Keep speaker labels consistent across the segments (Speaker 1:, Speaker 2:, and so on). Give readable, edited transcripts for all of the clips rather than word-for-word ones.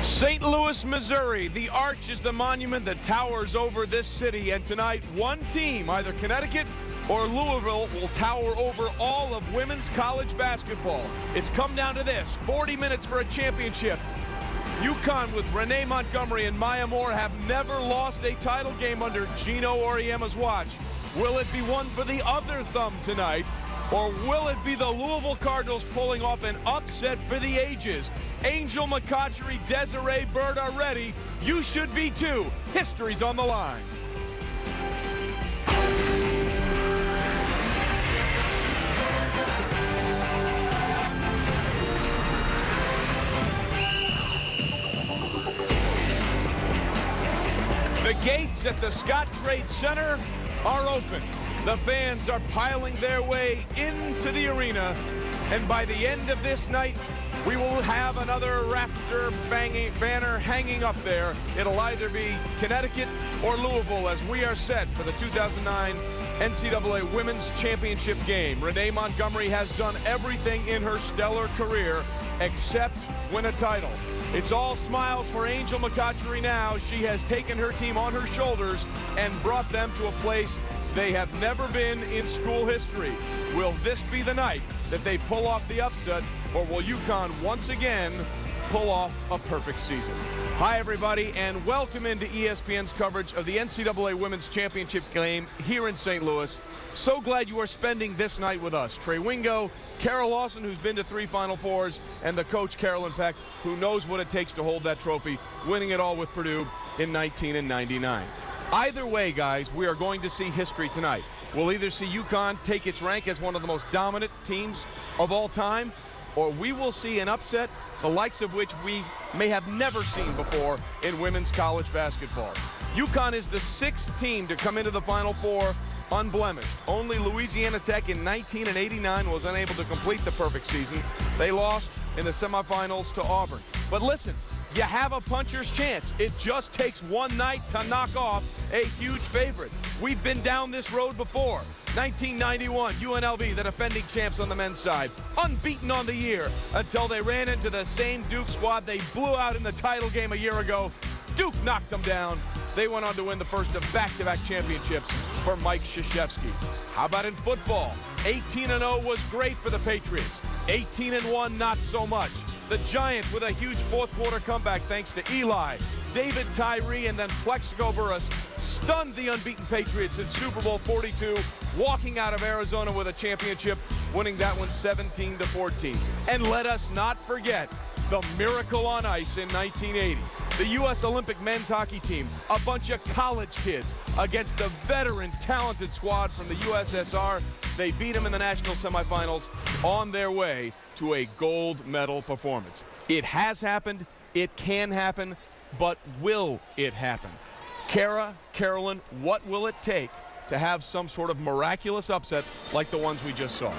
Speaker 1: St. Louis, Missouri. The Arch is the monument that towers over this city, and tonight one team, either Connecticut or Louisville, will tower over all of women's college basketball. It's come down to this: 40 minutes for a championship. UConn with Renee Montgomery and Maya Moore have never lost a title game under Gino Auriemma's watch. Will it be one for the other thumb tonight, or will it be the Louisville Cardinals pulling off an upset for the ages? Angel McCoughtry, Desiree Bird are ready. You should be too. History's on the line. The gates at the Scott Trade Center are open. The fans are piling their way into the arena, and by the end of this night, we will have another rafter banner hanging up there. It'll either be Connecticut or Louisville as we are set for the 2009 NCAA Women's Championship game. Renee Montgomery has done everything in her stellar career except win a title. It's all smiles for Angel McCoughtry now. She has taken her team on her shoulders and brought them to a place they have never been in school history. Will this be the night that they pull off the upset, or will UConn once again pull off a perfect season? Hi, everybody, and welcome into ESPN's coverage of the NCAA Women's Championship game here in St. Louis. So glad you are spending this night with us. Trey Wingo, Carol Lawson, who's been to 3 Final Fours, and the coach, Carolyn Peck, who knows what it takes to hold that trophy, winning it all with Purdue in 1999. Either way, guys, we are going to see history tonight. We'll either see UConn take its rank as one of the most dominant teams of all time, or we will see an upset, the likes of which we may have never seen before in women's college basketball. UConn is the 6th team to come into the Final Four unblemished. Only Louisiana Tech in 1989 was unable to complete the perfect season. They lost in the semifinals to Auburn. But listen, you have a puncher's chance. It just takes one night to knock off a huge favorite. We've been down this road before. 1991, UNLV, the defending champs on the men's side, unbeaten on the year until they ran into the same Duke squad they blew out in the title game a year ago. Duke knocked them down. They went on to win the first of back-to-back championships for Mike Krzyzewski. How about in football? 18-0 was great for the Patriots. 18-1, not so much. The Giants with a huge fourth-quarter comeback thanks to Eli, David Tyree, and then Plexico Burress stunned the unbeaten Patriots in Super Bowl 42, walking out of Arizona with a championship, winning that one 17-14. And let us not forget the miracle on ice in 1980. The U.S. Olympic men's hockey team, a bunch of college kids against the veteran, talented squad from the USSR. They beat them in the national semifinals on their way to a gold medal performance. It has happened, it can happen, but will it happen? Carolyn, what will it take to have some sort of miraculous upset like the ones we just saw?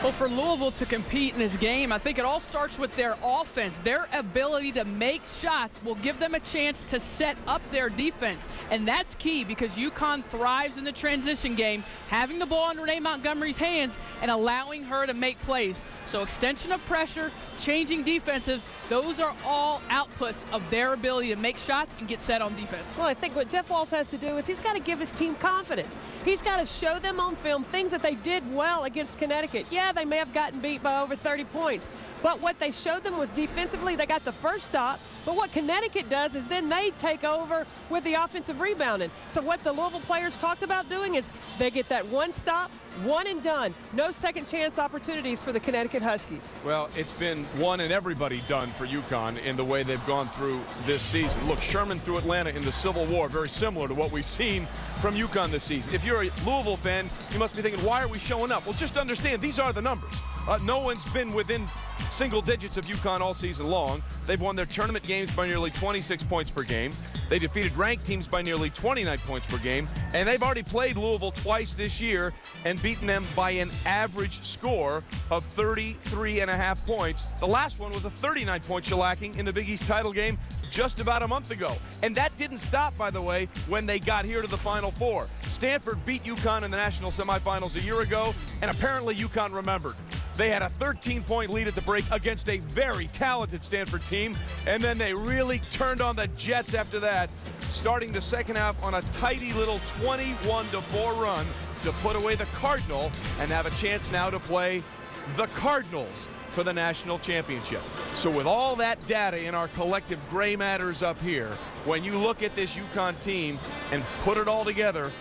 Speaker 2: Well, for Louisville to compete in this game, I think it all starts with their offense. Their ability to make shots will give them a chance to set up their defense. And that's key because UConn thrives in the transition game, having the ball in Renee Montgomery's hands and allowing her to make plays. So extension of pressure, changing defenses, those are all outputs of their ability to make shots and get set on defense.
Speaker 3: Well, I think what Jeff Walz has to do is he's got to give his team confidence. He's got to show them on film things that they did well against Connecticut. Yeah, they may have gotten beat by over 30 points, but what they showed them was defensively they got the first stop, but what Connecticut does is then they take over with the offensive rebounding. So what the Louisville players talked about doing is they get that one stop, one and done. No second chance opportunities for the Connecticut Huskies.
Speaker 1: Well, it's been one and everybody done for UConn in the way they've gone through this season. Look, Sherman through Atlanta in the Civil War, very similar to what we've seen from UConn this season. If you're a Louisville fan, you must be thinking, why are we showing up? Well, just understand, these are the numbers. No one's been within single digits of UConn all season long. They've won their tournament games by nearly 26 points per game. They defeated ranked teams by nearly 29 points per game. And they've already played Louisville twice this year and beaten them by an average score of 33.5 points. The last one was a 39-point shellacking in the Big East title game just about a month ago. And that didn't stop, by the way, when they got here to the Final Four. Stanford beat UConn in the national semifinals a year ago, and apparently UConn remembered. They had a 13-point lead at the break against a very talented Stanford team, and then they really turned on the Jets after that, starting the second half on a tidy little 21-4 run to put away the Cardinal and have a chance now to play the Cardinals for the national championship. So with all that data in our collective gray matters up here, when you look at this UConn team and put it all together,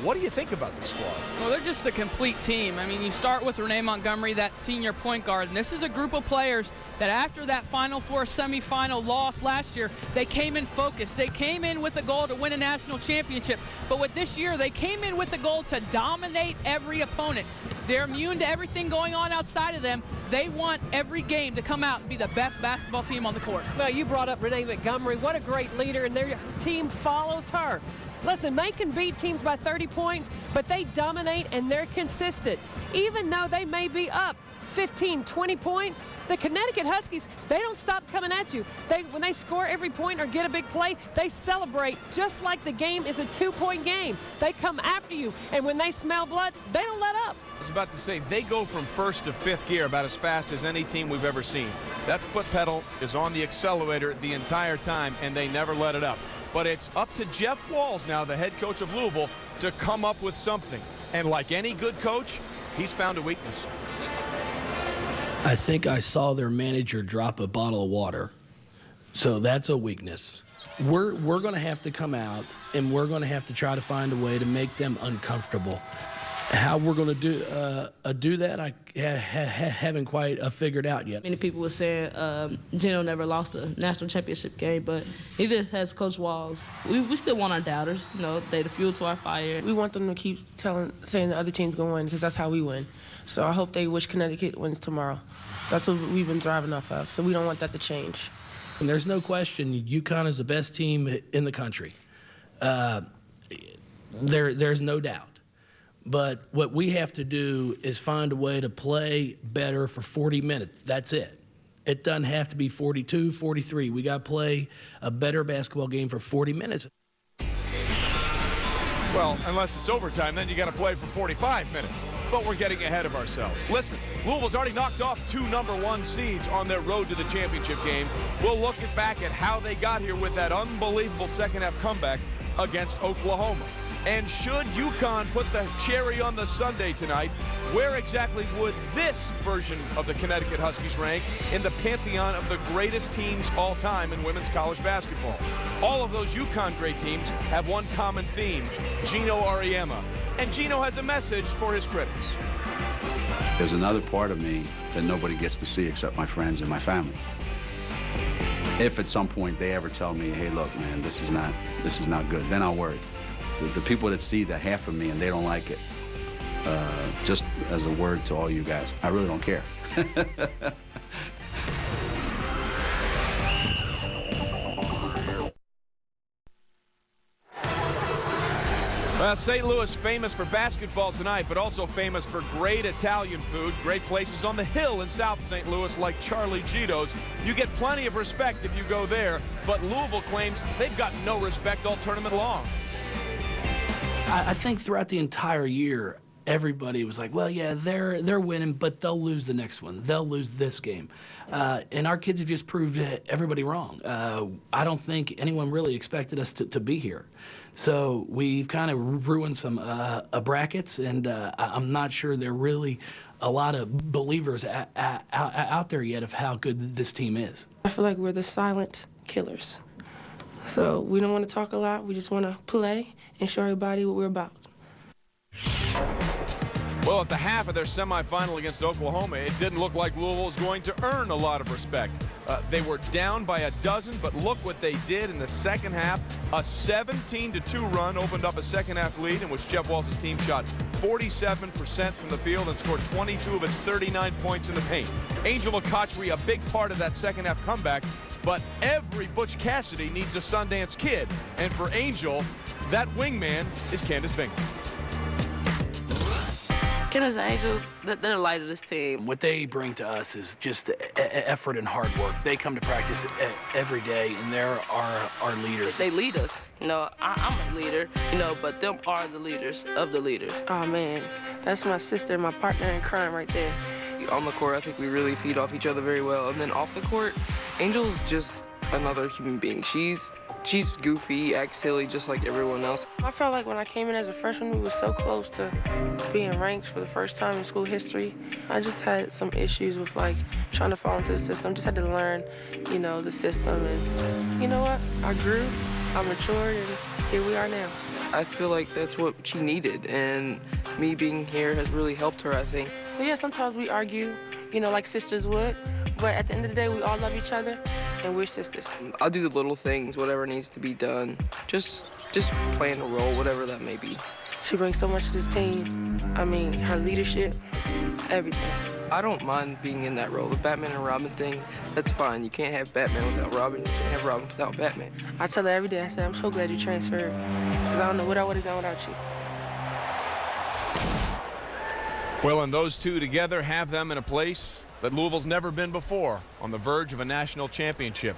Speaker 1: what do you think about this squad?
Speaker 2: Well, they're just a complete team. I mean, you start with Renee Montgomery, that senior point guard, and this is a group of players that after that Final Four semifinal loss last year, they came in focused. They came in with a goal to win a national championship. But with this year, they came in with the goal to dominate every opponent. They're immune to everything going on outside of them. They want every game to come out and be the best basketball team on the court.
Speaker 3: Well, you brought up Renee Montgomery. What a great leader, and their team follows her. Listen, they can beat teams by 30 points, but they dominate and they're consistent. Even though they may be up 15, 20 points, the Connecticut Huskies, they don't stop coming at you. When they score every point or get a big play, they celebrate just like the game is a 2-point game. They come after you, and when they smell blood, they don't let up.
Speaker 1: I was about to say, they go from first to fifth gear about as fast as any team we've ever seen. That foot pedal is on the accelerator the entire time, and they never let it up. But it's up to Jeff Walz now, the head coach of Louisville, to come up with something. And like any good coach, he's found a weakness.
Speaker 4: I think I saw their manager drop a bottle of water. So that's a weakness. We're going to have to come out, and we're going to have to try to find a way to make them uncomfortable. How we're going to do that, I haven't quite figured out yet.
Speaker 5: Many people were saying Gino never lost a national championship game, but neither has Coach Walz. We still want our doubters. You know, they're the fuel to our fire.
Speaker 6: We want them to keep saying the other team's going to win, because that's how we win. So I hope they wish Connecticut wins tomorrow. That's what we've been driving off of, so we don't want that to change.
Speaker 4: And there's no question UConn is the best team in the country. There's no doubt. But what we have to do is find a way to play better for 40 minutes. That's it. It doesn't have to be 42, 43. We got to play a better basketball game for 40 minutes.
Speaker 1: Well, unless it's overtime, then you got to play for 45 minutes. But we're getting ahead of ourselves. Listen, Louisville's already knocked off 2 #1 seeds on their road to the championship game. We'll look back at how they got here with that unbelievable second-half comeback against Oklahoma. And should UConn put the cherry on the sundae tonight, where exactly would this version of the Connecticut Huskies rank in the pantheon of the greatest teams all time in women's college basketball? All of those UConn great teams have one common theme, Gino Auriemma. And Gino has a message for his critics.
Speaker 7: There's another part of me that nobody gets to see except my friends and my family. If at some point they ever tell me, hey, look, man, this is not good, then I'll worry. The people that see the half of me and they don't like it, just as a word to all you guys, I really don't care.
Speaker 1: Well, St. Louis famous for basketball tonight, but also famous for great Italian food, great places on the hill in South St. Louis like Charlie Gito's. You get plenty of respect if you go there, but Louisville claims they've got no respect all tournament long.
Speaker 4: I think throughout the entire year, everybody was like, well, yeah, they're winning, but they'll lose the next one. They'll lose this game. And our kids have just proved everybody wrong. I don't think anyone really expected us to be here. So we've kind of ruined some brackets, and I'm not sure there are really a lot of believers out there yet of how good this team is.
Speaker 6: I feel like we're the silent killers. So we don't want to talk a lot. We just want to play and show everybody what we're about.
Speaker 1: Well, at the half of their semifinal against Oklahoma, it didn't look like Louisville was going to earn a lot of respect. They were down by a dozen, but look what they did in the second half. A 17-2 run opened up a second-half lead in which Jeff Walz's team shot 47% from the field and scored 22 of its 39 points in the paint. Angel McCoughtry, a big part of that second-half comeback, but every Butch Cassidy needs a Sundance Kid, and for Angel, that wingman is Candace Bingham.
Speaker 5: Candace and Angel, they're the light of this team.
Speaker 4: What they bring to us is just effort and hard work. They come to practice every day, and they're our leaders.
Speaker 5: They lead us. You know, I'm a leader, you know, but them are the leaders of the leaders.
Speaker 6: Oh, man, that's my sister, my partner in crime right there.
Speaker 8: On the court, I think we really feed off each other very well. And then off the court, Angel's just another human being. She's goofy, acts silly, just like everyone else.
Speaker 6: I felt like when I came in as a freshman, we were so close to being ranked for the first time in school history. I just had some issues with like trying to fall into the system. Just had to learn, you know, the system. And you know what? I grew, I matured, and here we are now.
Speaker 8: I feel like that's what she needed, and me being here has really helped her, I think.
Speaker 6: So yeah, sometimes we argue, you know, like sisters would, but at the end of the day, we all love each other, and we're sisters.
Speaker 8: I'll do the little things, whatever needs to be done. Just playing a role, whatever that may be.
Speaker 6: She brings so much to this team. I mean, her leadership, everything.
Speaker 8: I don't mind being in that role. The Batman and Robin thing, that's fine. You can't have Batman without Robin. You can't have Robin without Batman.
Speaker 6: I tell her every day, I say, I'm so glad you transferred, because I don't know what I would have done without you.
Speaker 1: Well, and those two together have them in a place that Louisville's never been before, on the verge of a national championship.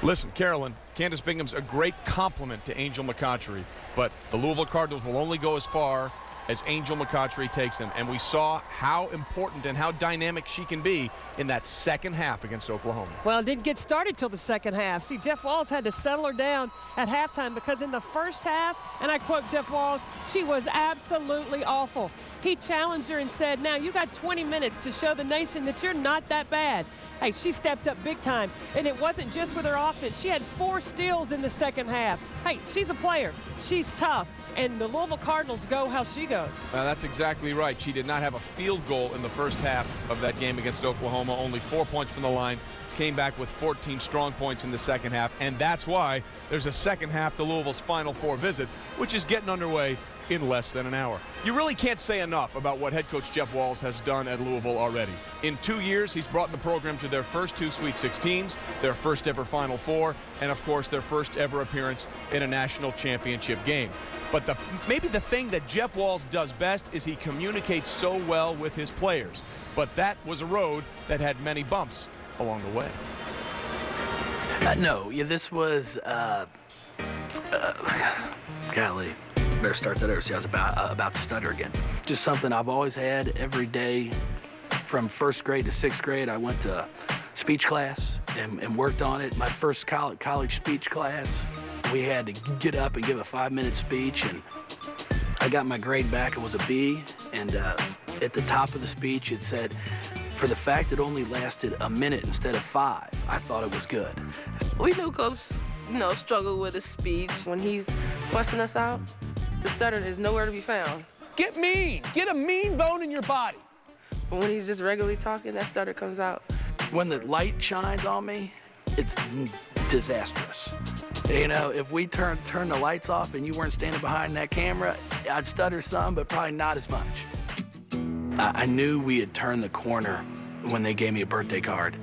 Speaker 1: Listen, Carolyn, Candace Bingham's a great compliment to Angel McCoughtry, but the Louisville Cardinals will only go as far as Angel McCoughtry takes them, and we saw how important and how dynamic she can be in that second half against Oklahoma.
Speaker 3: Well, it didn't get started till the second half. See, Jeff Walz had to settle her down at halftime because in the first half, and I quote Jeff Walz, she was absolutely awful. He challenged her and said, now you got 20 minutes to show the nation that you're not that bad. Hey, she stepped up big time, and it wasn't just with her offense. She had 4 steals in the second half. Hey, she's a player. She's tough. And the Louisville Cardinals go how she goes.
Speaker 1: That's exactly right. She did not have a field goal in the first half of that game against Oklahoma. Only 4 points from the line. Came back with 14 strong points in the second half. And that's why there's a second half to Louisville's Final Four visit, which is getting underway in less than an hour. You really can't say enough about what head coach Jeff Walz has done at Louisville already. In 2 years, he's brought the program to their first 2 Sweet 16s, their first ever Final Four, and of course their first ever appearance in a national championship game. But maybe the thing that Jeff Walz does best is he communicates so well with his players. But that was a road that had many bumps along the way.
Speaker 4: This was, golly, better start that over. See, I was about to stutter again. Just something I've always had every day from first grade to sixth grade. I went to speech class and worked on it. My first college speech class, we had to get up and give a 5-minute speech, and I got my grade back. It was a B, and at the top of the speech it said, for the fact it only lasted a minute instead of 5, I thought it was good.
Speaker 6: We knew Coach, struggled with his speech. When he's fussing us out, the stutter is nowhere to be found.
Speaker 9: Get mean. Get a mean bone in your body.
Speaker 6: But when he's just regularly talking, that stutter comes out.
Speaker 4: When the light shines on me, it's disastrous. If we turn the lights off and you weren't standing behind that camera, I'd stutter some, but probably not as much. I knew we had turned the corner when they gave me a birthday card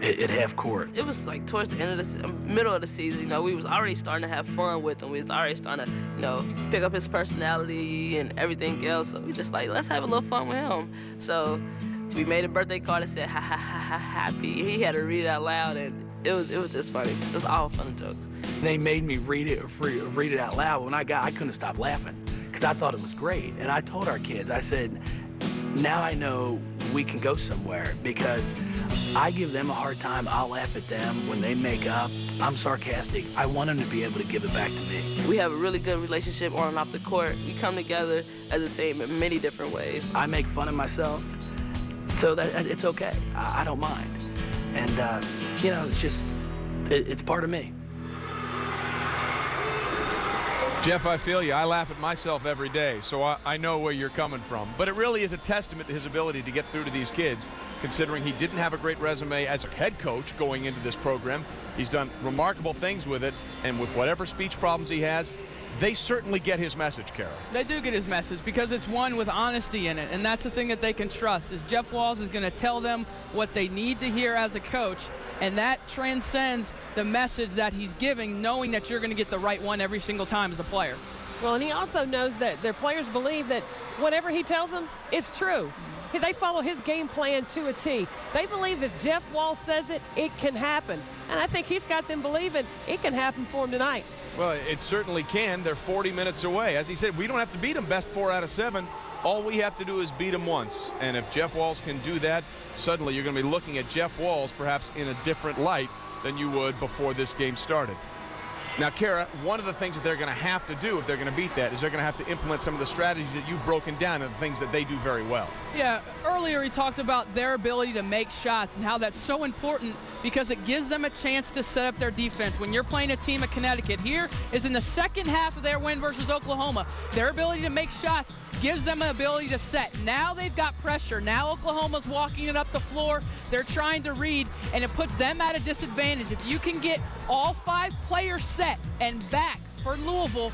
Speaker 4: at half court.
Speaker 5: It was like towards the end of the middle of the season, we was already starting to have fun with him. We was already starting to, pick up his personality and everything else. So we just like, let's have a little fun with him. So we made a birthday card that said, ha, ha, ha, ha, happy. He had to read it out loud, and it was just funny. It was all fun and jokes.
Speaker 4: They made me read it out loud. When I couldn't stop laughing because I thought it was great. And I told our kids, I said, now I know we can go somewhere because I give them a hard time. I'll laugh at them when they make up. I'm sarcastic. I want them to be able to give it back to me.
Speaker 5: We have a really good relationship on and off the court. We come together as a team in many different ways.
Speaker 4: I make fun of myself, so that it's okay. I don't mind. And, it's just, it's part of me.
Speaker 1: Jeff, I feel you. I laugh at myself every day, so I know where you're coming from. But it really is a testament to his ability to get through to these kids, considering he didn't have a great resume as a head coach going into this program. He's done remarkable things with it, and with whatever speech problems he has, they certainly get his message, Carol.
Speaker 2: They do get his message because it's one with honesty in it, and that's the thing that they can trust, is Jeff Walz is going to tell them what they need to hear as a coach, and that transcends the message that he's giving, knowing that you're going to get the right one every single time as a player.
Speaker 3: Well, and he also knows that their players believe that whatever he tells them, it's true. They follow his game plan to a T. They believe if Jeff Wall says it, it can happen. And I think he's got them believing it can happen for him tonight.
Speaker 1: Well, it certainly can. They're 40 minutes away. As he said, we don't have to beat them best 4 out of 7. All we have to do is beat them once. And if Jeff Walls can do that, suddenly you're going to be looking at Jeff Walls perhaps in a different light than you would before this game started. Now, Kara, one of the things that they're going to have to do if they're going to beat that is they're going to have to implement some of the strategies that you've broken down and the things that they do very well.
Speaker 2: Yeah, earlier he talked about their ability to make shots and how that's so important because it gives them a chance to set up their defense. When you're playing a team at Connecticut, here is in the second half of their win versus Oklahoma. Their ability to make shots gives them an ability to set. Now they've got pressure. Now Oklahoma's walking it up the floor. They're trying to read, and it puts them at a disadvantage. If you can get all 5 players set and back for Louisville,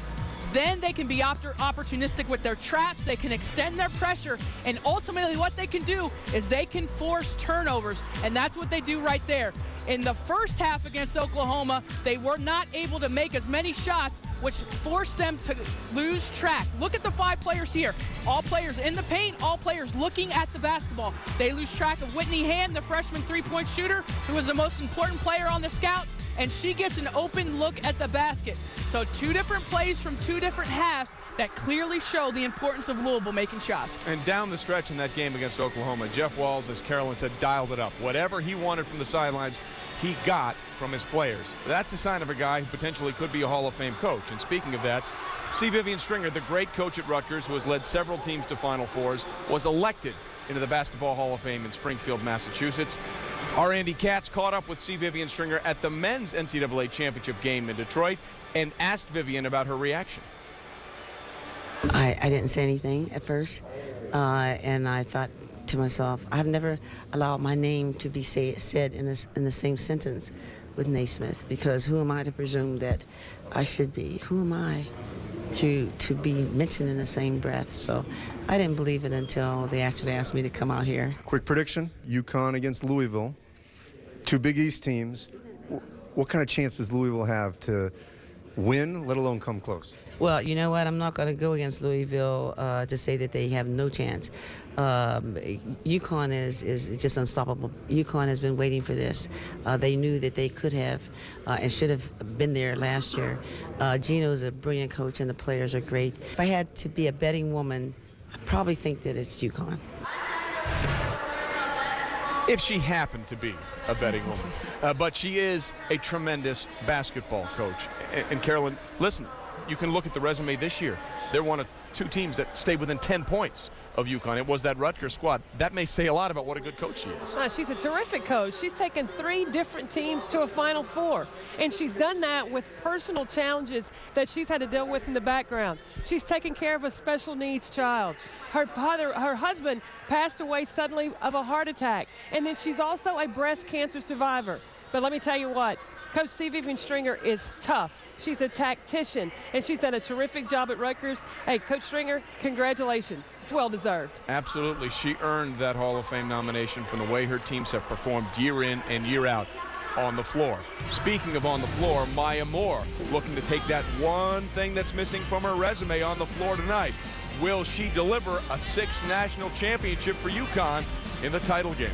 Speaker 2: then they can be opportunistic with their traps. They can extend their pressure, and ultimately what they can do is they can force turnovers, and that's what they do right there. In the first half against Oklahoma, they were not able to make as many shots, which forced them to lose track. Look at the 5 players here. All players in the paint, all players looking at the basketball. They lose track of Whitney Hand, the freshman 3-point shooter, who was the most important player on the scout, and she gets an open look at the basket. So 2 different plays from 2 different halves that clearly show the importance of Louisville making shots.
Speaker 1: And down the stretch in that game against Oklahoma, Jeff Walls, as Carolyn said, dialed it up. Whatever he wanted from the sidelines, he got from his players. That's a sign of a guy who potentially could be a Hall of Fame coach. And speaking of that, C. Vivian Stringer, the great coach at Rutgers, who has led several teams to Final Fours, was elected into the Basketball Hall of Fame in Springfield, Massachusetts. Our Andy Katz caught up with C. Vivian Stringer at the men's NCAA championship game in Detroit and asked Vivian about her reaction.
Speaker 10: I didn't say anything at first, and I thought to myself, I've never allowed my name to be said in the same sentence with Naismith, because who am I to presume that I should be? Who am I to be mentioned in the same breath? So I didn't believe it until they actually asked me to come out here.
Speaker 11: Quick prediction, UConn against Louisville, 2 Big East teams. What kind of chance does Louisville have to win, let alone come close?
Speaker 10: Well, you know what? I'm not going to go against Louisville to say that they have no chance. UConn is just unstoppable. UConn has been waiting for this. They knew that they could have and should have been there last year. Gino's a brilliant coach, and the players are great. If I had to be a betting woman, I probably think that it's UConn.
Speaker 1: If she happened to be a betting woman. But she is a tremendous basketball coach. And Carolyn, listen, you can look at the resume this year. They're one of 2 teams that stayed within 10 points of UConn. It was that Rutgers squad. That may say a lot about what a good coach she is.
Speaker 3: She's a terrific coach. She's taken 3 different teams to a Final Four, and she's done that with personal challenges that she's had to deal with in the background. She's taken care of a special needs child. Her husband passed away suddenly of a heart attack, and then she's also a breast cancer survivor. But let me tell you what, Coach C. Vivian Stringer is tough. She's a tactician, and she's done a terrific job at Rutgers. Hey, Coach Stringer, congratulations. It's well-deserved.
Speaker 1: Absolutely. She earned that Hall of Fame nomination from the way her teams have performed year in and year out on the floor. Speaking of on the floor, Maya Moore looking to take that one thing that's missing from her resume on the floor tonight. Will she deliver a 6th national championship for UConn in the title game?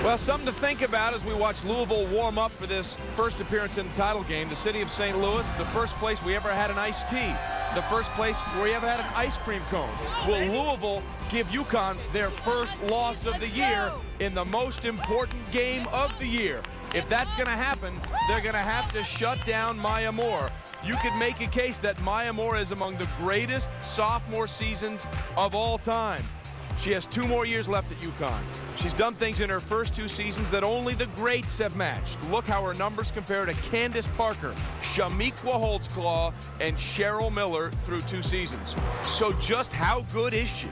Speaker 1: Well, something to think about as we watch Louisville warm up for this first appearance in the title game. The city of St. Louis, the first place we ever had an iced tea. The first place where we ever had an ice cream cone. Will Louisville give UConn their first loss of the year in the most important game of the year? If that's going to happen, they're going to have to shut down Maya Moore. You could make a case that Maya Moore is among the greatest sophomore seasons of all time. She has 2 more years left at UConn. She's done things in her first 2 seasons that only the greats have matched. Look how her numbers compare to Candace Parker, Shamiqua Holtzclaw, and Cheryl Miller through 2 seasons. So just how good is she?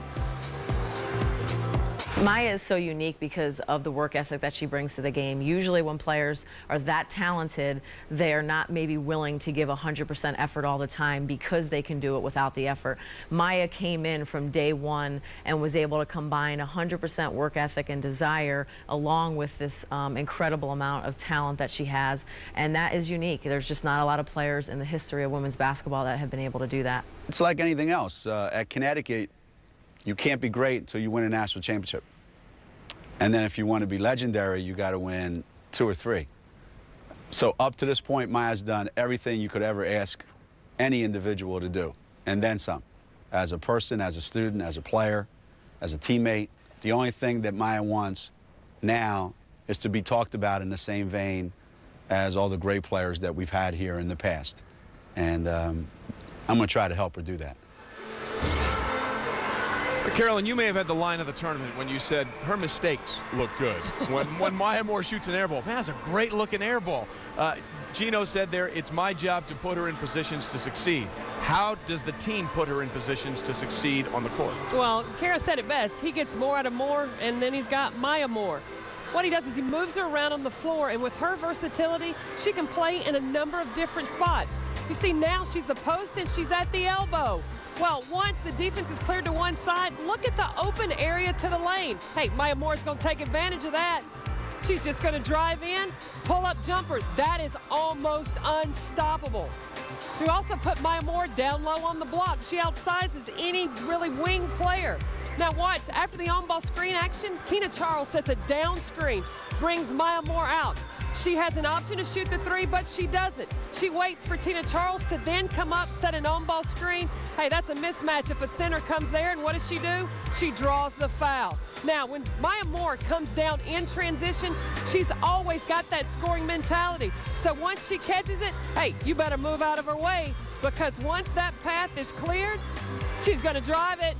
Speaker 12: Maya is so unique because of the work ethic that she brings to the game. Usually when players are that talented, they are not maybe willing to give 100% effort all the time because they can do it without the effort. Maya came in from day one and was able to combine 100% work ethic and desire along with this incredible amount of talent that she has, and that is unique. There's just not a lot of players in the history of women's basketball that have been able to do that.
Speaker 7: It's like anything else. At Connecticut, you can't be great until you win a national championship. And then if you want to be legendary, you got to win 2 or 3. So up to this point, Maya's done everything you could ever ask any individual to do, and then some. As a person, as a student, as a player, as a teammate. The only thing that Maya wants now is to be talked about in the same vein as all the great players that we've had here in the past. And I'm going to try to help her do that.
Speaker 1: Carolyn, you may have had the line of the tournament when you said her mistakes look good. When Maya Moore shoots an air ball, man, that's a great-looking air ball. Gino said there, it's my job to put her in positions to succeed. How does the team put her in positions to succeed on the court?
Speaker 3: Well, Kara said it best. He gets more out of Moore, and then he's got Maya Moore. What he does is he moves her around on the floor, and with her versatility, she can play in a number of different spots. You see, now she's the post, and she's at the elbow. Well, once the defense is cleared to one side, look at the open area to the lane. Hey, Maya Moore's going to take advantage of that. She's just going to drive in, pull-up jumper. That is almost unstoppable. You also put Maya Moore down low on the block. She outsizes any really wing player. Now watch, after the on-ball screen action, Tina Charles sets a down screen, brings Maya Moore out. She has an option to shoot the 3, but she doesn't. She waits for Tina Charles to then come up, set an on-ball screen. Hey, that's a mismatch if a center comes there, and what does she do? She draws the foul. Now, when Maya Moore comes down in transition, she's always got that scoring mentality. So once she catches it, hey, you better move out of her way, because once that path is cleared, she's going to drive it.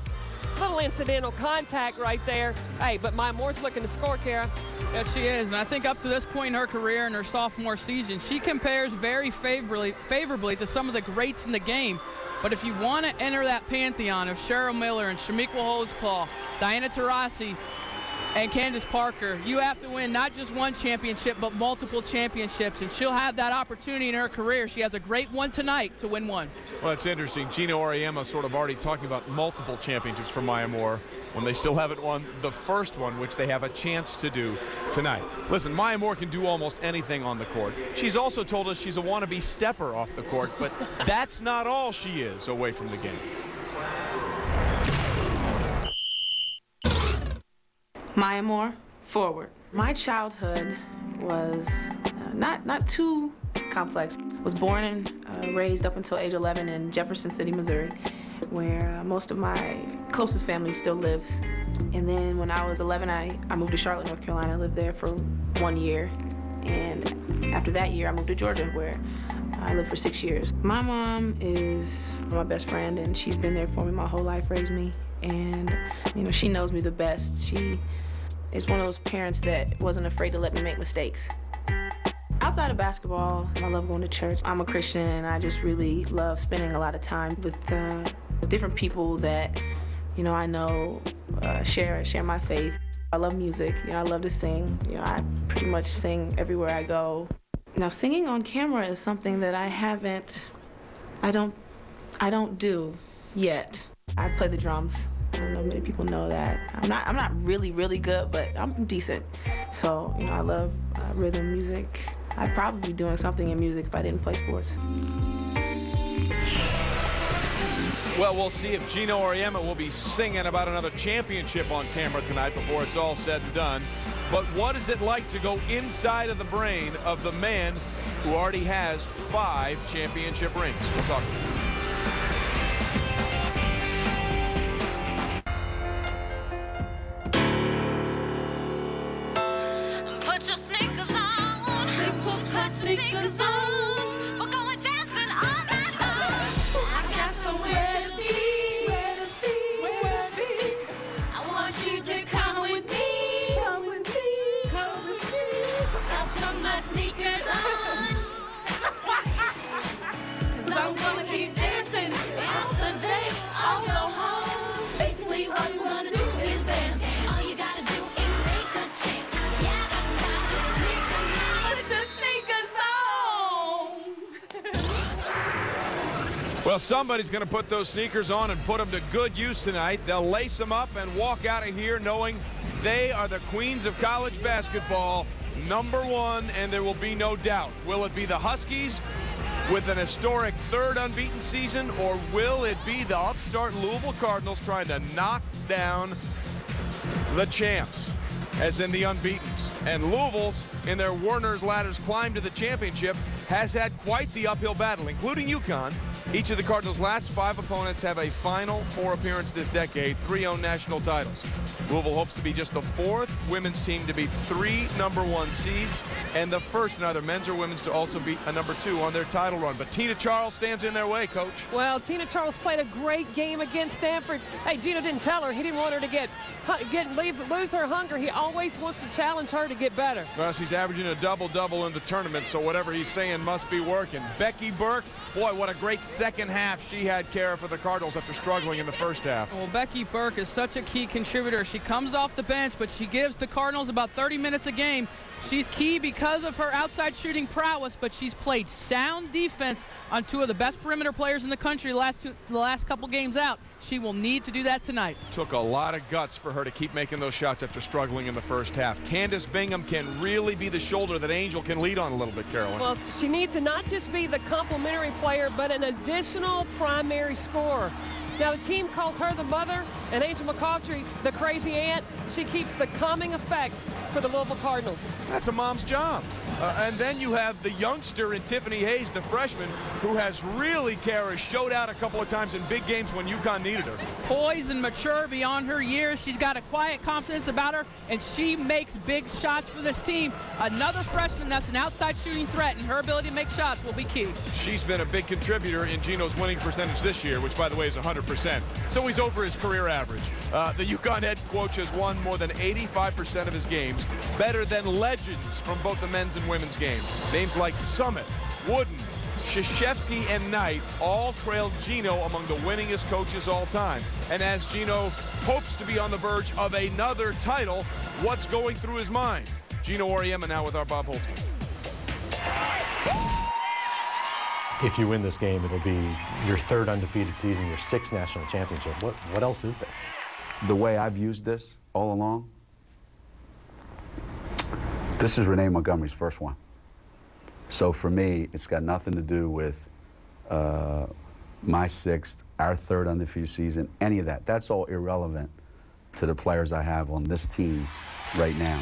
Speaker 3: Little incidental contact right there. Hey, but Maya Moore's looking to score, Kara.
Speaker 2: Yes, she is. And I think up to this point in her career, in her sophomore season, she compares very favorably to some of the greats in the game. But if you want to enter that pantheon of Cheryl Miller and Shamiqua Holesclaw, Diana Taurasi, and Candace Parker, you have to win not just one championship, but multiple championships, and she'll have that opportunity in her career. She has a great one tonight to win one.
Speaker 1: Well, it's interesting. Gino Auriemma sort of already talking about multiple championships for Maya Moore when they still haven't won the first one, which they have a chance to do tonight. Listen, Maya Moore can do almost anything on the court. She's also told us she's a wannabe stepper off the court, but that's not all she is away from the game.
Speaker 6: Maya Moore, forward. My childhood was not too complex. Was born and raised up until age 11 in Jefferson City, Missouri, where most of my closest family still lives. And then when I was 11, I moved to Charlotte, North Carolina. I lived there for 1 year. And after that year, I moved to Georgia, where I lived for 6 years. My mom is my best friend, and she's been there for me my whole life, raised me. And, you know, she knows me the best. She is one of those parents that wasn't afraid to let me make mistakes. Outside of basketball, I love going to church. I'm a Christian, and I just really love spending a lot of time with different people that, you know, I know share my faith. I love music. You know, I love to sing. You know, I pretty much sing everywhere I go. Now, singing on camera is something that I don't do yet. I play the drums. I don't know if many people know that. I'm not really, really good, but I'm decent. So, you know, I love rhythm music. I'd probably be doing something in music if I didn't play sports.
Speaker 1: Well, we'll see if Gino Auriemma will be singing about another championship on camera tonight before it's all said and done. But what is it like to go inside of the brain of the man who already has 5 championship rings? We'll talk about it.
Speaker 13: Sneakers on, we're going dancing all night long. I got somewhere to be, I want you to come with me, I'll put my sneakers on, 'cause I'm gonna keep dancing all day, I'll go home. Basically what we're gonna do is dance, all you gotta do
Speaker 1: Well, somebody's going to put those sneakers on and put them to good use tonight. They'll lace them up and walk out of here knowing they are the queens of college basketball, #1, and there will be no doubt. Will it be the Huskies with an historic 3rd unbeaten season, or will it be the upstart Louisville Cardinals trying to knock down the champs, as in the unbeatens? And Louisville's, in their Werner's Ladders climb to the championship, has had quite the uphill battle, including UConn. Each of the Cardinals' last 5 opponents have a Final Four appearance this decade, 3 own national titles. Louisville hopes to be just the 4th women's team to beat 3 #1 seeds, and the first in either men's or women's to also beat a #2 on their title run. But Tina Charles stands in their way, Coach.
Speaker 3: Well, Tina Charles played a great game against Stanford. Hey, Gino didn't tell her. He didn't want her to lose her hunger. He always wants to challenge her to get better.
Speaker 1: Well, she's averaging a double-double in the tournament, so whatever he's saying must be working. Becky Burke, boy, what a great second half she had, Kara, for the Cardinals after struggling in the first half.
Speaker 2: Well, Becky Burke is such a key contributor. She comes off the bench, but she gives the Cardinals about 30 minutes a game. She's key because of her outside shooting prowess, but she's played sound defense on 2 of the best perimeter players in the country the last couple games out. She will need to do that tonight.
Speaker 1: Took a lot of guts for her to keep making those shots after struggling in the first half. Candace Bingham can really be the shoulder that Angel can lead on a little bit, Carolyn.
Speaker 3: Well, she needs to not just be the complementary player, but an additional primary scorer. Now, the team calls her the mother, and Angel McCautry the crazy aunt. She keeps the calming effect for the Louisville Cardinals.
Speaker 1: That's a mom's job. And then you have the youngster in Tiffany Hayes, the freshman, who has really, Kara, showed out a couple of times in big games when UConn needed her.
Speaker 2: Poised and mature beyond her years. She's got a quiet confidence about her, and she makes big shots for this team. Another freshman that's an outside shooting threat, and her ability to make shots will be key.
Speaker 1: She's been a big contributor in Gino's winning percentage this year, which, by the way, is 100%. So he's over his career average. The UConn head coach has won more than 85% of his games, better than legends from both the men's and women's games. Names like Summit, Wooden, Krzyzewski, and Knight all trailed Gino among the winningest coaches all time. And as Gino hopes to be on the verge of another title, what's going through his mind? Gino Auriemma now with our Bob Holtzman.
Speaker 14: If you win this game, it'll be your 3rd undefeated season, your 6th national championship. What else is there?
Speaker 7: The way I've used this all along, this is Renee Montgomery's first one. So for me, it's got nothing to do with my 6th, our 3rd undefeated season, any of that. That's all irrelevant to the players I have on this team right now.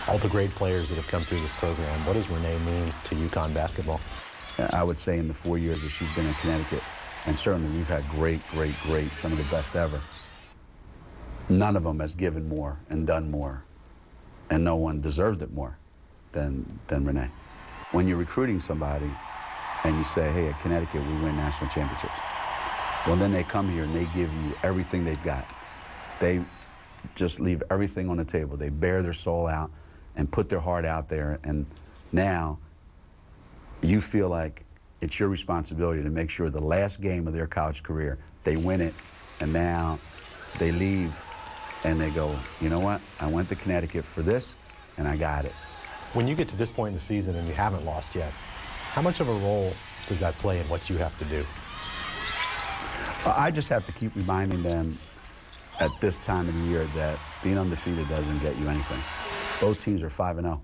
Speaker 14: All the great players that have come through this program, what does Renee mean to UConn basketball?
Speaker 7: I would say in the 4 years that she's been in Connecticut, and certainly we've had great, some of the best ever. None of them has given more and done more, and no one deserved it more than Renee. When you're recruiting somebody and you say, hey, at Connecticut we win national championships, well, then they come here and they give you everything they've got. They just leave everything on the table. They bear their soul out and put their heart out there, and now you feel like it's your responsibility to make sure the last game of their college career, they win it, and now they leave and they go, you know what, I went to Connecticut for this, and I got it.
Speaker 14: When you get to this point in the season and you haven't lost yet, how much of a role does that play in what you have to do?
Speaker 7: I just have to keep reminding them at this time of the year that being undefeated doesn't get you anything. Both teams are 5-0.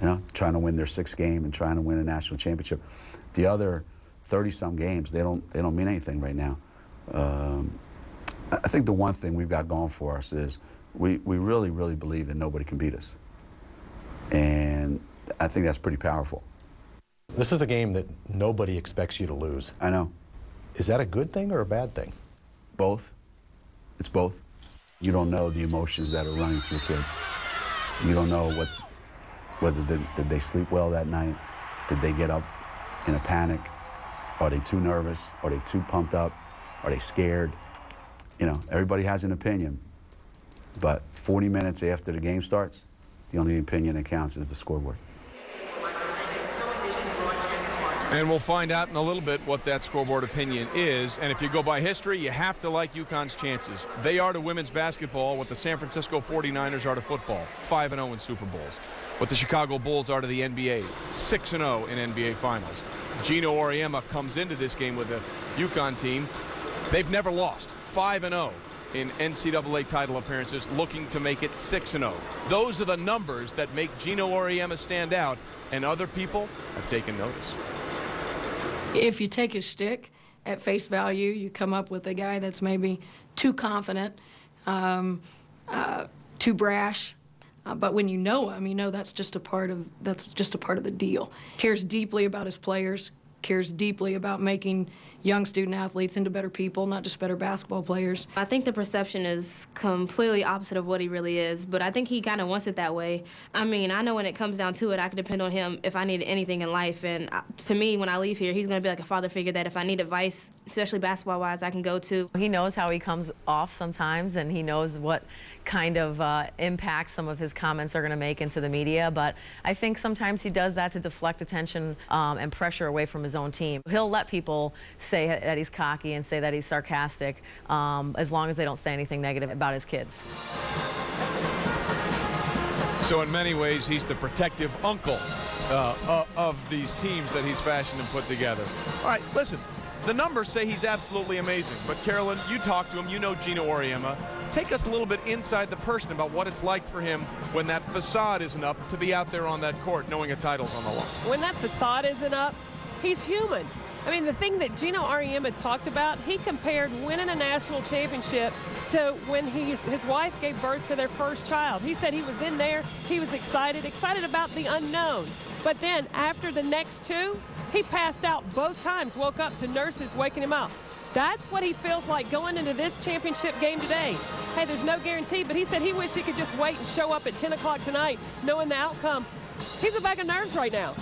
Speaker 7: You know, trying to win their 6th game and trying to win a national championship. The other 30-some games, they don't mean anything right now. I think the one thing we've got going for us is we really believe that nobody can beat us. And I think that's pretty powerful.
Speaker 14: This is a game that nobody expects you to lose.
Speaker 7: I know. Is that a good thing or a bad thing? Both. It's both. You don't know the emotions that are running through kids. You don't know whether did they sleep well that night? Did they get up in a panic? Are they too nervous? Are they too pumped up? Are they scared? You know, everybody has an opinion. But 40 minutes after the game starts, the only opinion that counts is the scoreboard.
Speaker 1: And we'll find out in a little bit what that scoreboard opinion is. And if you go by history, you have to like UConn's chances. They are to women's basketball what the San Francisco 49ers are to football, 5-0 in Super Bowls. What the Chicago Bulls are to the NBA, 6-0 in NBA Finals. Gino Auriemma comes into this game with a UConn team. They've never lost, 5-0 in NCAA title appearances, looking to make it 6-0. Those are the numbers that make Gino Auriemma stand out, and other people have taken notice.
Speaker 15: If you take his stick at face value, you come up with a guy that's maybe too confident, too brash. But when you know him, you know that's just a part of the deal. Cares deeply about his players, cares deeply about making young student athletes into better people, not just better basketball players.
Speaker 16: I think the perception is completely opposite of what he really is, but I think he kind of wants it that way. I mean, I know when it comes down to it, I can depend on him if I need anything in life, and to me, when I leave here, he's going to be like a father figure that if I need advice, especially basketball-wise, I can go to.
Speaker 12: He knows how he comes off sometimes, and he knows what kind of impact some of his comments are going to make into the media, but I think sometimes he does that to deflect attention and pressure away from his own team. He'll let people say that he's cocky and say that he's sarcastic as long as they don't say anything negative about his kids.
Speaker 1: So in many ways, he's the protective uncle of these teams that he's fashioned and put together. All right, listen, the numbers say he's absolutely amazing, but Carolyn, you talk to him, you know Gino Auriemma. Take us a little bit inside the person about what it's like for him when that facade isn't up to be out there on that court knowing a title's on the line.
Speaker 3: When that facade isn't up, he's human. I mean, the thing that Gino Auriemma talked about, he compared winning a national championship to when his wife gave birth to their first child. He said he was in there, he was excited about the unknown. But then after the next two, he passed out both times, woke up to nurses waking him up. That's what he feels like going into this championship game today. Hey, there's no guarantee, but he said he wished he could just wait and show up at 10 o'clock tonight knowing the outcome. He's a bag of nerves right now.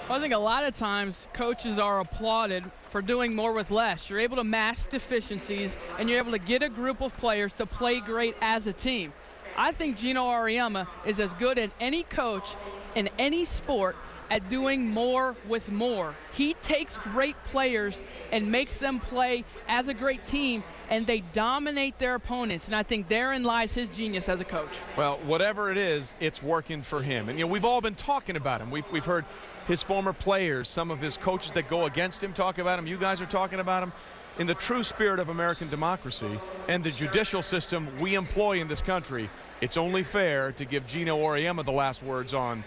Speaker 2: I think a lot of times coaches are applauded for doing more with less. You're able to mask deficiencies, and you're able to get a group of players to play great as a team. I think Gino Auriemma is as good as any coach in any sport at doing more with more. He takes great players and makes them play as a great team, and they dominate their opponents, and I think therein lies his genius as a coach.
Speaker 1: Well, whatever it is, it's working for him. And, you know, we've all been talking about him. We've heard his former players, some of his coaches that go against him talk about him. You guys are talking about him. In the true spirit of American democracy and the judicial system we employ in this country, it's only fair to give Gino Auriemma the last words on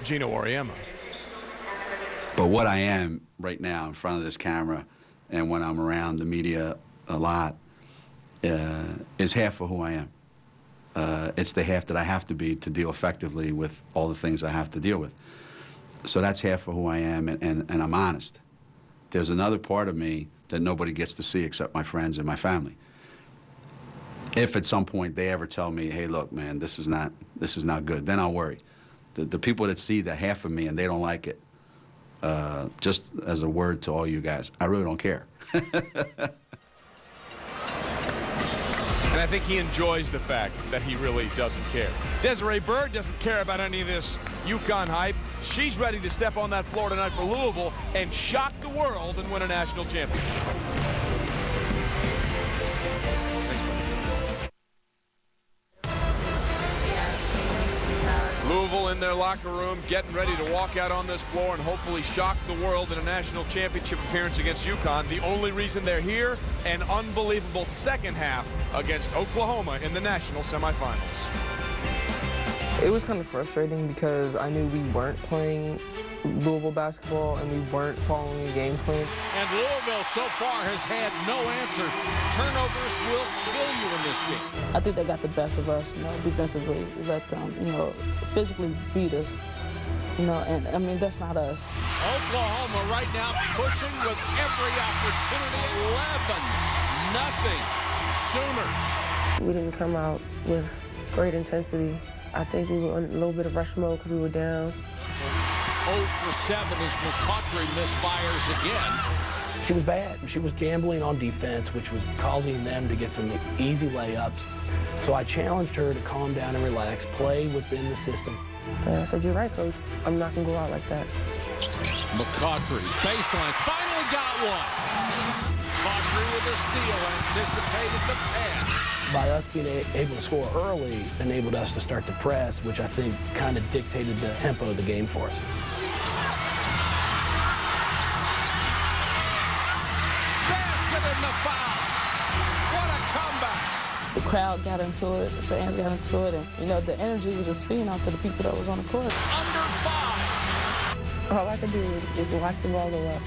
Speaker 1: Gino Auriemma.
Speaker 7: But what I am right now in front of this camera and when I'm around the media a lot is half of who I am. It's the half that I have to be to deal effectively with all the things I have to deal with. So that's half of who I am, and I'm honest. There's another part of me that nobody gets to see except my friends and my family. If at some point they ever tell me, hey, look, man, this is not good, then I'll worry. The people that see the half of me and they don't like it, just as a word to all you guys, I really don't care.
Speaker 1: And I think he enjoys the fact that he really doesn't care. Desiree Bird doesn't care about any of this UConn hype. She's ready to step on that floor tonight for Louisville and shock the world and win a national championship. Louisville in their locker room getting ready to walk out on this floor and hopefully shock the world in a national championship appearance against UConn. The only reason they're here, an unbelievable second half against Oklahoma in the national semifinals.
Speaker 6: It was kind of frustrating because I knew we weren't playing Louisville basketball and we weren't following a game plan.
Speaker 17: And Louisville so far has had no answer. Turnovers will kill you in this game.
Speaker 18: I think they got the best of us, defensively. We let them, physically beat us, and I mean, that's not us.
Speaker 17: Oklahoma right now pushing with every opportunity. 11-0 Sooners.
Speaker 6: We didn't come out with great intensity. I think we were in a little bit of rush mode because we were down.
Speaker 17: 0 for 7 as McCautry misfires again.
Speaker 4: She was bad. She was gambling on defense, which was causing them to get some easy layups. So I challenged her to calm down and relax, play within the system.
Speaker 6: And I said, you're right, Coach. I'm not going to go out like that.
Speaker 17: McCautry, baseline, finally got one. McCautry with a steal, anticipated the pass.
Speaker 4: By us being able to score early enabled us to start to press, which I think kind of dictated the tempo of the game for us.
Speaker 17: the foul. What a comeback.
Speaker 18: The crowd got into it, the fans got into it, and, you know, the energy was just feeding off to the people that was on the court.
Speaker 17: Under 5.
Speaker 18: All I could do was just watch the ball go up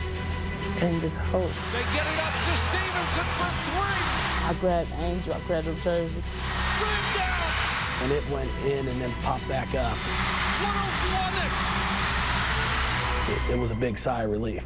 Speaker 18: and just hope.
Speaker 17: They get it up to Stevenson for 3.
Speaker 18: I grabbed Angel, I grabbed her jersey.
Speaker 17: Rim down.
Speaker 4: And it went in and then popped back up.
Speaker 17: Would have won it.
Speaker 4: It was a big sigh of relief.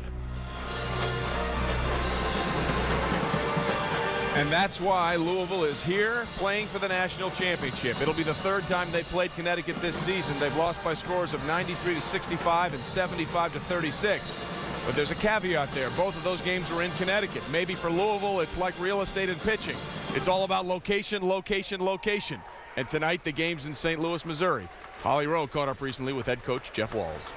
Speaker 1: And that's why Louisville is here playing for the national championship. It'll be the 3rd time they played Connecticut this season. They've lost by scores of 93-65 and 75-36. But there's a caveat there. Both of those games were in Connecticut. Maybe for Louisville, it's like real estate and pitching. It's all about location, location, location. And tonight, the game's in St. Louis, Missouri. Holly Rowe caught up recently with head coach Jeff Walz.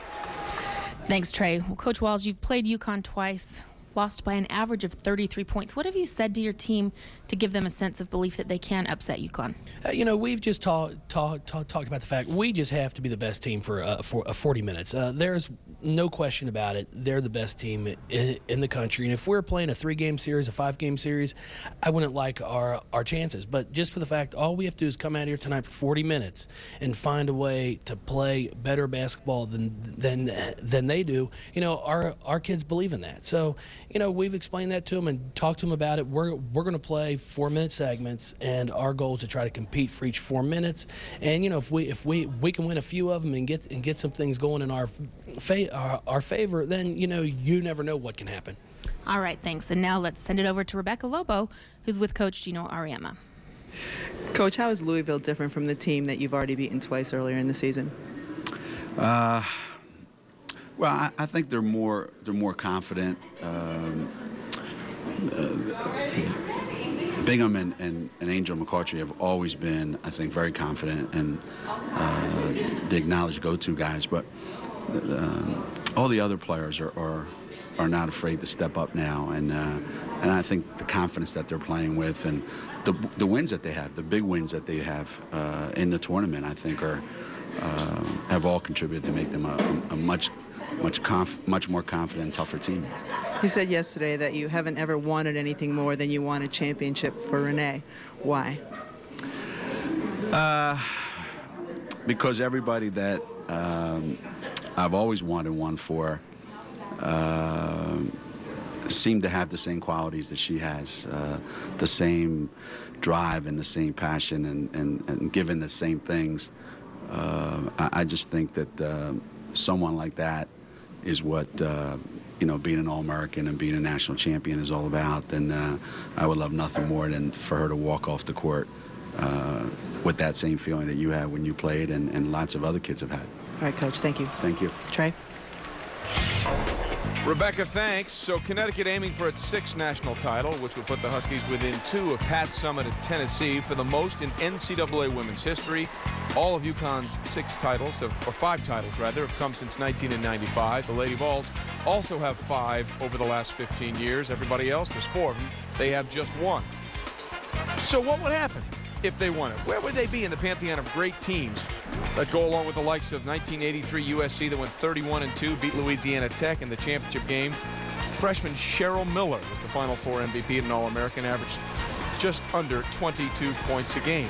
Speaker 19: Thanks, Trey. Well, Coach Walz, you've played UConn twice, lost by an average of 33 points. What have you said to your team to give them a sense of belief that they can upset UConn?
Speaker 4: You know, we've just talked about the fact we just have to be the best team for 40 minutes. There's no question about it. They're the best team in the country. And if we're playing a 3-game series, a 5-game series, I wouldn't like our chances. But just for the fact, all we have to do is come out here tonight for 40 minutes and find a way to play better basketball than they do. You know, our kids believe in that. So, you know, we've explained that to them and talked to them about it. We're going to play 4-minute segments, and our goal is to try to compete for each 4 minutes. And, you know, if we can win a few of them and get some things going in our favor, then, you know, you never know what can happen.
Speaker 19: All right, thanks. And now let's send it over to Rebecca Lobo, who's with Coach Gino Ariema.
Speaker 20: Coach, how is Louisville different from the team that you've already beaten twice earlier in the season?
Speaker 7: Well, I think they're more confident. Bingham and Angel McCoughtry have always been, I think, very confident and the acknowledged go-to guys. But all the other players are not afraid to step up now, and I think the confidence that they're playing with and the wins that they have, the big wins that they have in the tournament, I think have all contributed to make them a much more confident, tougher team.
Speaker 20: You said yesterday that you haven't ever wanted anything more than you want a championship for Renee. Why?
Speaker 7: Because everybody that I've always wanted one for seem to have the same qualities that she has, the same drive and the same passion and given the same things. I just think that someone like that is what you know, being an All-American and being a national champion is all about. And I would love nothing more than for her to walk off the court with that same feeling that you had when you played and lots of other kids have had.
Speaker 20: All right, Coach, thank you.
Speaker 7: Thank you.
Speaker 20: Trey?
Speaker 1: Rebecca, thanks. So Connecticut aiming for its 6th national title, which will put the Huskies within 2 of Pat Summitt at Tennessee for the most in NCAA women's history. All of UConn's 6 titles, or 5 titles rather, have come since 1995. The Lady Vols also have 5 over the last 15 years. Everybody else, there's 4 of them, they have just 1. So what would happen if they won it? Where would they be in the pantheon of great teams that go along with the likes of 1983 USC that went 31-2, beat Louisiana Tech in the championship game? Freshman Cheryl Miller was the Final Four MVP and an All-American, averaged just under 22 points a game.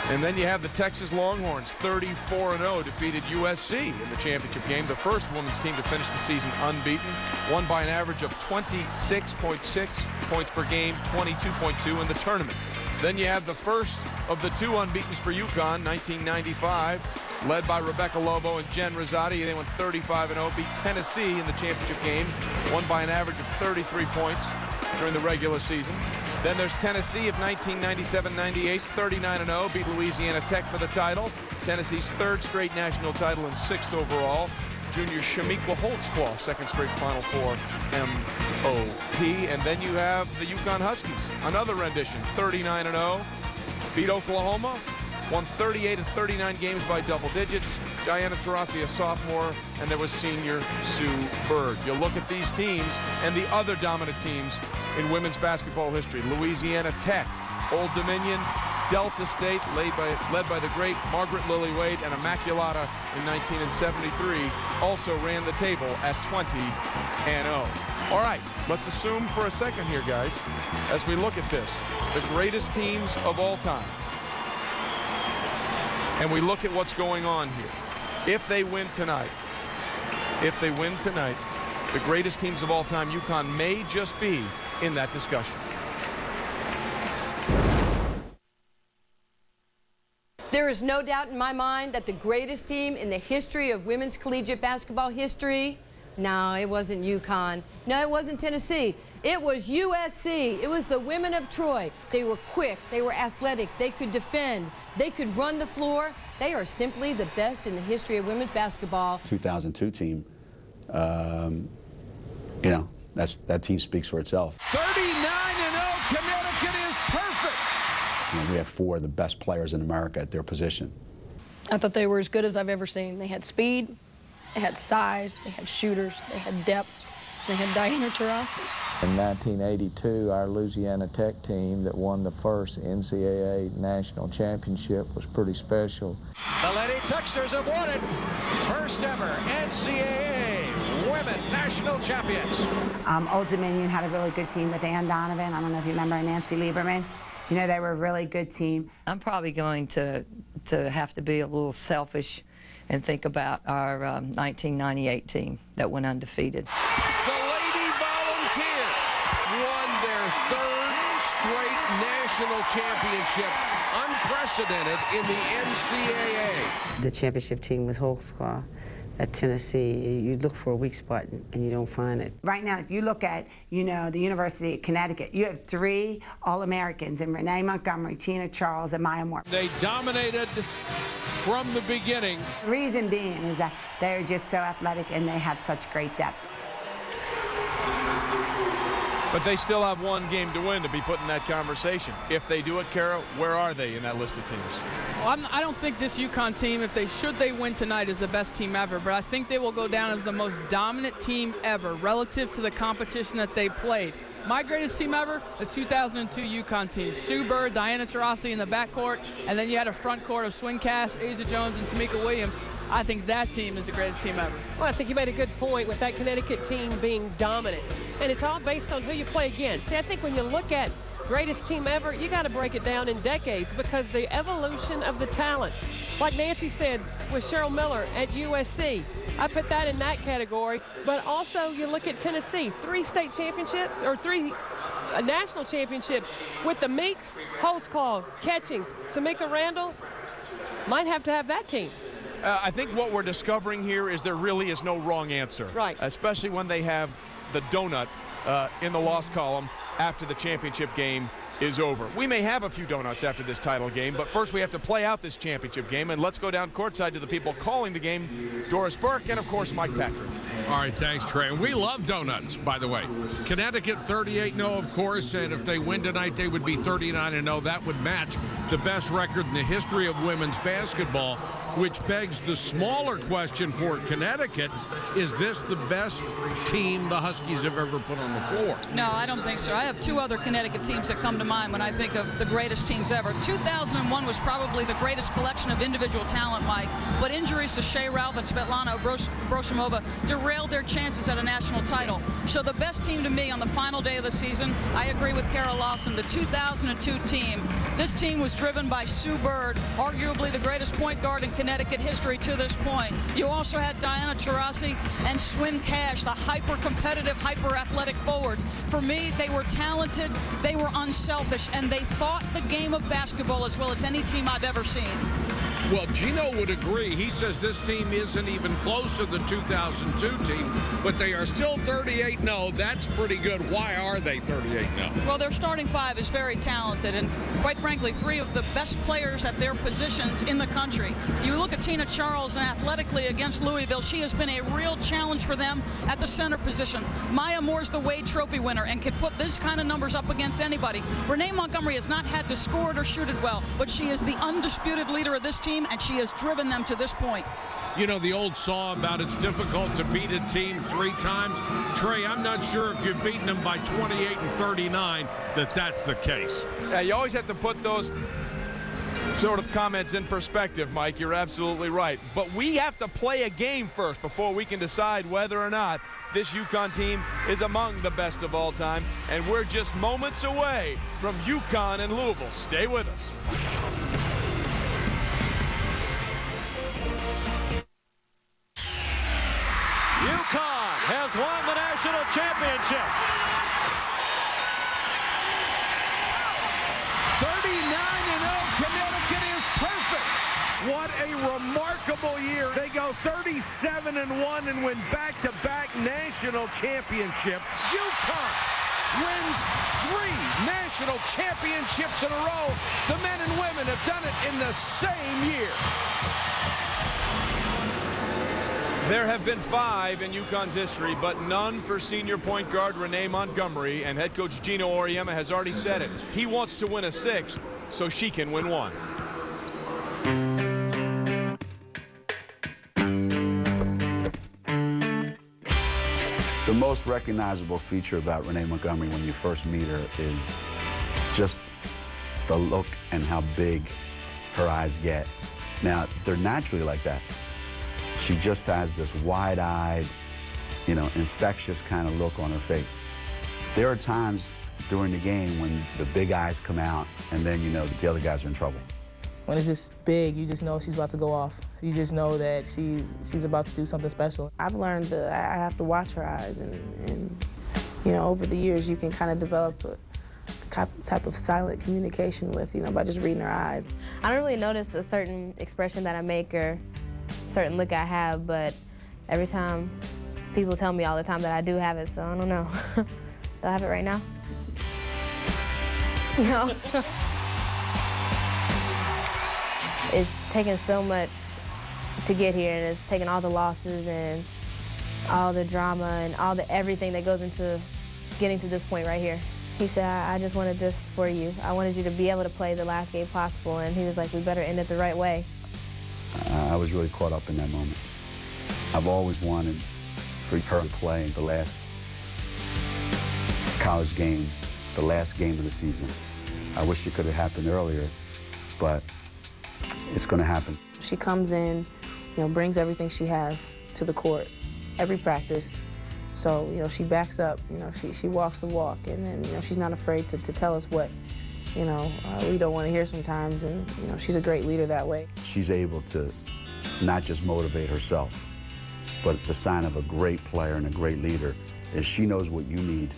Speaker 1: And then you have the Texas Longhorns, 34-0, defeated USC in the championship game, the first women's team to finish the season unbeaten, won by an average of 26.6 points per game, 22.2 in the tournament. Then you have the first of the 2 unbeatens for UConn, 1995, led by Rebecca Lobo and Jen Rosati. They went 35-0, beat Tennessee in the championship game, won by an average of 33 points during the regular season. Then there's Tennessee of 1997-98, 39-0, beat Louisiana Tech for the title. Tennessee's 3rd straight national title and 6th overall. Junior Shamiqua Holtzclaw, 2nd straight Final Four MOP. And then you have the UConn Huskies, another rendition, 39-0, beat Oklahoma, won 38 of 39 games by double digits. Diana Taurasi, a sophomore, and there was senior Sue Bird. You look at these teams and the other dominant teams in women's basketball history. Louisiana Tech, Old Dominion, Delta State, led by the great Margaret Lily Wade and Immaculata in 1973, also ran the table at 20-0. All right, let's assume for a second here, guys, as we look at this, the greatest teams of all time, and we look at what's going on here. If they win tonight, the greatest teams of all time, UConn may just be in that discussion.
Speaker 21: There is no doubt in my mind that the greatest team in the history of women's collegiate basketball history, no, it wasn't UConn. No, it wasn't Tennessee. It was USC. It was the women of Troy. They were quick. They were athletic. They could defend. They could run the floor. They are simply the best in the history of women's basketball.
Speaker 7: 2002 team, you know, that team speaks for itself.
Speaker 17: 39-0, Connecticut is perfect.
Speaker 7: You know, we have 4 of the best players in America at their position.
Speaker 15: I thought they were as good as I've ever seen. They had speed, they had size, they had shooters, they had depth, they had Diana Taurasi.
Speaker 22: In 1982, our Louisiana Tech team that won the first NCAA national championship was pretty special.
Speaker 23: The Lady Tuxters have won it. First ever NCAA Women National Champions.
Speaker 24: Old Dominion had a really good team with Ann Donovan. I don't know if you remember Nancy Lieberman. You know, they were a really good team.
Speaker 25: I'm probably going to have to be a little selfish and think about our 1998 team that went undefeated.
Speaker 17: The Lady Volunteers won their 3rd straight national championship, unprecedented in the NCAA.
Speaker 10: The championship team with Holtzclaw at Tennessee, you look for a weak spot and you don't find it.
Speaker 24: Right now, if you look at, you know, the University of Connecticut, you have 3 All-Americans in Renee Montgomery, Tina Charles, and Maya Moore.
Speaker 17: They dominated from the beginning.
Speaker 24: The reason being is that they're just so athletic and they have such great depth.
Speaker 1: But they still have one game to win to be put in that conversation. If they do it, Kara, where are they in that list of teams?
Speaker 2: Well, I don't think this UConn team, if they win tonight, is the best team ever, but I think they will go down as the most dominant team ever relative to the competition that they played. My greatest team ever, the 2002 UConn team. Sue Bird, Diana Taurasi in the backcourt, and then you had a front court of Swin Cash, Asia Jones, and Tamika Williams. I think that team is the greatest team ever.
Speaker 3: Well, I think you made a good point with that Connecticut team being dominant. And it's all based on who you play against. See, I think when you look at greatest team ever, you got to break it down in decades because the evolution of the talent, like Nancy said with Cheryl Miller at USC, I put that in that category. But also you look at Tennessee, 3 state championships or 3 national championships with the Meeks, Holtzclaw, Catchings, Samika Randall. Might have to have that team.
Speaker 1: I think what we're discovering here is there really is no wrong answer.
Speaker 3: Right.
Speaker 1: Especially when they have the donut in the loss column after the championship game is over. We may have a few donuts after this title game, but first we have to play out this championship game, and let's go down courtside to the people calling the game, Doris Burke and, of course, Mike Patrick.
Speaker 17: All right, thanks, Trey. And we love donuts, by the way. Connecticut 38-0, of course, and if they win tonight, they would be 39-0. That would match the best record in the history of women's basketball, which begs the smaller question for Connecticut. Is this the best team the Huskies have ever put on the floor?
Speaker 26: No, I don't think so. I have 2 other Connecticut teams that come to mind when I think of the greatest teams ever. 2001 was probably the greatest collection of individual talent, Mike, but injuries to Shea Ralph and Svetlana Brosimova derailed their chances at a national title. So the best team to me on the final day of the season, I agree with Kara Lawson, the 2002 team. This team was driven by Sue Bird, arguably the greatest point guard in Connecticut history to this point. You also had Diana Taurasi and Swin Cash, the hyper-competitive, hyper-athletic forward. For me, they were talented, they were unselfish, and they thought the game of basketball as well as any team I've ever seen.
Speaker 17: Well, Gino would agree. He says this team isn't even close to the 2002 team, but they are still 38-0. That's pretty good. Why are they 38-0?
Speaker 26: Well, their starting 5 is very talented, and quite frankly, 3 of the best players at their positions in the country. You look at Tina Charles, and athletically against Louisville, she has been a real challenge for them at the center position. Maya Moore's the Wade Trophy winner and can put this kind of numbers up against anybody. Renee Montgomery has not had to score it or shoot it well, but she is the undisputed leader of this team, and she has driven them to this point.
Speaker 17: You know, the old saw about it's difficult to beat a team 3 times. Trey, I'm not sure if you've beaten them by 28 and 39 that's the case.
Speaker 1: Yeah, you always have to put those Sort of comments in perspective, Mike. You're absolutely right. But we have to play a game first before we can decide whether or not this UConn team is among the best of all time. And we're just moments away from UConn and Louisville. Stay with us.
Speaker 23: UConn has won the national championship. 39-0, Connecticut is perfect.
Speaker 5: What a remarkable year. They go 37-1 and win back-to-back national championships.
Speaker 23: UConn wins 3 national championships in a row. The men and women have done it in the same year.
Speaker 1: There have been 5 in UConn's history, but none for senior point guard Renee Montgomery, and head coach Gino Auriemma has already said it. He wants to win a 6th so she can win 1.
Speaker 7: The most recognizable feature about Renee Montgomery when you first meet her is just the look and how big her eyes get. Now, they're naturally like that. She just has this wide-eyed, infectious kind of look on her face. There are times during the game when the big eyes come out, and then the other guys are in trouble.
Speaker 8: When it's just big, you just know she's about to go off. You just know that she's about to do something special. I've learned that I have to watch her eyes, and over the years you can kind of develop a type of silent communication with, by just reading her eyes.
Speaker 16: I don't really notice a certain expression that I make or certain look I have, but every time people tell me all the time that I do have it, so I don't know. Do I have it right now? No. It's taken so much to get here, and it's taken all the losses and all the drama and everything that goes into getting to this point right here. He said, I just wanted this for you. I wanted you to be able to play the last game possible, and he was like, we better end it the right way.
Speaker 7: I was really caught up in that moment. I've always wanted for her to play the last college game, the last game of the season. I wish it could have happened earlier, but it's going to happen.
Speaker 8: She comes in, brings everything she has to the court, every practice. So, she backs up, she walks the walk, and then, she's not afraid to tell us what, we don't want to hear sometimes, and, she's a great leader that way.
Speaker 7: She's able to not just motivate herself, but the sign of a great player and a great leader is she knows what you need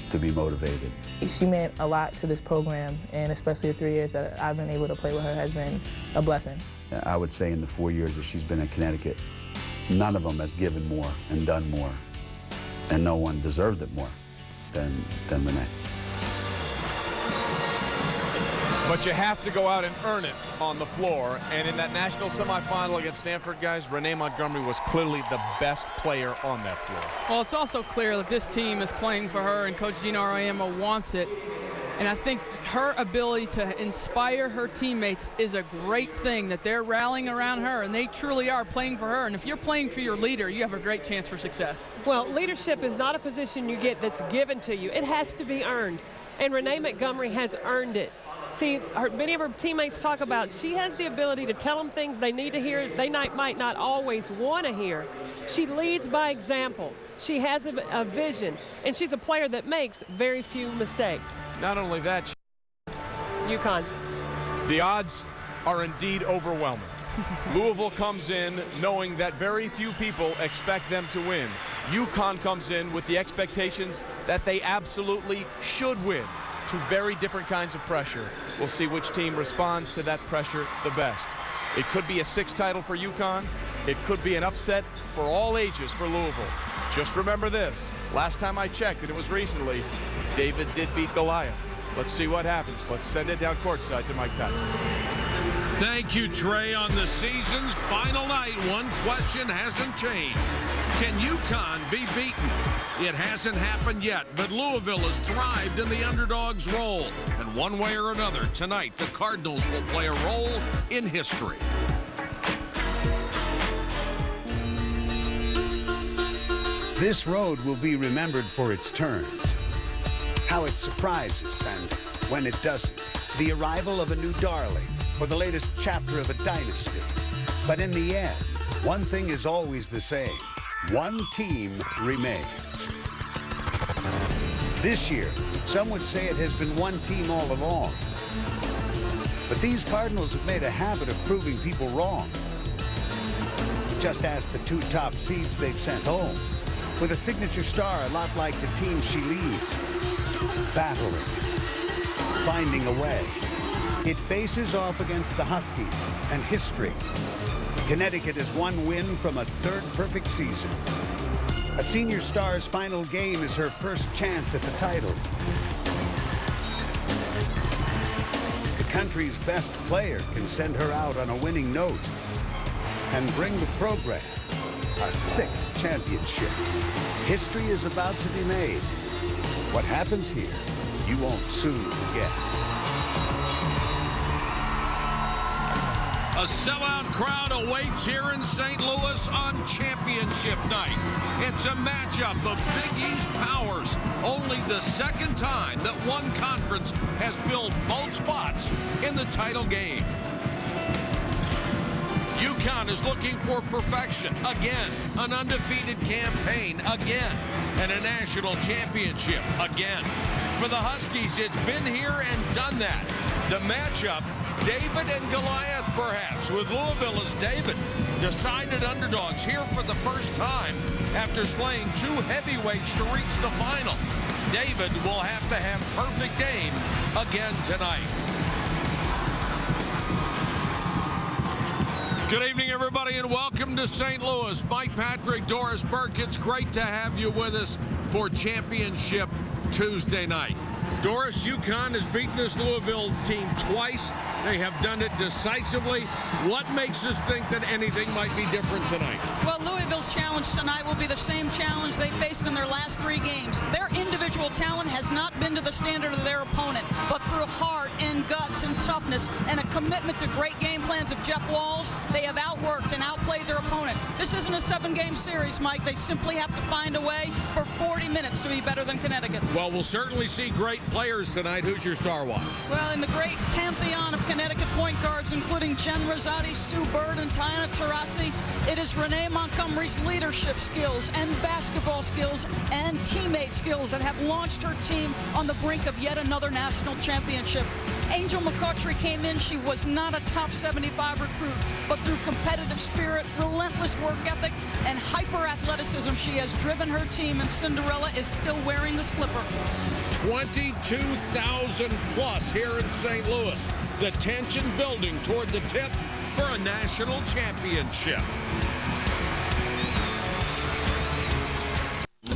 Speaker 7: to be motivated.
Speaker 8: She meant a lot to this program, and especially the 3 years that I've been able to play with her has been a blessing.
Speaker 7: I would say in the 4 years that she's been in Connecticut, none of them has given more and done more, and no one deserved it more than Renee.
Speaker 1: But you have to go out and earn it on the floor. And in that national semifinal against Stanford, guys, Renee Montgomery was clearly the best player on that floor.
Speaker 2: Well, it's also clear that this team is playing for her, and Coach Gino Auriemma wants it. And I think her ability to inspire her teammates is a great thing, that they're rallying around her, and they truly are playing for her. And if you're playing for your leader, you have a great chance for success.
Speaker 3: Well, leadership is not a position you get that's given to you. It has to be earned. And Renee Montgomery has earned it. See, many of her teammates talk about she has the ability to tell them things they need to hear, they might not always want to hear. She leads by example. She has a vision, and she's a player that makes very few mistakes.
Speaker 1: Not only that,
Speaker 3: UConn.
Speaker 1: The odds are indeed overwhelming. Louisville comes in knowing that very few people expect them to win. UConn comes in with the expectations that they absolutely should win. Two very different kinds of pressure. We'll see which team responds to that pressure the best. It could be a 6th title for UConn. It could be an upset for all ages for Louisville. Just remember this. Last time I checked, and it was recently, David did beat Goliath. Let's see what happens. Let's send it down courtside to Mike Tyson.
Speaker 17: Thank you, Trey. On the season's final night, one question hasn't changed. Can UConn be beaten? It hasn't happened yet, but Louisville has thrived in the underdog's role. And one way or another, tonight, the Cardinals will play a role in history.
Speaker 9: This road will be remembered for its turns, how it surprises and when it doesn't, the arrival of a new darling, or the latest chapter of a dynasty. But in the end, one thing is always the same. One team remains. This year, some would say it has been one team all along. But these Cardinals have made a habit of proving people wrong. Just ask the two top seeds they've sent home, with a signature star a lot like the team she leads. Battling, finding a way. It faces off against the Huskies and history. Connecticut has one win from a third perfect season. A senior star's final game is her first chance at the title. The country's best player can send her out on a winning note and bring the program a sixth championship. History is about to be made. What happens here, you won't soon forget.
Speaker 17: A sellout crowd awaits here in St. Louis on championship night. It's a matchup of Big East powers. Only the second time that one conference has filled both spots in the title game. UConn is looking for perfection again, an undefeated campaign again, and a national championship again. For the Huskies, it's been here and done that. The matchup, David and Goliath perhaps, with Louisville as David. Decided underdogs here for the first time after slaying two heavyweights to reach the final. David will have to have perfect aim again tonight. Good evening, everybody, and welcome to St. Louis. Mike Patrick, Doris Burke, it's great to have you with us for Championship Tuesday night. Doris, UConn has beaten this Louisville team twice. They have done it decisively. What makes us think that anything might be different tonight?
Speaker 26: Well, Louisville's challenge tonight will be the same challenge they faced in their last three games. Their individual talent has not been to the standard of their opponent, but through heart and guts and toughness and a commitment to great game plans of Jeff Walls, they have outworked and outplayed their opponent. This isn't a 7-game series, Mike. They simply have to find a way for 40 minutes to be better than Connecticut.
Speaker 17: Well, we'll certainly see great players tonight. Who's your star watch?
Speaker 26: Well, in the great pantheon of Connecticut point guards, including Jen Rosati, Sue Bird, and Tiana Taurasi, it is Renee Montgomery's leadership skills and basketball skills and teammate skills that have launched her team on the brink of yet another national championship. Angel McCautry came in. She was not a top 75 recruit, but through competitive spirit, relentless work ethic, and hyper-athleticism, she has driven her team, and Cinderella is still wearing the slipper.
Speaker 17: 22,000 plus here in St. Louis. The tension building toward the tip for a national championship.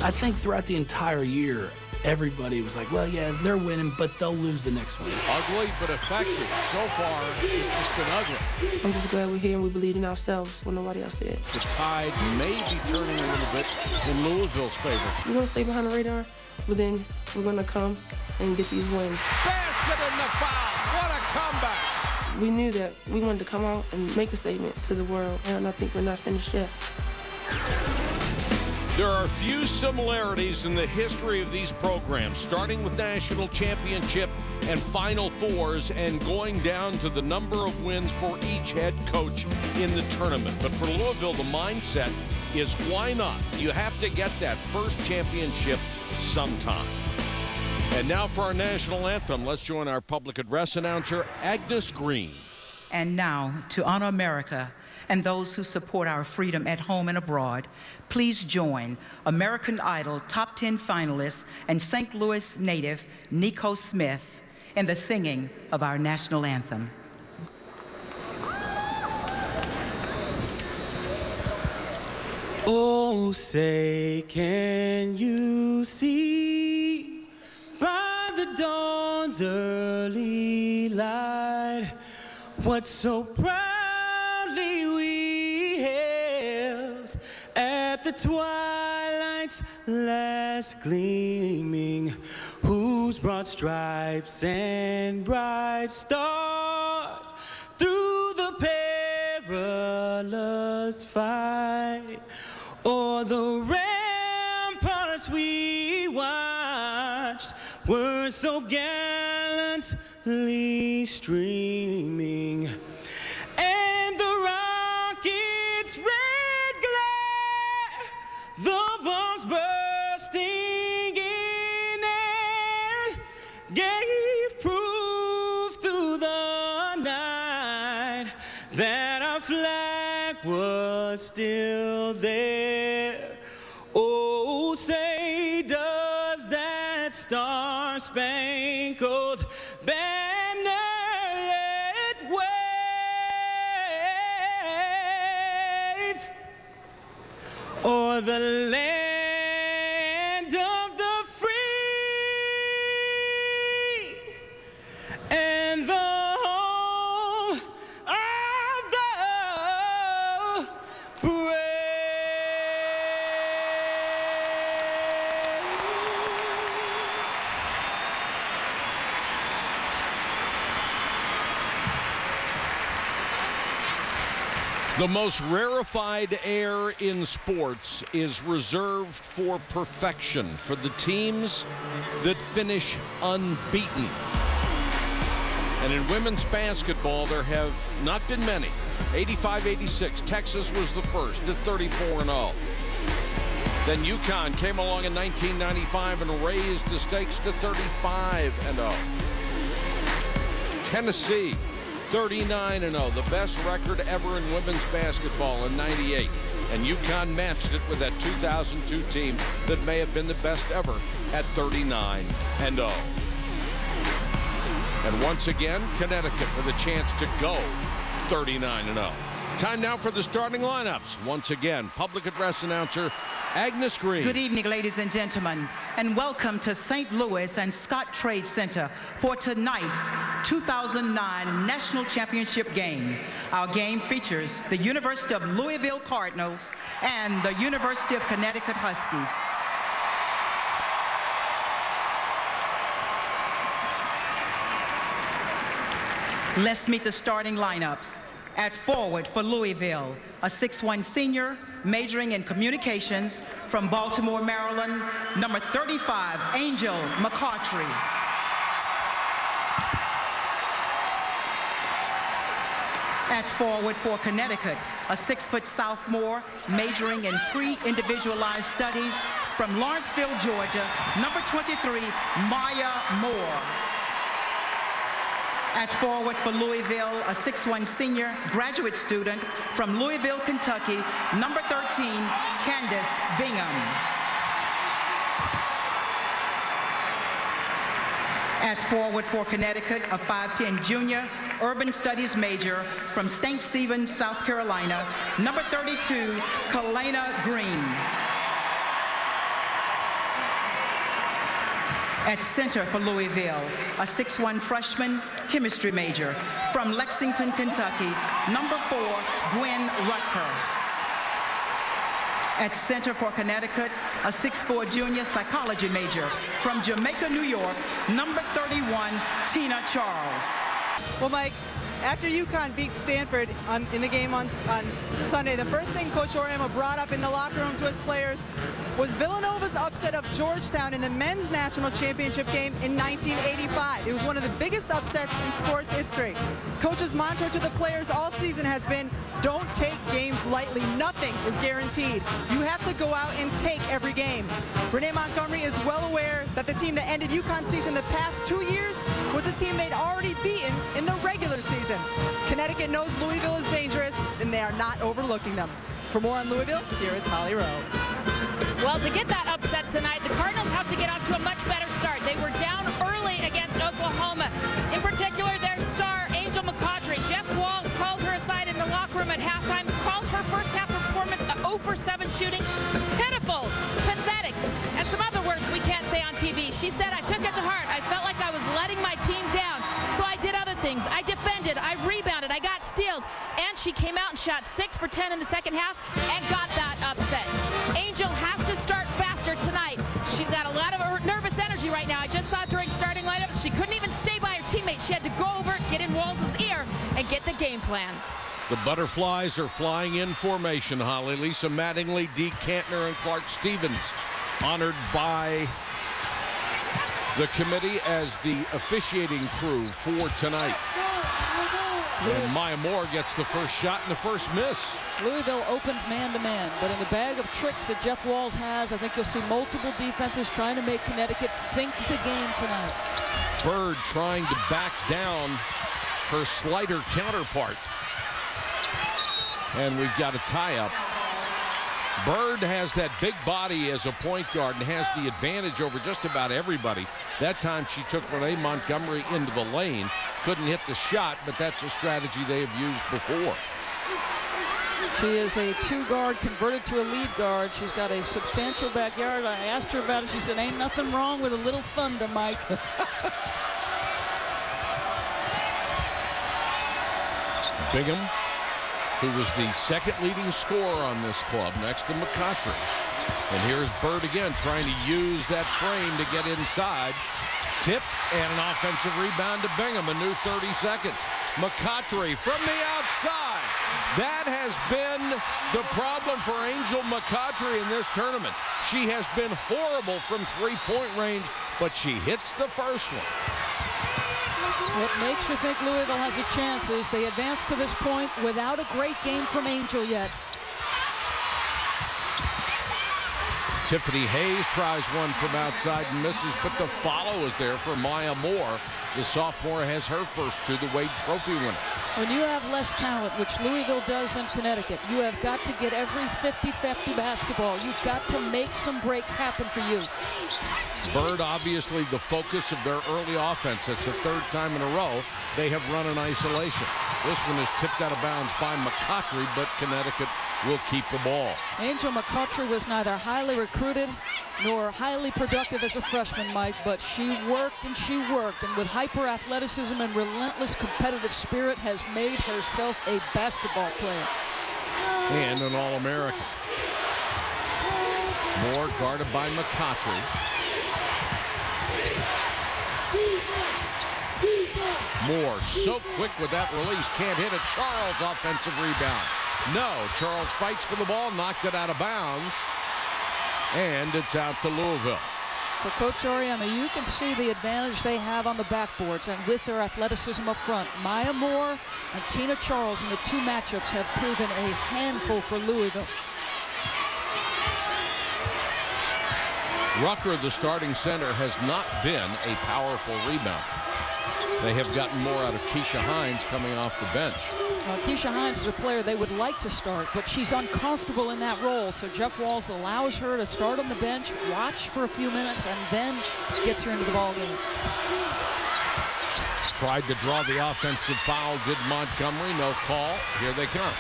Speaker 4: I think throughout the entire year, everybody was like, well, yeah, they're winning, but they'll lose the next one.
Speaker 23: Ugly but effective. So far, it's just been ugly.
Speaker 8: I'm just glad we're here and we believe in ourselves when nobody else did.
Speaker 23: The tide may be turning a little bit in Louisville's favor.
Speaker 8: We're going to stay behind the radar, but then we're going to come and get these wins.
Speaker 23: Basket in the foul. What a comeback.
Speaker 8: We knew that we wanted to come out and make a statement to the world, and I think we're not finished yet.
Speaker 17: There are few similarities in the history of these programs, starting with national championship and Final Fours and going down to the number of wins for each head coach in the tournament. But for Louisville, the mindset is why not? You have to get that first championship sometime. And now for our national anthem, let's join our public address announcer, Agnes Green.
Speaker 6: And now, to honor America and those who support our freedom at home and abroad, please join American Idol Top 10 finalist and St. Louis native Nico Smith in the singing of our national anthem.
Speaker 11: Oh, say, can you see by the dawn's early light what so proudly we hailed at the twilight's last gleaming, whose broad stripes and bright stars through the perilous fight o'er the ramparts we watched were so gallant wildly streaming, and the rocket's red glare, the bombs bursting in air, gave proof through the night that our flag was still there. Oh, say does that star-spangled banner yet wave o'er the land of the free and the home of the brave?
Speaker 17: The most rarefied air in sports is reserved for perfection, for the teams that finish unbeaten. And in women's basketball, there have not been many. 85-86, Texas was the first at 34-0. Then UConn came along in 1995 and raised the stakes to 35-0. Tennessee, 39-0, the best record ever in women's basketball in '98. And UConn matched it with that 2002 team that may have been the best ever at 39-0. And once again, Connecticut with a chance to go 39-0. Time now for the starting lineups. Once again, public address announcer Agnes Green.
Speaker 6: Good evening, ladies and gentlemen, and welcome to St. Louis and Scott Trade Center for tonight's 2009 National Championship game. Our game features the University of Louisville Cardinals and the University of Connecticut Huskies. Let's meet the starting lineups. At forward for Louisville, a 6'1" senior majoring in communications from Baltimore, Maryland, number 35, Angel McCaughtry. At forward for Connecticut, a 6' sophomore majoring in pre-individualized studies from Lawrenceville, Georgia, number 23, Maya Moore. At forward for Louisville, a 6'1" senior graduate student from Louisville, Kentucky, number 13, Candace Bingham. At forward for Connecticut, a 5'10" junior urban studies major from St. Stephen, South Carolina, number 32, Kalena Green. At center for Louisville, a 6'1" freshman chemistry major from Lexington, Kentucky, number 4, Gwen Rutker. At center for Connecticut, a 6'4" junior psychology major from Jamaica, New York, number 31, Tina Charles.
Speaker 12: Well, Mike, after UConn beat Stanford in the game on Sunday, the first thing Coach Oriamo brought up in the locker room to his players was Villanova's upset of Georgetown in the men's national championship game in 1985. It was one of the biggest upsets in sports history. Coach's mantra to the players all season has been, don't take games lightly. Nothing is guaranteed. You have to go out and take every game. Renee Montgomery is well aware that the team that ended UConn's season the past 2 years was a team they'd already beaten in the regular season. Connecticut knows Louisville is dangerous, and they are not overlooking them. For more on Louisville, here is Holly Rowe.
Speaker 13: Well, to get that upset tonight, the Cardinals have to get off to a much better start. They were down early against Oklahoma. In particular, their star, Angel McCaughtry. Jeff Walz called her aside in the locker room at halftime, called her first half performance a 0 for 7 shooting. Pitiful, pathetic, and some other words we can't say on TV. She said, I took it to heart. I felt like I was letting my team down, so I did other things. I defended, I rebounded, I got steals, and she came out and shot 6 for 10 in the second half and got that upset. Angel has to start faster tonight. She's got a lot of nervous energy right now. I just saw during starting lineups, she couldn't even stay by her teammates. She had to go over, get in Walz's ear, and get the game plan.
Speaker 17: The Butterflies are flying in formation, Holly. Lisa Mattingly, Dee Kantner, and Clark Stevens honored by the committee as the officiating crew for tonight. And Maya Moore gets the first shot and the first miss.
Speaker 26: Louisville opened man-to-man, but in the bag of tricks that Jeff Walz has, I think you'll see multiple defenses trying to make Connecticut think the game tonight.
Speaker 17: Bird trying to back down her slider counterpart. And we've got a tie-up. Bird has that big body as a point guard and has the advantage over just about everybody. That time she took Renee Montgomery into the lane. Couldn't hit the shot, but that's a strategy they have used before.
Speaker 26: She is a two-guard converted to a lead guard. She's got a substantial backyard. I asked her about it. She said, ain't nothing wrong with a little thunder, Mike.
Speaker 17: Bingham, who was the second leading scorer on this club, next to McCautry. And here's Bird again, trying to use that frame to get inside. Tipped, and an offensive rebound to Bingham, a new 30 seconds. McCautry from the outside. That has been the problem for Angel McCautry in this tournament. She has been horrible from three-point range, but she hits the first one.
Speaker 26: What makes you think Louisville has a chance is they advance to this point without a great game from Angel yet.
Speaker 17: Tiffany Hayes tries one from outside and misses, but the follow is there for Maya Moore. The sophomore has her first two, the Wade Trophy winner.
Speaker 26: When you have less talent, which Louisville does in Connecticut, you have got to get every 50-50 basketball. You've got to make some breaks happen for you.
Speaker 17: Bird, obviously the focus of their early offense. That's the third time in a row they have run in isolation. This one is tipped out of bounds by McCautry, but Connecticut will keep the ball.
Speaker 26: Angel McCautry was neither highly recruited nor highly productive as a freshman, Mike, but she worked and she worked, and with hyper athleticism and relentless competitive spirit has made herself a basketball player.
Speaker 17: And an All-American. Moore guarded by McCautry. Moore so quick with that release, can't hit it. Charles offensive rebound. No, Charles fights for the ball, knocked it out of bounds, and it's out to Louisville.
Speaker 26: For Coach Oriana, you can see the advantage they have on the backboards and with their athleticism up front. Maya Moore and Tina Charles in the two matchups have proven a handful for Louisville.
Speaker 17: Rucker, the starting center, has not been a powerful rebounder. They have gotten more out of Keisha Hines coming off the bench.
Speaker 26: Keisha Hines is a player they would like to start, but she's uncomfortable in that role. So Jeff Walz allows her to start on the bench, watch for a few minutes, and then gets her into the ballgame.
Speaker 17: Tried to draw the offensive foul, did Montgomery, no call. Here they come.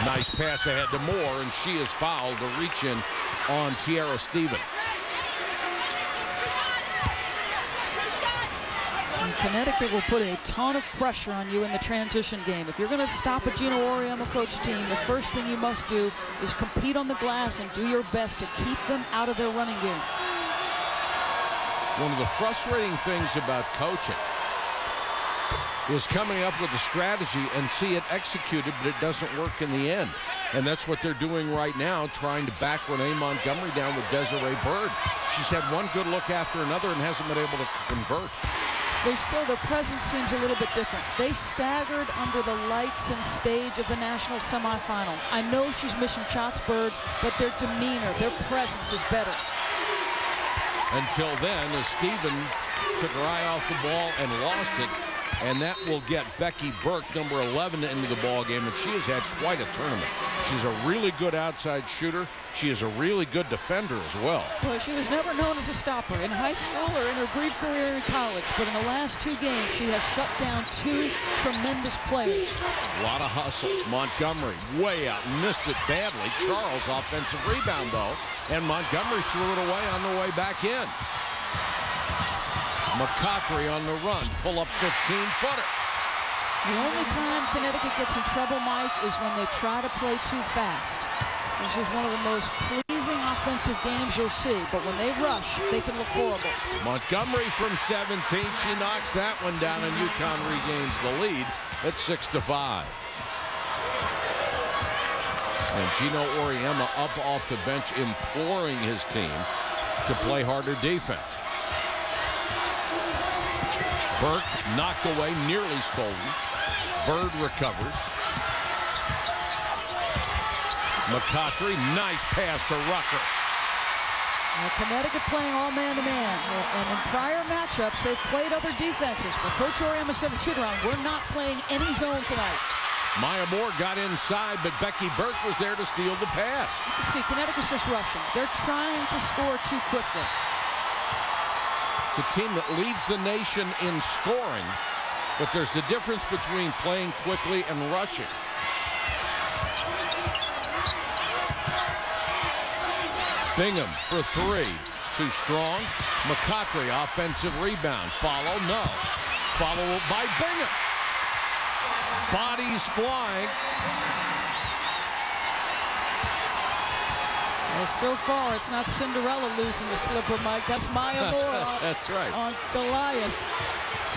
Speaker 17: Nice pass ahead to Moore, and she is fouled to reach in on Tiara Stevens.
Speaker 26: And Connecticut will put a ton of pressure on you in the transition game. If you're going to stop a Gino Oriana coach team, the first thing you must do is compete on the glass and do your best to keep them out of their running game.
Speaker 17: One of the frustrating things about coaching is coming up with a strategy and see it executed, but it doesn't work in the end. And that's what they're doing right now, trying to back Renee Montgomery down with Desiree Bird. She's had one good look after another and hasn't been able to convert.
Speaker 26: Their presence seems a little bit different. They staggered under the lights and stage of the national semifinal. I know she's missing shots, Bird, but their demeanor, their presence is better.
Speaker 17: Until then, as Steven took her eye off the ball and lost it, and that will get Becky Burke, number 11, into the ballgame, and she has had quite a tournament. She's a really good outside shooter. She is a really good defender as well.
Speaker 26: Well, she was never known as a stopper in high school or in her brief career in college, but in the last two games, she has shut down two tremendous players.
Speaker 17: A lot of hustle. Montgomery way out, missed it badly. Charles offensive rebound, though, and Montgomery threw it away on the way back in. McCautry on the run, pull up 15-footer.
Speaker 26: The only time Connecticut gets in trouble, Mike, is when they try to play too fast. This is one of the most pleasing offensive games you'll see, but when they rush, they can look horrible.
Speaker 17: Montgomery from 17, she knocks that one down, and UConn regains the lead at 6-5. And Gino Auriemma up off the bench, imploring his team to play harder defense. Burke knocked away, nearly stolen. Bird recovers. McCautry, nice pass to Rucker.
Speaker 26: Connecticut playing all man-to-man. And in prior matchups, they've played other defenses. But Coach Auriemma said to shoot around, we're not playing any zone tonight.
Speaker 17: Maya Moore got inside, but Becky Burke was there to steal the pass.
Speaker 26: You can see Connecticut's just rushing. They're trying to score too quickly.
Speaker 17: It's a team that leads the nation in scoring, but there's a difference between playing quickly and rushing. Bingham for three. Too strong. McCautry, offensive rebound. Follow, no. Follow by Bingham. Bodies flying.
Speaker 26: Well, so far, it's not Cinderella losing the slipper, Mike. That's Maya Moore.
Speaker 17: That's right.
Speaker 26: On Goliath.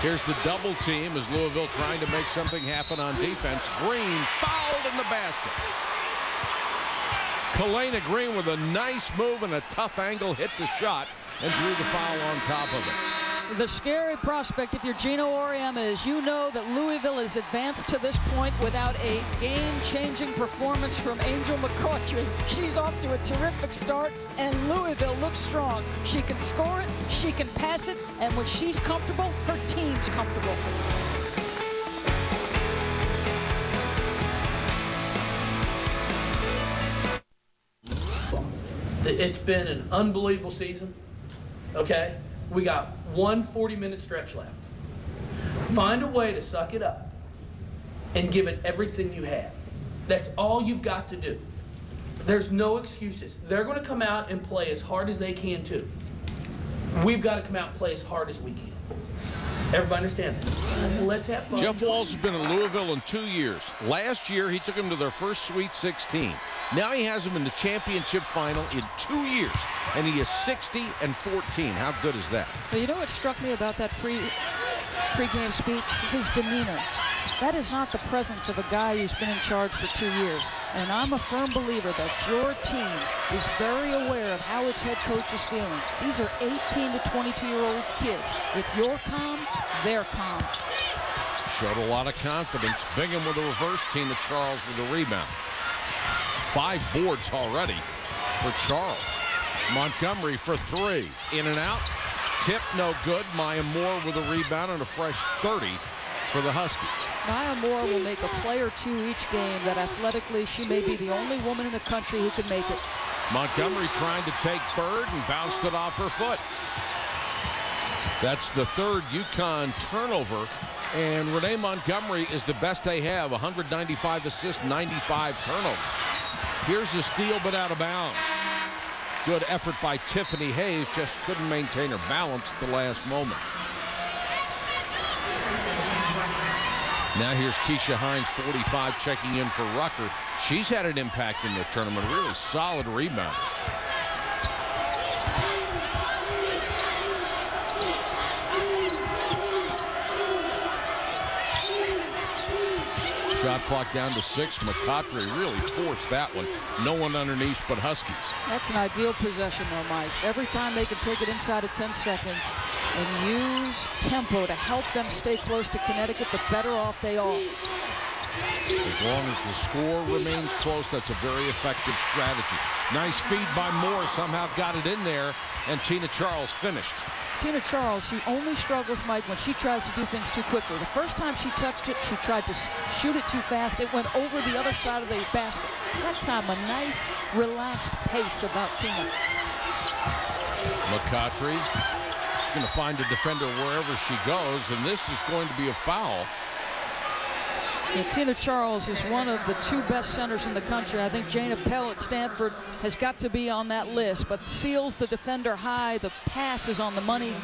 Speaker 17: Here's the double team as Louisville trying to make something happen on defense. Green fouled in the basket. Kalena Green with a nice move and a tough angle hit the shot and drew the foul on top of it.
Speaker 26: The scary prospect, if you're Gino Auriemma, is you know that Louisville has advanced to this point without a game-changing performance from Angel McCautry. She's off to a terrific start, and Louisville looks strong. She can score it, she can pass it, and when she's comfortable, her team's comfortable.
Speaker 4: It's been an unbelievable season, okay? We got one 40-minute stretch left. Find a way to suck it up and give it everything you have. That's all you've got to do. There's no excuses. They're going to come out and play as hard as they can, too. We've got to come out and play as hard as we can. Everybody understand that? Let's have fun.
Speaker 17: Jeff Walz has been in Louisville in 2 years. Last year, he took them to their first Sweet 16. Now he has them in the championship final in 2 years, and he is 60-14. How good is that?
Speaker 26: Well, you know what struck me about that pre-game speech? His demeanor. That is not the presence of a guy who's been in charge for 2 years. And I'm a firm believer that your team is very aware of how its head coach is feeling. These are 18 to 22-year-old kids. If you're calm, they're calm.
Speaker 17: Showed a lot of confidence. Bingham with a reverse, Tina Charles with a rebound. 5 boards already for Charles. Montgomery for 3. In and out. Tip no good. Maya Moore with a rebound and a fresh 30 for the Huskies.
Speaker 26: Maya Moore will make a play or two each game that athletically she may be the only woman in the country who can make it.
Speaker 17: Montgomery trying to take Bird and bounced it off her foot. That's the third UConn turnover, and Renee Montgomery is the best they have. 195 assists, 95 turnovers. Here's a steal, but out of bounds. Good effort by Tiffany Hayes, just couldn't maintain her balance at the last moment. Now here's Keisha Hines, 45, checking in for Rucker. She's had an impact in the tournament, really solid rebound. Shot clock down to 6. McCautry really forced that one. No one underneath but Huskies.
Speaker 26: That's an ideal possession, though, Mike. Every time they can take it inside of 10 seconds and use tempo to help them stay close to Connecticut, the better off they are.
Speaker 17: As long as the score remains close, that's a very effective strategy. Nice feed by Moore, somehow got it in there, and Tina Charles finished.
Speaker 26: Tina Charles, she only struggles, Mike, when she tries to do things too quickly. The first time she touched it, she tried to shoot it too fast. It went over the other side of the basket. That time, a nice, relaxed pace about Tina.
Speaker 17: McCautry is going to find a defender wherever she goes, and this is going to be a foul.
Speaker 26: Yeah, Tina Charles is one of the 2 best centers in the country. I think Jana Pell at Stanford has got to be on that list, but seals the defender high. The pass is on the money.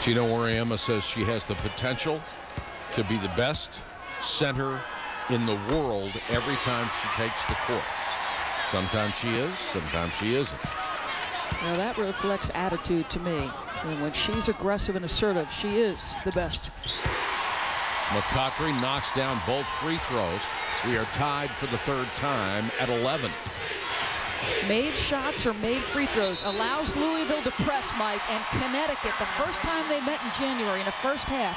Speaker 17: Gino Auriemma says she has the potential to be the best center in the world every time she takes the court. Sometimes she is, sometimes she isn't.
Speaker 26: Now that reflects attitude to me. And when she's aggressive and assertive, she is the best.
Speaker 17: McCautry knocks down both free throws. We are tied for the 3rd time at 11.
Speaker 26: Made shots or made free throws, allows Louisville to press, Mike, and Connecticut, the first time they met in January in the first half,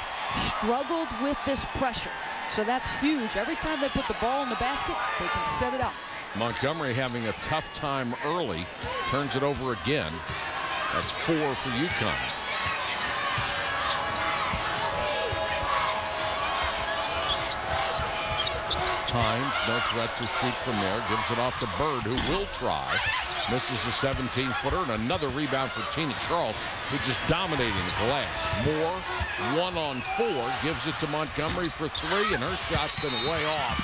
Speaker 26: struggled with this pressure. So that's huge. Every time they put the ball in the basket, they can set it up.
Speaker 17: Montgomery having a tough time early, turns it over again. That's 4 for UConn. Hines, no threat to shoot from there. Gives it off to Bird, who will try. Misses a 17-footer, and another rebound for Tina Charles, who just dominating the glass. Moore, 1-on-4, gives it to Montgomery for 3, and her shot's been way off.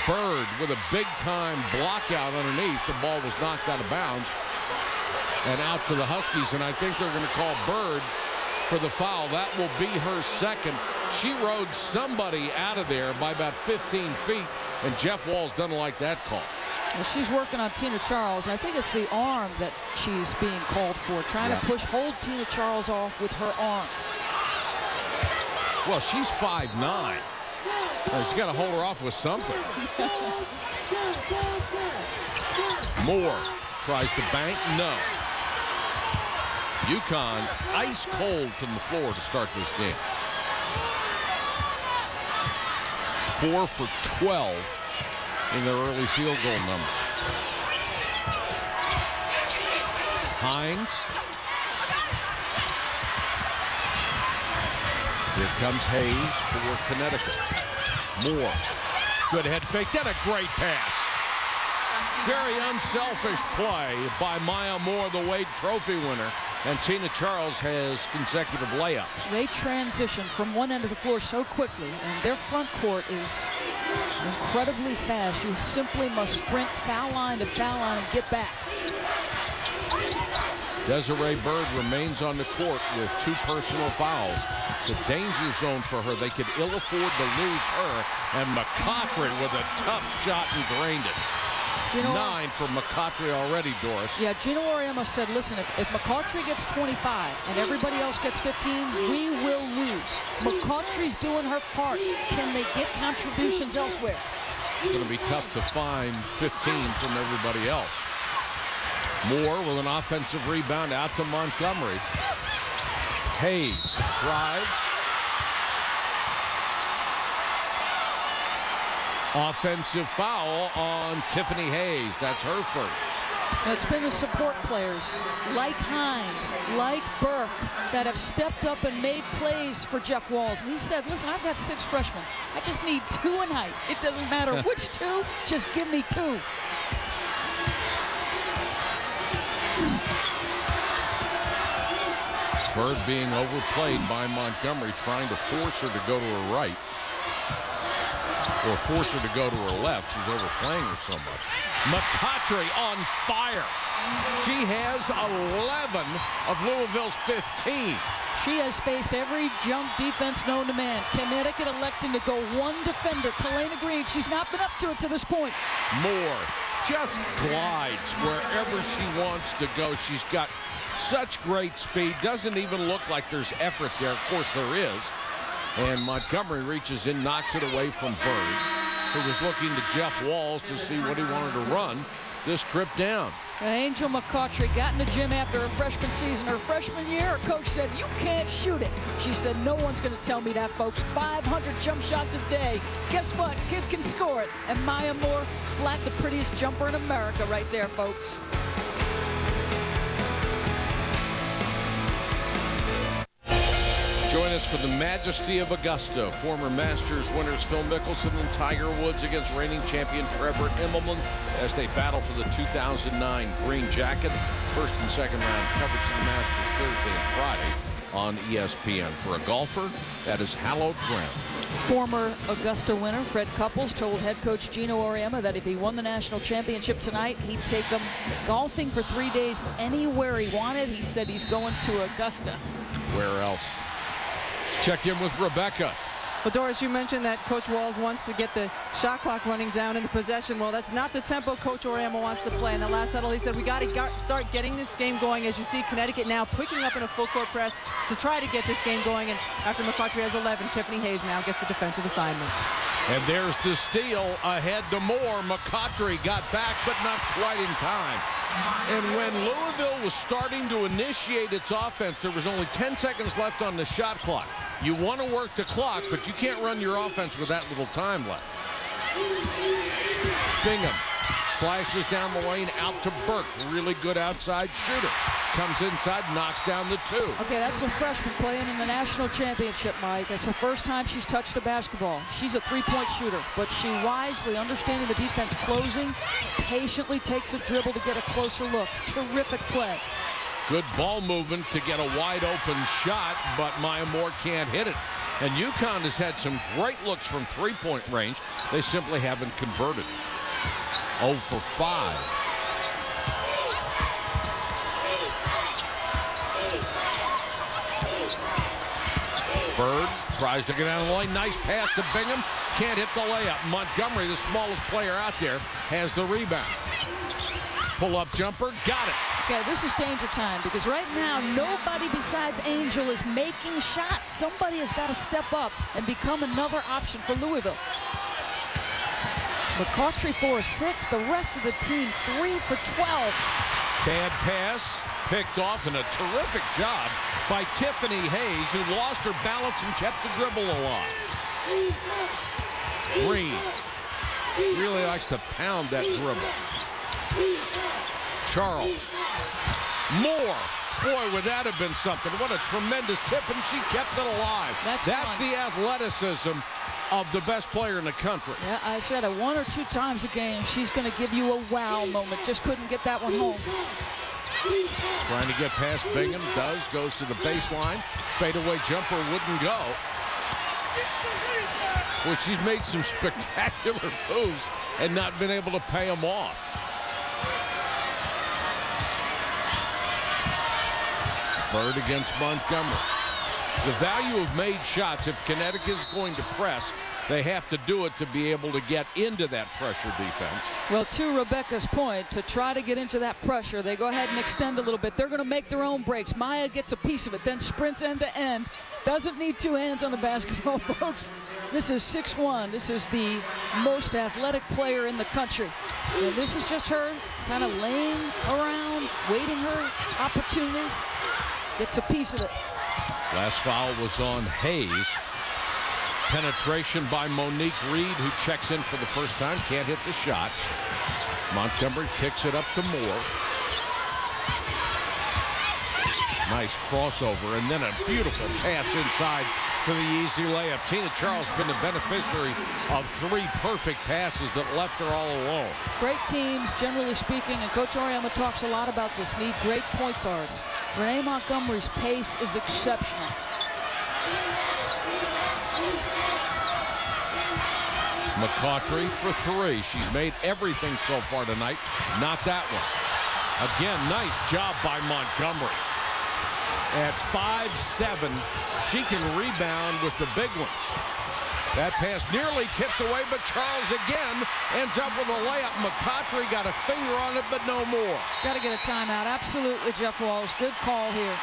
Speaker 17: Bird with a big-time block out underneath. The ball was knocked out of bounds and out to the Huskies, and I think they're going to call Bird for the foul. That will be her second. She rode somebody out of there by about 15 feet, and Jeff Walz doesn't like that call.
Speaker 26: Well, she's working on Tina Charles. I think it's the arm that she's being called for, trying to hold Tina Charles off with her arm.
Speaker 17: Well, she's 5'9". She's got to hold her off with something. Moore tries to bank. No. UConn ice cold from the floor to start this game. 4 for 12 in their early field goal numbers. Hines. Here comes Hayes for Connecticut. Moore. Good head fake. Then a great pass. Very unselfish play by Maya Moore, the Wade Trophy winner. And Tina Charles has consecutive layups.
Speaker 26: They transition from one end of the floor so quickly, and their front court is incredibly fast. You simply must sprint foul line to foul line and get back.
Speaker 17: Desiree Bird remains on the court with 2 personal fouls. It's a danger zone for her. They could ill afford to lose her. And McCoughtry with a tough shot and drained it. 9 for McCoughtry already, Doris.
Speaker 26: Yeah, Gino Auriemma said, listen, if McCoughtry gets 25 and everybody else gets 15, we will lose. McCoughtry's doing her part. Can they get contributions elsewhere?
Speaker 17: It's going to be tough to find 15 from everybody else. Moore with an offensive rebound out to Montgomery. Hayes drives. Offensive foul on Tiffany Hayes. That's her first.
Speaker 26: It's been the support players like Hines, like Burke, that have stepped up and made plays for Jeff Walz. And he said, listen, I've got 6 freshmen. I just need 2 a night. It doesn't matter which 2, just give me 2.
Speaker 17: Bird being overplayed by Montgomery, trying to force her to go to her right. Or force her to go to her left. She's overplaying her so much. McCoughtry on fire. She has 11 of Louisville's 15.
Speaker 26: She has faced every junk defense known to man. Connecticut electing to go 1 defender. Kalena Green, she's not been up to it to this point.
Speaker 17: Moore just glides wherever she wants to go. She's got such great speed. Doesn't even look like there's effort there. Of course there is. And Montgomery reaches in, knocks it away from Bird, who was looking to Jeff Walz to see what he wanted to run this trip down.
Speaker 26: Angel McCoughtry got in the gym after her freshman season. Her freshman year, her coach said, you can't shoot it. She said, no one's going to tell me that, folks. 500 jump shots a day. Guess what? Kid can score it. And Maya Moore, flat the prettiest jumper in America right there, folks.
Speaker 17: Join us for the Majesty of Augusta. Former Masters winners Phil Mickelson and Tiger Woods against reigning champion Trevor Immelman as they battle for the 2009 Green Jacket. First and second round coverage of the Masters Thursday and Friday on ESPN. For a golfer, that is hallowed ground.
Speaker 26: Former Augusta winner Fred Couples told head coach Gino Auriemma that if he won the national championship tonight, he'd take him golfing for 3 days anywhere he wanted. He said he's going to Augusta.
Speaker 17: Where else? Let's check in with Rebecca.
Speaker 12: Well, Doris, you mentioned that Coach Walls wants to get the shot clock running down in the possession. Well, that's not the tempo Coach Auriemma wants to play. In the last huddle, he said, we got to start getting this game going. As you see, Connecticut now picking up in a full court press to try to get this game going. And after McCautry has 11, Tiffany Hayes now gets the defensive assignment.
Speaker 17: And there's the steal ahead to Moore. McCautry got back, but not quite in time. And when Louisville was starting to initiate its offense, there was only 10 seconds left on the shot clock. You want to work the clock, but you can't run your offense with that little time left. Bingham slashes down the lane out to Burke. Really good outside shooter. Comes inside, knocks down the 2.
Speaker 26: Okay, that's a freshman playing in the national championship, Mike. It's the first time she's touched the basketball. She's a three-point shooter, but she wisely, understanding the defense closing, patiently takes a dribble to get a closer look. Terrific play.
Speaker 17: Good ball movement to get a wide open shot, but Maya Moore can't hit it. And UConn has had some great looks from three-point range. They simply haven't converted. 0 for 5. Bird tries to get down the lane. Nice pass to Bingham. Can't hit the layup. Montgomery, the smallest player out there, has the rebound. Pull-up jumper. Got it.
Speaker 26: Okay, this is danger time because right now nobody besides Angel is making shots. Somebody has got to step up and become another option for Louisville. McCautry 4-6. The rest of the team 3 for 12.
Speaker 17: Bad pass. Picked off, and a terrific job by Tiffany Hayes, who lost her balance and kept the dribble alive. Green really likes to pound that dribble. Charles. Moore. Boy, would that have been something. What a tremendous tip, and she kept it alive. That's the athleticism of the best player in the country.
Speaker 26: Yeah, I said it 1 or 2 times a game. She's going to give you a wow moment. Just couldn't get that one home.
Speaker 17: Trying to get past Bingham. Goes to the baseline. Fadeaway jumper wouldn't go. Well, she's made some spectacular moves and not been able to pay them off. Bird against Montgomery. The value of made shots, if Connecticut's going to press, they have to do it to be able to get into that pressure defense.
Speaker 26: Well, to Rebecca's point, to try to get into that pressure, they go ahead and extend a little bit. They're going to make their own breaks. Maya gets a piece of it, then sprints end to end. Doesn't need 2 hands on the basketball, folks. This is 6'1". This is the most athletic player in the country. And this is just her kind of laying around, waiting her opportunities. Gets a piece of it.
Speaker 17: Last foul was on Hayes. Penetration by Monique Reed, who checks in for the first time. Can't hit the shot. Montgomery kicks it up to Moore. Nice crossover, and then a beautiful pass inside for the easy layup. Tina Charles has been the beneficiary of 3 perfect passes that left her all alone.
Speaker 26: Great teams, generally speaking, and Coach Auriemma talks a lot about this. Need great point guards. Renee Montgomery's pace is exceptional.
Speaker 17: McCautry for 3. She's made everything so far tonight. Not that one. Again, nice job by Montgomery. At 5'7", she can rebound with the big ones. That pass nearly tipped away, but Charles again ends up with a layup. McCautry got a finger on it, but no more.
Speaker 26: Got to get a timeout. Absolutely, Jeff Walls. Good call here.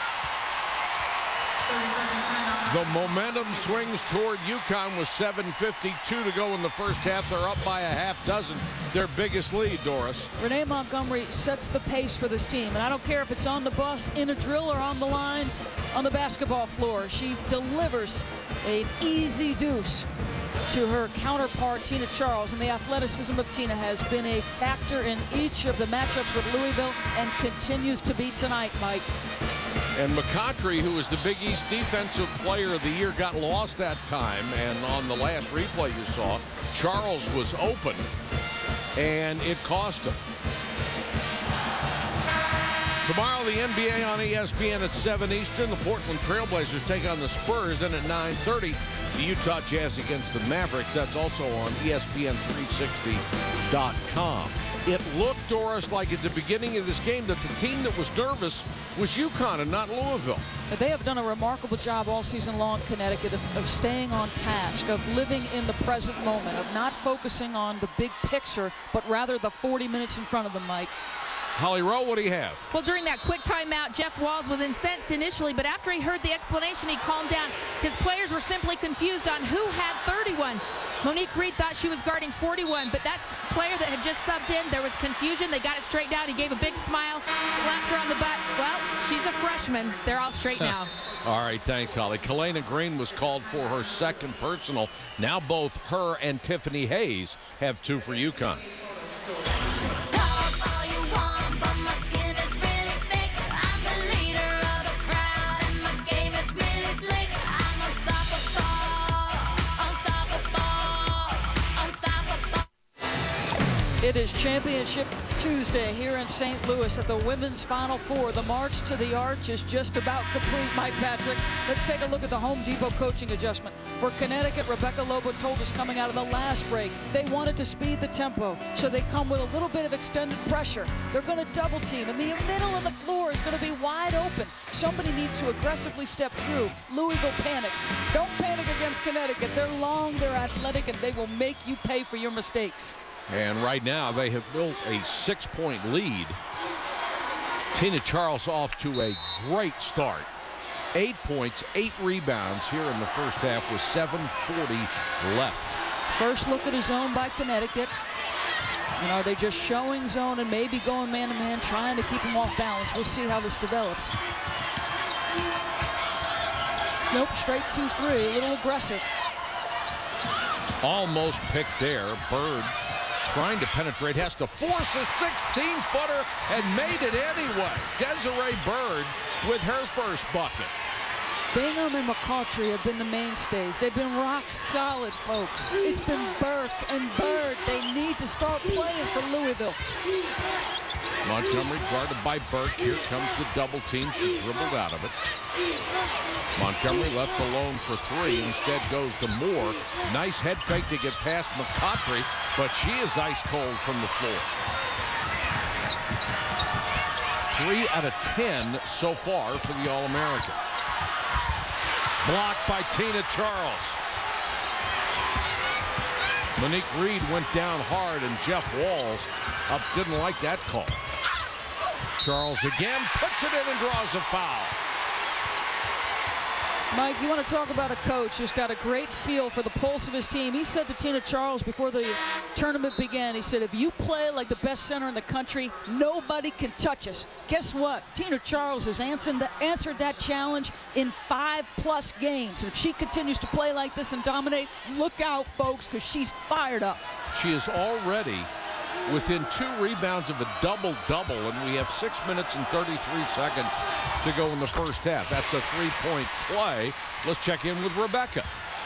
Speaker 17: The momentum swings toward UConn with 7:52 to go in the first half. They're up by a half dozen. Their biggest lead, Doris.
Speaker 26: Renee Montgomery sets the pace for this team. And I don't care if it's on the bus, in a drill, or on the lines, on the basketball floor. She delivers an easy deuce to her counterpart, Tina Charles. And the athleticism of Tina has been a factor in each of the matchups with Louisville and continues to be tonight, Mike.
Speaker 17: And McCautry, who was the Big East Defensive Player of the Year, got lost that time. And on the last replay you saw, Charles was open, and it cost him. Tomorrow, the NBA on ESPN at 7 Eastern. The Portland Trailblazers take on the Spurs. Then at 9:30, the Utah Jazz against the Mavericks. That's also on ESPN360.com. It looked, Doris, like at the beginning of this game that the team that was nervous was UConn and not Louisville.
Speaker 26: They have done a remarkable job all season long, Connecticut, of staying on task, of living in the present moment, of not focusing on the big picture, but rather the 40 minutes in front of them, Mike.
Speaker 17: Holly Rowe, what do you have?
Speaker 13: Well, during that quick timeout, Jeff Walz was incensed initially, but after he heard the explanation, he calmed down. His players were simply confused on who had 31. Monique Reed thought she was guarding 41, but that player that had just subbed in, there was confusion. They got it straightened out. He gave a big smile, slapped her on the butt. Well, she's a freshman. They're all straight now.
Speaker 17: All right, thanks, Holly. Kalena Green was called for her second personal. Now both her and Tiffany Hayes have 2 for UConn.
Speaker 26: It is Championship Tuesday here in St. Louis at the Women's Final Four. The march to the arch is just about complete, Mike Patrick. Let's take a look at the Home Depot coaching adjustment. For Connecticut, Rebecca Lobo told us coming out of the last break, they wanted to speed the tempo, so they come with a little bit of extended pressure. They're going to double team, and the middle of the floor is going to be wide open. Somebody needs to aggressively step through. Louisville panics. Don't panic against Connecticut. They're long, they're athletic, and they will make you pay for your mistakes.
Speaker 17: And right now, they have built a 6-point lead. Tina Charles off to a great start. 8 points, 8 rebounds here in the first half with 7:40 left.
Speaker 26: First look at a zone by Connecticut. And are they just showing zone and maybe going man-to-man, trying to keep them off balance? We'll see how this develops. Nope, straight 2-3, a little aggressive.
Speaker 17: Almost picked there. Bird trying to penetrate, has to force a 16-footer and made it anyway. Desiree Bird with her first bucket.
Speaker 26: Bingham and McCautry have been the mainstays. They've been rock solid, folks. It's been Burke and Bird. They need to start playing for Louisville.
Speaker 17: Montgomery guarded by Burke. Here comes the double team. She dribbled out of it. Montgomery left alone for 3. Instead goes to Moore. Nice head fake to get past McCautry, but she is ice cold from the floor. 3 out of 10 so far for the All-American. Blocked by Tina Charles. Monique Reed went down hard, and Jeff Walz didn't like that call. Charles again puts it in and draws a foul.
Speaker 26: Mike, you want to talk about a coach who's got a great feel for the pulse of his team. He said to Tina Charles before the tournament began, he said, if you play like the best center in the country, nobody can touch us. Guess what? Tina Charles has answered that challenge in 5+ games. And if she continues to play like this and dominate, look out, folks, because she's fired up.
Speaker 17: She is already within 2 rebounds of a double-double, and we have 6 minutes and 33 seconds to go in the first half. That's a 3-point play. Let's check in with Rebecca.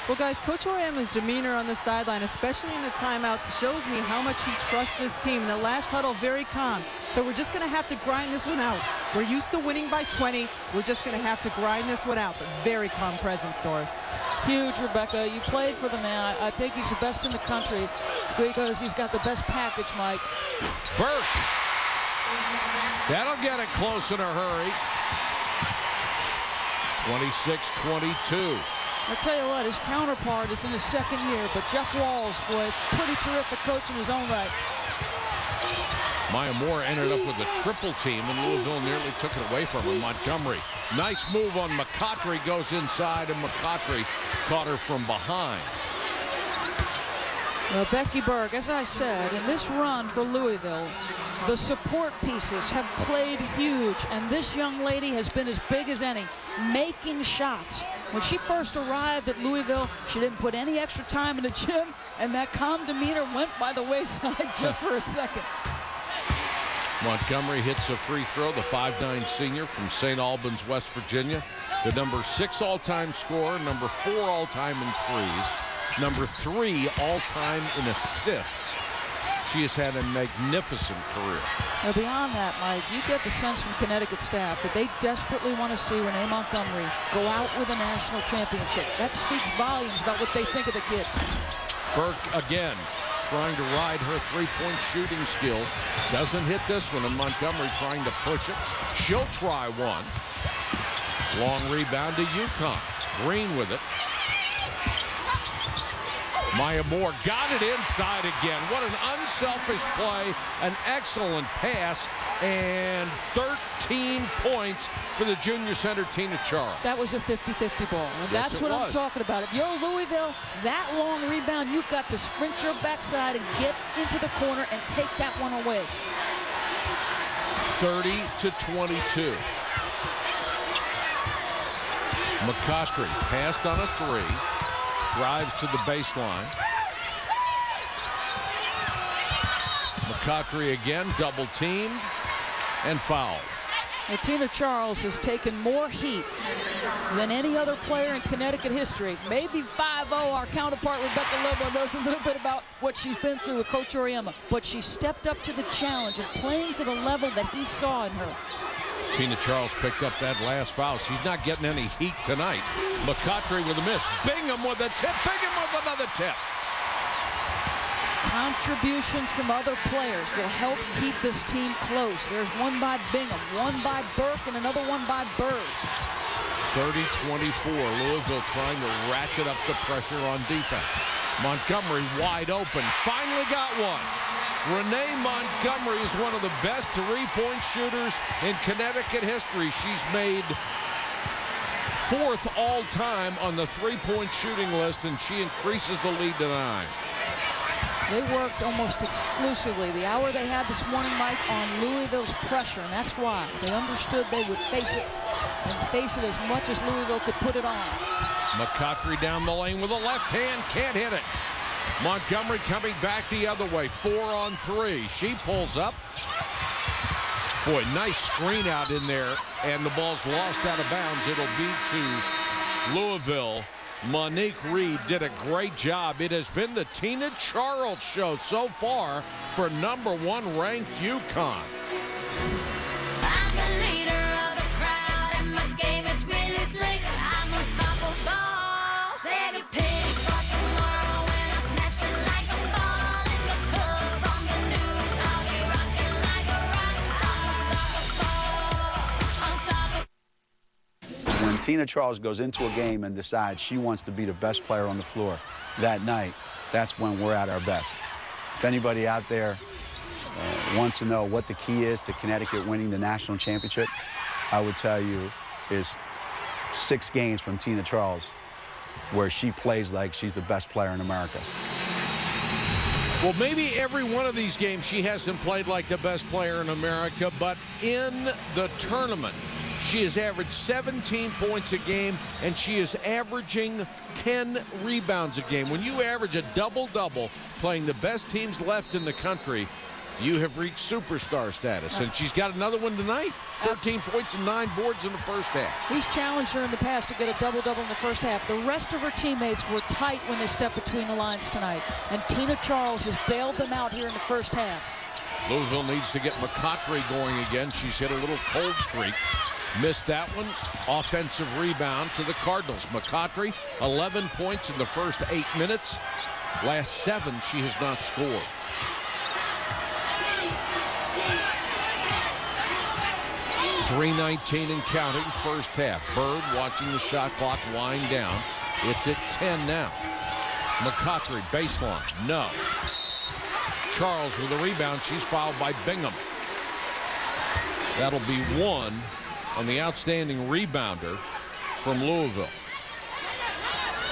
Speaker 12: Well, guys, Coach Auriemma's demeanor on the sideline, especially in the timeouts, shows me how much he trusts this team. In the last huddle, very calm. So we're just going to have to grind this one out. We're used to winning by 20. We're just going to have to grind this one out. But very calm presence, Doris.
Speaker 26: Huge, Rebecca. You played for the man. I think he's the best in the country because he's got the best package, Mike.
Speaker 17: Burke. That'll get it close in a hurry. 26-22.
Speaker 26: I tell you what, his counterpart is in his second year, but Jeff Walz, boy, pretty terrific coach in his own right.
Speaker 17: Maya Moore ended up with a triple team, and Louisville nearly took it away from her. Montgomery, nice move on McCautry, goes inside, and McCautry caught her from behind.
Speaker 26: Well, Becky Berg, as I said, in this run for Louisville, the support pieces have played huge, and this young lady has been as big as any, making shots. When she first arrived at Louisville, she didn't put any extra time in the gym, and that calm demeanor went by the wayside just for a second.
Speaker 17: Montgomery hits a free throw, the 5'9" senior from St. Albans, West Virginia. The number 6 all-time scorer, number 4 all-time in threes, number 3 all-time in assists. She has had a magnificent career.
Speaker 26: Now beyond that, Mike, you get the sense from Connecticut staff that they desperately want to see Renee Montgomery go out with a national championship. That speaks volumes about what they think of the kid.
Speaker 17: Burke again. trying to ride her three-point shooting skills. Doesn't hit this one, and Montgomery trying to push it. She'll try one. Long rebound to UConn. Green with it. Maya Moore got it inside again. What an unselfish play, an excellent pass, and 13 points for the junior center, Tina Charles.
Speaker 26: That was a 50-50 ball, and
Speaker 17: Yes,
Speaker 26: that's what I'm talking about. If you're Louisville, that long rebound, you've got to sprint your backside and get into the corner and take that one away.
Speaker 17: 30-22. McCautry passed on a three. Drives to the baseline. McCautry again, double teamed and fouled.
Speaker 26: Now, Tina Charles has taken more heat than any other player in Connecticut history. Maybe 5-0, our counterpart Rebecca Lobo knows a little bit about what she's been through with Coach Auriemma. But she stepped up to the challenge of playing to the level that he saw in her.
Speaker 17: Tina Charles picked up that last foul. She's not getting any heat tonight. McCautry with a miss. Bingham with a tip. Bingham with another tip.
Speaker 26: Contributions from other players will help keep this team close. There's one by Bingham, one by Burke, and another one by Bird.
Speaker 17: 30-24. Louisville trying to ratchet up the pressure on defense. Montgomery wide open. Finally got one. Renee Montgomery is one of the best three-point shooters in Connecticut history. She's made 4th all-time on the three-point shooting list, and she increases the lead to 9.
Speaker 26: They worked almost exclusively the hour they had this morning, Mike, on Louisville's pressure, and that's why they understood they would face it and face it as much as Louisville could put it on.
Speaker 17: McCautry down the lane with a left hand, can't hit it. Montgomery coming back the other way, 4 on 3. She pulls up. Boy, nice screen out in there, and the ball's lost out of bounds. It'll be to Louisville. Monique Reed did a great job. It has been the Tina Charles show so far for #1 ranked UConn.
Speaker 14: I'm the leader of the crowd, and my game is really slick. I'm unstoppable. Save your pig for tomorrow when I smash it like a ball in the club on the news. I'll be rocking like a rock star. Unstoppable.
Speaker 7: When Tina Charles goes into a game and decides she wants to be the best player on the floor that night, that's when we're at our best. If anybody out there wants to know what the key is to Connecticut winning the national championship, I would tell you is 6 games from Tina Charles where she plays like she's the best player in America.
Speaker 17: Well, maybe every one of these games she hasn't played like the best player in America, but in the tournament, she has averaged 17 points a game, and she is averaging 10 rebounds a game. When you average a double-double playing the best teams left in the country, you have reached superstar status, and she's got another one tonight. 13 points and 9 boards in the first half.
Speaker 26: He's challenged her in the past to get a double-double in the first half. The rest of her teammates were tight when they stepped between the lines tonight, and Tina Charles has bailed them out here in the first half.
Speaker 17: Louisville needs to get McCautry going again. She's hit a little cold streak. Missed that one. Offensive rebound to the Cardinals. McCautry, 11 points in the first 8 minutes. Last 7, she has not scored. .319 and counting, first half. Bird watching the shot clock wind down. It's at 10 now. McCautry, baseline, no. Charles with a rebound. She's fouled by Bingham. That'll be 1 on the outstanding rebounder from Louisville.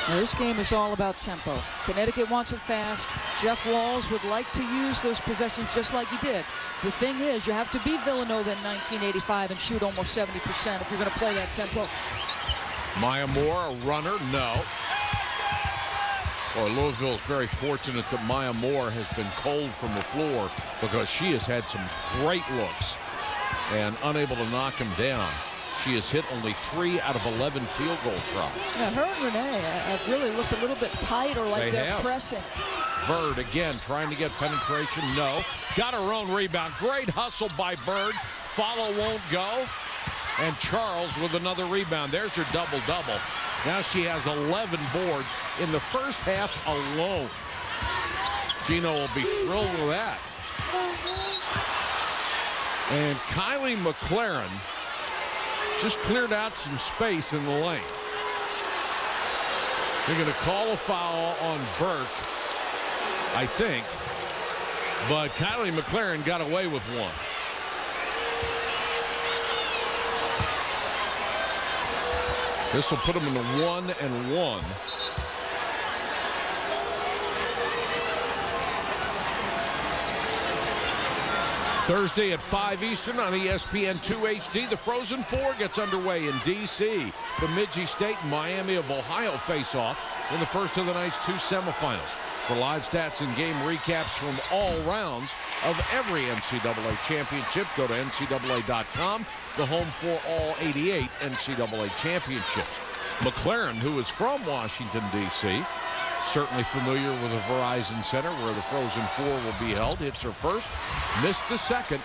Speaker 26: Now, this game is all about tempo. Connecticut wants it fast. Jeff Walz would like to use those possessions just like he did. The thing is, you have to beat Villanova in 1985 and shoot almost 70% if you're going to play that tempo.
Speaker 17: Maya Moore, a runner, no. Or Louisville is very fortunate that Maya Moore has been cold from the floor because she has had some great looks and unable to knock him down. She has hit only 3 out of 11 field goal tries.
Speaker 26: Yeah, her and Renee have really looked a little bit tight, or like they're pressing.
Speaker 17: Bird again trying to get penetration. No. Got her own rebound. Great hustle by Bird. Follow won't go. And Charles with another rebound. There's her double-double. Now she has 11 boards in the first half alone. Gino will be thrilled with that. And Kylie McLaren just cleared out some space in the lane. They're going to call a foul on Burke, I think. But Kylie McLaren got away with one. This will put them in the 1-1. Thursday at 5 Eastern on ESPN2 HD. The Frozen Four gets underway in D.C. Bemidji State and Miami of Ohio face off in the first of the night's 2 semifinals. For live stats and game recaps from all rounds of every NCAA championship, go to NCAA.com, the home for all 88 NCAA championships. McLaren, who is from Washington, D.C., certainly familiar with the Verizon Center where the Frozen Four will be held. Hits her first, missed the second.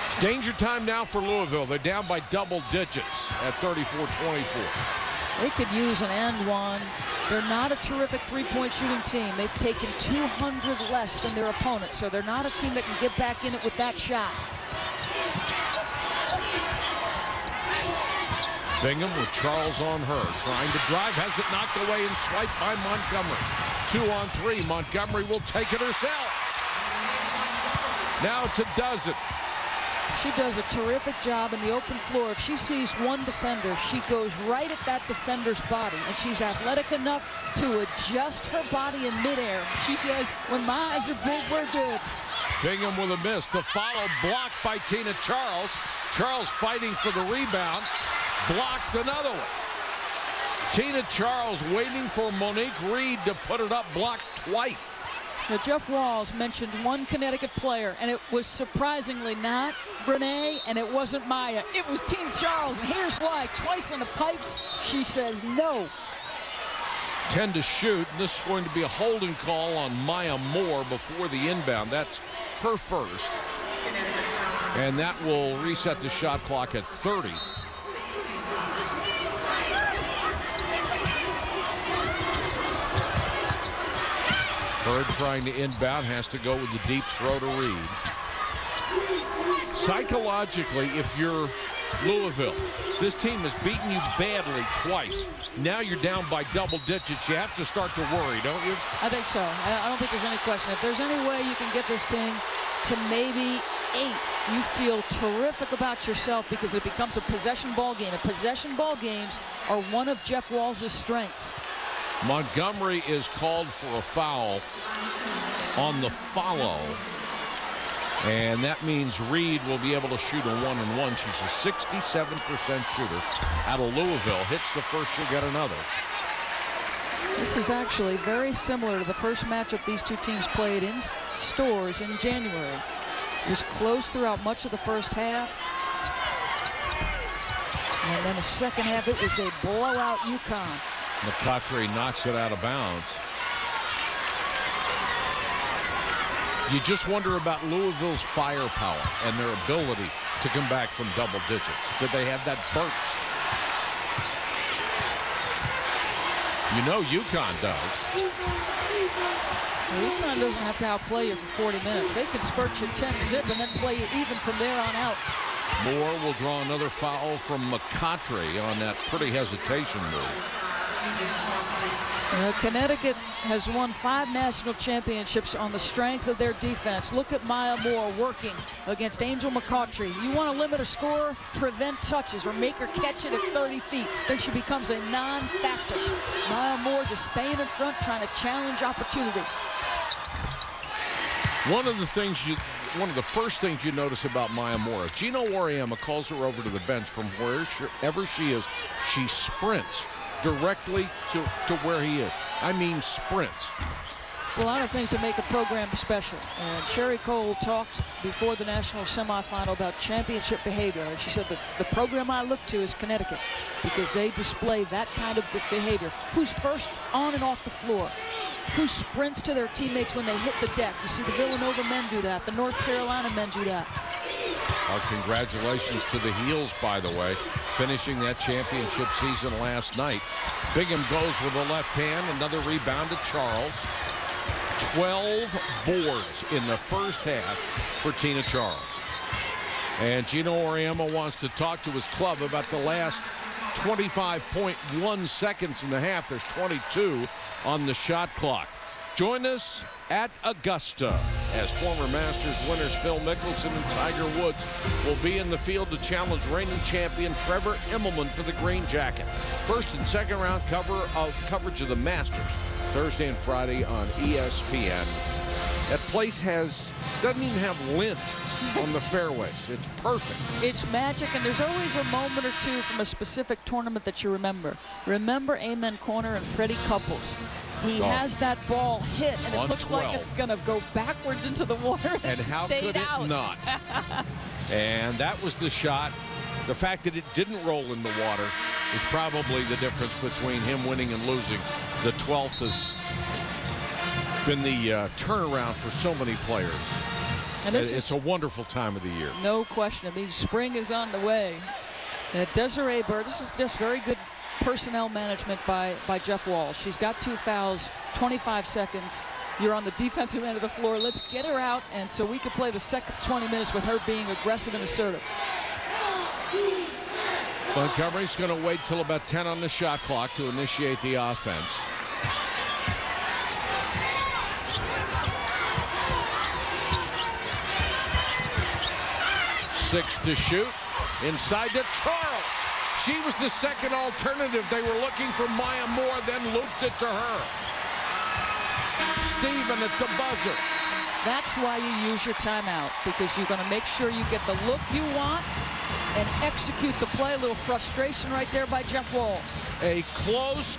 Speaker 17: It's danger time now for Louisville. They're down by double digits at 34-24.
Speaker 26: They could use an and one. They're not a terrific three-point shooting team. They've taken 200 less than their opponents, so they're not a team that can get back in it with that shot.
Speaker 17: Bingham with Charles on her, trying to drive, has it knocked away and swiped by Montgomery. 2-on-3, Montgomery will take it herself. Now to Dozen.
Speaker 26: She does a terrific job in the open floor. If she sees one defender, she goes right at that defender's body, and she's athletic enough to adjust her body in midair. She says, when my eyes are big, we're good.
Speaker 17: Bingham with a miss. The follow blocked by Tina Charles. Charles fighting for the rebound. Blocks another one. Tina Charles waiting for Monique Reed to put it up, blocked twice.
Speaker 26: Now, Jeff Walls mentioned one Connecticut player, and it was surprisingly not Brene, and it wasn't Maya. It was Tina Charles, and here's why. Twice on the pipes, she says no.
Speaker 17: 10 to shoot. This is going to be a holding call on Maya Moore before the inbound. That's her first. And that will reset the shot clock at 30. Bird trying to inbound, has to go with the deep throw to Reed. Psychologically, if you're Louisville, this team has beaten you badly twice. Now you're down by double digits. You have to start to worry, don't you?
Speaker 26: I think so. I don't think there's any question. If there's any way you can get this thing to maybe 8, you feel terrific about yourself because it becomes a possession ball game. And possession ball games are one of Jeff Walls' strengths.
Speaker 17: Montgomery is called for a foul on the follow. And that means Reed will be able to shoot a 1-and-1. She's a 67% shooter out of Louisville. Hits the first, she'll get another.
Speaker 26: This is actually very similar to the first matchup these two teams played in Stores in January. It was close throughout much of the first half. And then the second half, it was a blowout UConn.
Speaker 17: McCautry knocks it out of bounds. You just wonder about Louisville's firepower and their ability to come back from double digits. Did they have that burst? You know UConn does.
Speaker 26: Well, UConn doesn't have to outplay you for 40 minutes. They can spurt you 10-zip and then play you even from there on out.
Speaker 17: Moore will draw another foul from McCautry on that pretty hesitation move.
Speaker 26: Connecticut has won 5 national championships on the strength of their defense. Look at Maya Moore working against Angel McCautry. You want to limit a score, prevent touches, or make her catch it at 30 feet. Then she becomes a non-factor. Maya Moore just staying in front, trying to challenge opportunities.
Speaker 17: One of the first things you notice about Maya Moore, if Gino Auriemma calls her over to the bench from wherever she is, she sprints directly to where he is. I mean sprints.
Speaker 26: It's a lot of things that make a program special. And Sherry Cole talked before the national semifinal about championship behavior. And she said that the program I look to is Connecticut because they display that kind of behavior. Who's first on and off the floor? Who sprints to their teammates when they hit the deck? You see the Villanova men do that. The North Carolina men do that.
Speaker 17: Our congratulations to the Heels, by the way, finishing that championship season last night. Bingham goes with the left hand. Another rebound to Charles. 12 boards in the first half for Tina Charles. And Gino Auriemma wants to talk to his club about the last 25.1 seconds in the half. There's 22 on the shot clock. Join us at Augusta as former Masters winners Phil Mickelson and Tiger Woods will be in the field to challenge reigning champion Trevor Immelman for the green jacket. First and second round coverage of the Masters Thursday and Friday on ESPN. That place doesn't even have lint on the fairways. It's perfect.
Speaker 26: It's magic, and there's always a moment or two from a specific tournament that you remember. Remember Amen Corner and Freddie Couples. He has that ball hit, and it looks like it's going to go backwards into the water and
Speaker 17: how could it not? And that was the shot. The fact that it didn't roll in the water is probably the difference between him winning and losing. The 12th has been the turnaround for so many players. And it's a wonderful time of the year.
Speaker 26: No question. I mean, spring is on the way. Desiree Bird, this is just very good personnel management by Jeff Walsh. She's got 2 fouls, 25 seconds. You're on the defensive end of the floor. Let's get her out, and so we can play the second 20 minutes with her being aggressive and assertive.
Speaker 17: Montgomery's going to wait till about 10 on the shot clock to initiate the offense. Six to shoot. Inside to Charles. She was the second alternative. They were looking for Maya Moore, then looped it to her. Steven at the buzzer.
Speaker 26: That's why you use your timeout, because you're going to make sure you get the look you want and execute the play. A little frustration right there by Jeff Walsh.
Speaker 17: A close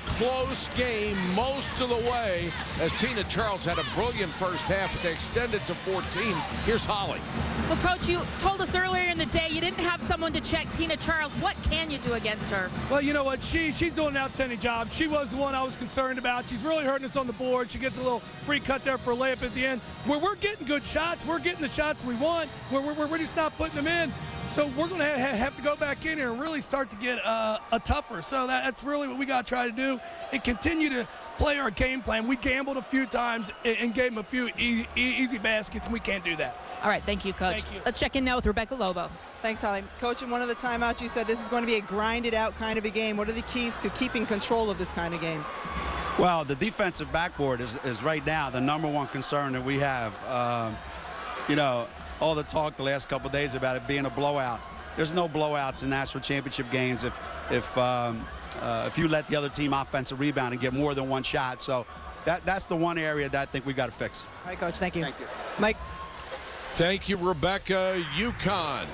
Speaker 17: game most of the way, as Tina Charles had a brilliant first half, but they extended to 14. Here's Holly.
Speaker 13: Well, Coach, you told us earlier in the day you didn't have someone to check Tina Charles. What can you do against her?
Speaker 15: Well, you know what? She's doing an outstanding job. She was the one I was concerned about. She's really hurting us on the board. She gets a little free cut there for a layup at the end. We're getting good shots. We're getting the shots we want. We're just not putting them in. So we're going to have to go back in here and really start to get a tougher. So that's really what we got to try to do and continue to play our game plan. We gambled a few times and gave them a few easy baskets, and we can't do that.
Speaker 13: All right, thank you, Coach.
Speaker 15: Thank you.
Speaker 13: Let's check in now with Rebecca Lobo.
Speaker 12: Thanks, Holly. Coach, in one of the timeouts, you said this is going to be a grinded-out kind of a game. What are the keys to keeping control of this kind of game?
Speaker 7: Well, the defensive backboard is right now the #1 concern that we have. You know, all the talk the last couple of days about it being a blowout. There's no blowouts in national championship games if you let the other team offensive rebound and get more than one shot. So that's the one area that I think we got to fix.
Speaker 12: All right, Coach. Thank you.
Speaker 7: Thank you.
Speaker 12: Mike.
Speaker 17: Thank you, Rebecca. UConn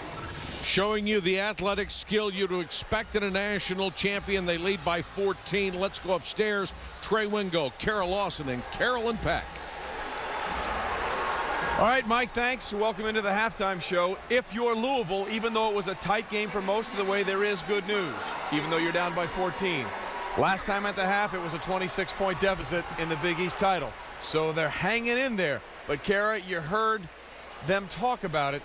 Speaker 17: showing you the athletic skill you'd expect in a national champion. They lead by 14. Let's go upstairs. Trey Wingo, Carol Lawson, and Carolyn Peck.
Speaker 1: All right, Mike, thanks. Welcome into the halftime show. If you're Louisville, even though it was a tight game for most of the way, there is good news, even though you're down by 14. Last time at the half, it was a 26-point deficit in the Big East title. So they're hanging in there. But, Kara, you heard them talk about it.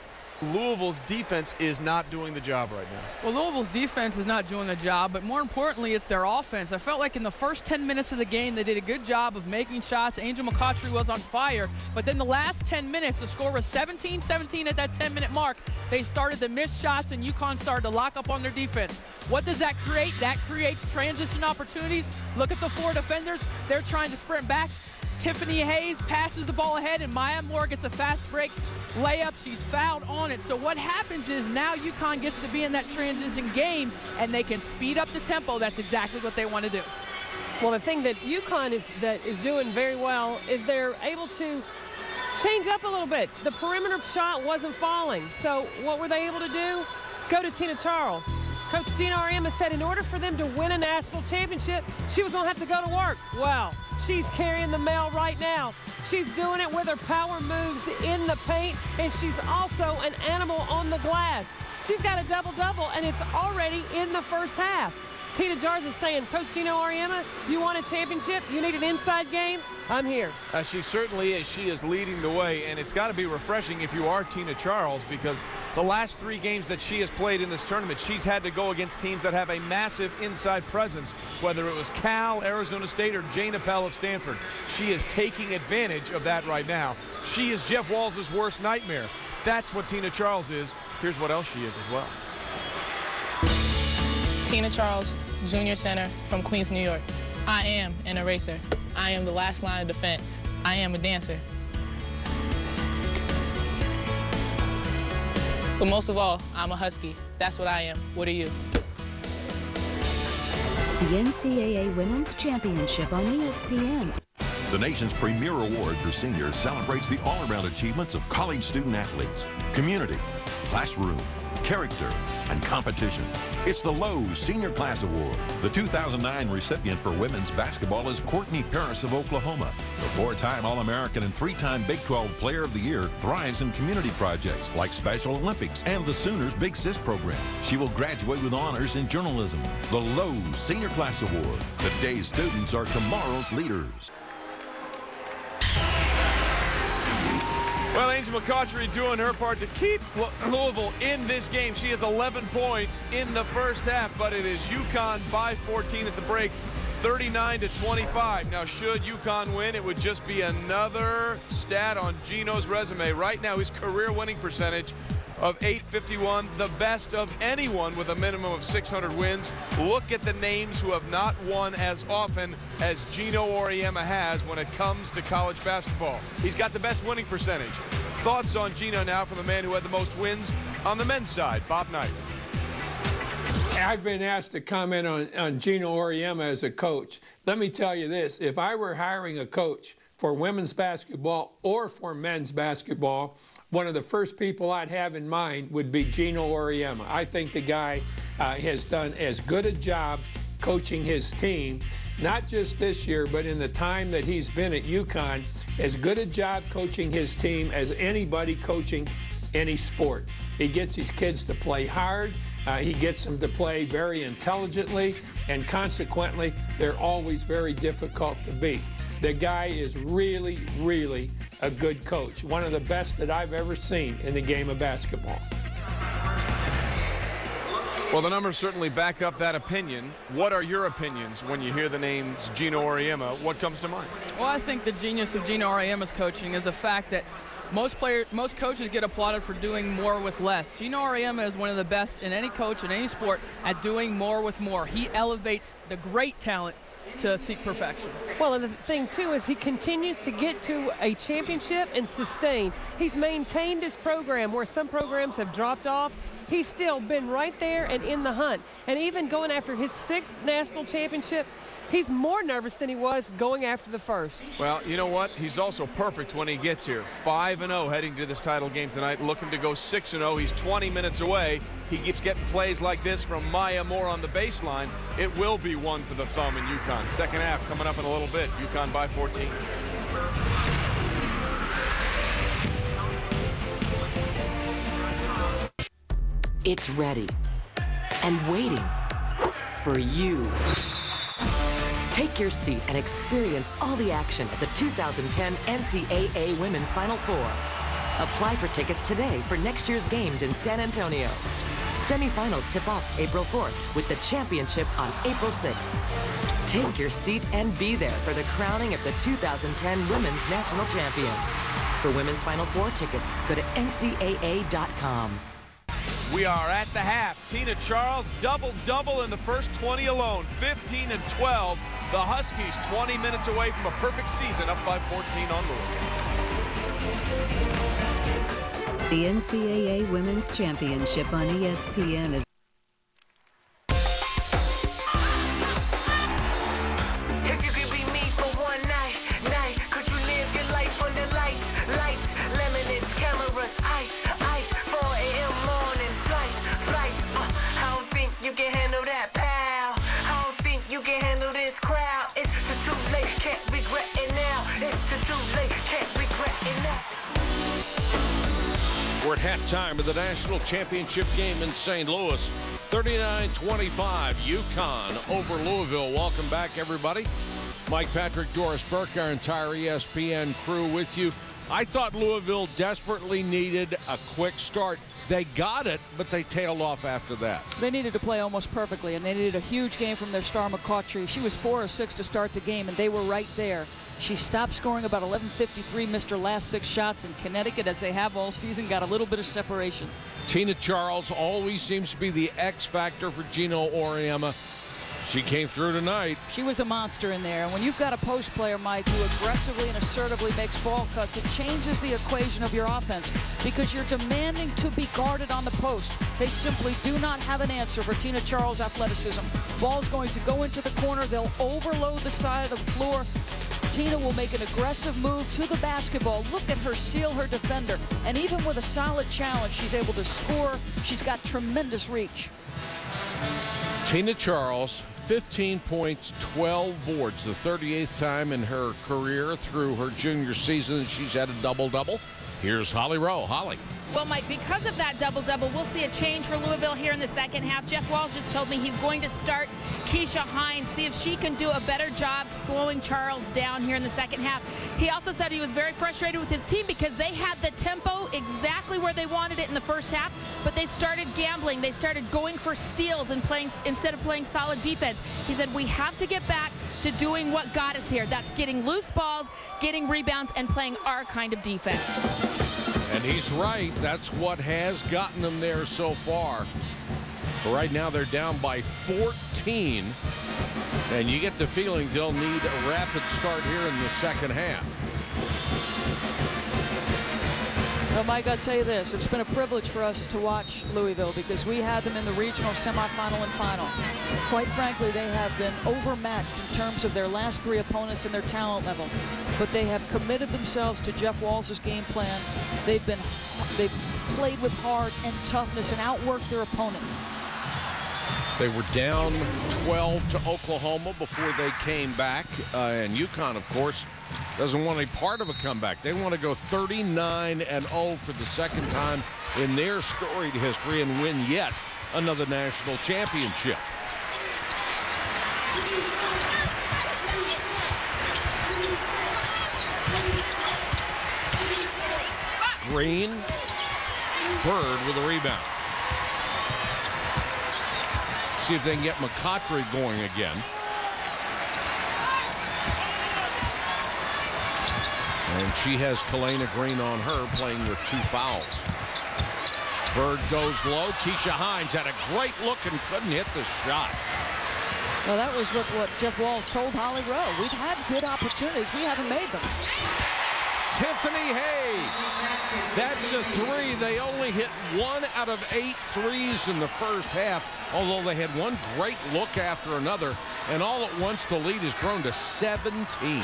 Speaker 1: Louisville's defense is not doing the job right now.
Speaker 2: Well, Louisville's defense is not doing the job, but more importantly, it's their offense. I felt like in the first 10 minutes of the game, they did a good job of making shots. Angel McCautry was on fire, but then the last 10 minutes, the score was 17-17 at that 10-minute mark. They started to miss shots, and UConn started to lock up on their defense. What does that create? That creates transition opportunities. Look at the 4 defenders. They're trying to sprint back. Tiffany Hayes passes the ball ahead, and Maya Moore gets a fast break layup. She's fouled on it. So what happens is now UConn gets to be in that transition game, and they can speed up the tempo. That's exactly what they want to do.
Speaker 3: Well, the thing that UConn is doing very well is they're able to change up a little bit. The perimeter shot wasn't falling. So what were they able to do? Go to Tina Charles. Coach Gino Auriemma said in order for them to win a national championship, she was going to have to go to work. Well, she's carrying the mail right now. She's doing it with her power moves in the paint, and she's also an animal on the glass. She's got a double-double, and it's already in the first half. Tina Jars is saying, Coach Gino Auriemma, you want a championship? You need an inside game? I'm here.
Speaker 1: She certainly is. She is leading the way, and it's got to be refreshing if you are Tina Charles, because the last 3 games that she has played in this tournament, she's had to go against teams that have a massive inside presence, whether it was Cal, Arizona State, or Jane Appel of Stanford. She is taking advantage of that right now. She is Jeff Walz's worst nightmare. That's what Tina Charles is. Here's what else she is as well.
Speaker 18: Tina Charles, junior center from Queens, New York. I am an eraser. I am the last line of defense. I am a dancer. But most of all, I'm a Husky. That's what I am. What are you?
Speaker 19: The NCAA Women's Championship on ESPN.
Speaker 20: The nation's premier award for seniors celebrates the all-around achievements of college student athletes, community, classroom, character, and competition. It's the Lowe's Senior Class Award. The 2009 recipient for women's basketball is Courtney Paris of Oklahoma. The 4-time All-American and 3-time Big 12 Player of the Year thrives in community projects like Special Olympics and the Sooners Big Sis program. She will graduate with honors in journalism. The Lowe's Senior Class Award. Today's students are tomorrow's leaders.
Speaker 1: Well, Angel McCautry doing her part to keep Louisville in this game. She has 11 points in the first half, but it is UConn by 14 at the break, 39-25. Now, should UConn win, it would just be another stat on Gino's resume. Right now, his career winning percentage of .851, the best of anyone with a minimum of 600 wins. Look at the names who have not won as often as Gino Auriemma has when it comes to college basketball. He's got the best winning percentage. Thoughts on Gino now from the man who had the most wins on the men's side, Bob Knight.
Speaker 21: I've been asked to comment on Gino Auriemma as a coach. Let me tell you this, if I were hiring a coach for women's basketball or for men's basketball, one of the first people I'd have in mind would be Gino Auriemma. I think the guy has done as good a job coaching his team, not just this year, but in the time that he's been at UConn, as good a job coaching his team as anybody coaching any sport. He gets his kids to play hard. He gets them to play very intelligently, and consequently, they're always very difficult to beat. The guy is really, really a good coach, one of the best that I've ever seen in the game of basketball.
Speaker 1: Well, the numbers certainly back up that opinion. What are your opinions when you hear the names Gino Auriemma? What comes to mind?
Speaker 2: Well, I think the genius of Gino Auriemma's coaching is the fact that most coaches get applauded for doing more with less. Gino Auriemma is one of the best in any coach in any sport at doing more with more. He elevates the great talent to seek perfection.
Speaker 3: Well, and the thing, too, is he continues to get to a championship and sustain. He's maintained his program where some programs have dropped off. He's still been right there and in the hunt. And even going after his 6th national championship, he's more nervous than he was going after the first.
Speaker 1: Well, you know what? He's also perfect when he gets here. 5-0 heading to this title game tonight, looking to go 6-0. He's 20 minutes away. He keeps getting plays like this from Maya Moore on the baseline. It will be one for the thumb in UConn. Second half coming up in a little bit. UConn by 14.
Speaker 22: It's ready and waiting for you. Take your seat and experience all the action at the 2010 NCAA Women's Final Four. Apply for tickets today for next year's games in San Antonio. Semifinals tip off April 4th with the championship on April 6th. Take your seat and be there for the crowning of the 2010 Women's National Champion. For Women's Final Four tickets, go to ncaa.com.
Speaker 1: We are at the half. Tina Charles, double-double in the first 20 alone, 15 and 12. The Huskies 20 minutes away from a perfect season, up by 14 on Louisville.
Speaker 19: The NCAA Women's Championship on ESPN is
Speaker 11: If you could be me for one night, could you live your life under lights, lemonades, cameras, ice, 4 a.m. morning flights. I don't think you can handle that, pal. I don't think you can handle this crowd. It's too late, can't regret it now. It's too late, can't regret it now.
Speaker 17: We're at halftime of the national championship game in St. Louis. 39-25, UConn over Louisville. Welcome back, everybody. Mike Patrick, Doris Burke, our entire ESPN crew with you. I thought Louisville desperately needed a quick start. They got it, but they tailed off after that.
Speaker 26: They needed to play almost perfectly, and they needed a huge game from their star McCautry. She was 4 of 6 to start the game, and they were right there. She stopped scoring about 11:53, missed her last 6 shots, and Connecticut, as they have all season, got a little bit of separation.
Speaker 17: Tina Charles always seems to be the X factor for Gino Auriemma. She came through tonight.
Speaker 26: She was a monster in there. And when you've got a post player, Mike, who aggressively and assertively makes ball cuts, it changes the equation of your offense because you're demanding to be guarded on the post. They simply do not have an answer for Tina Charles' athleticism. Ball's going to go into the corner. They'll overload the side of the floor. Tina will make an aggressive move to the basketball. Look at her seal her defender. And even with a solid challenge, she's able to score. She's got tremendous reach.
Speaker 17: Tina Charles, 15 points, 12 boards, the 38th time in her career through her junior season she's had a double-double. Here's Holly Rowe. Holly.
Speaker 13: Well, Mike, because of that double-double, we'll see a change for Louisville here in the second half. Jeff Walz just told me he's going to start Keisha Hines, see if she can do a better job slowing Charles down here in the second half. He also said he was very frustrated with his team because they had the tempo exactly where they wanted it in the first half, but they started gambling. They started going for steals and playing instead of playing solid defense. He said, we have to get back to doing what got us here. That's getting loose balls, getting rebounds, and playing our kind of defense.
Speaker 17: And he's right. That's what has gotten them there so far. But right now they're down by 14. And you get the feeling they'll need a rapid start here in the second half.
Speaker 26: Well, Mike, I'll tell you this. It's been a privilege for us to watch Louisville because we had them in the regional semifinal and final. Quite frankly, they have been overmatched in terms of their last 3 opponents and their talent level. But they have committed themselves to Jeff Walz's game plan. They've played with heart and toughness and outworked their opponent.
Speaker 17: They were down 12 to Oklahoma before they came back. And UConn, of course, doesn't want any part of a comeback. They want to go 39-0 for the second time in their storied history and win yet another national championship. Green, Bird with a rebound. See if they can get McCautry going again. And she has Kalena Green on her, playing with 2 fouls. Bird goes low. Keisha Hines had a great look and couldn't hit the shot.
Speaker 26: Well, that was what Jeff Walz told Holly Rowe. We've had good opportunities. We haven't made them.
Speaker 17: Tiffany Hayes. That's a 3. They only hit 1 out of 8 threes in the first half, although they had one great look after another. And all at once, the lead has grown to 17.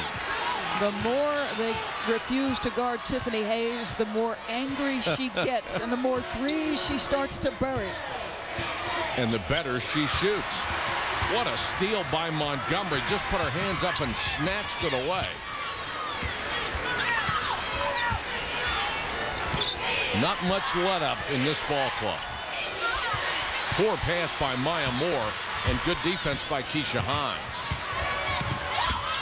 Speaker 26: The more they refuse to guard Tiffany Hayes, the more angry she gets, and the more threes she starts to bury.
Speaker 17: And the better she shoots. What a steal by Montgomery. Just put her hands up and snatched it away. Not much let up in this ball club. Poor pass by Maya Moore and good defense by Keisha Hines.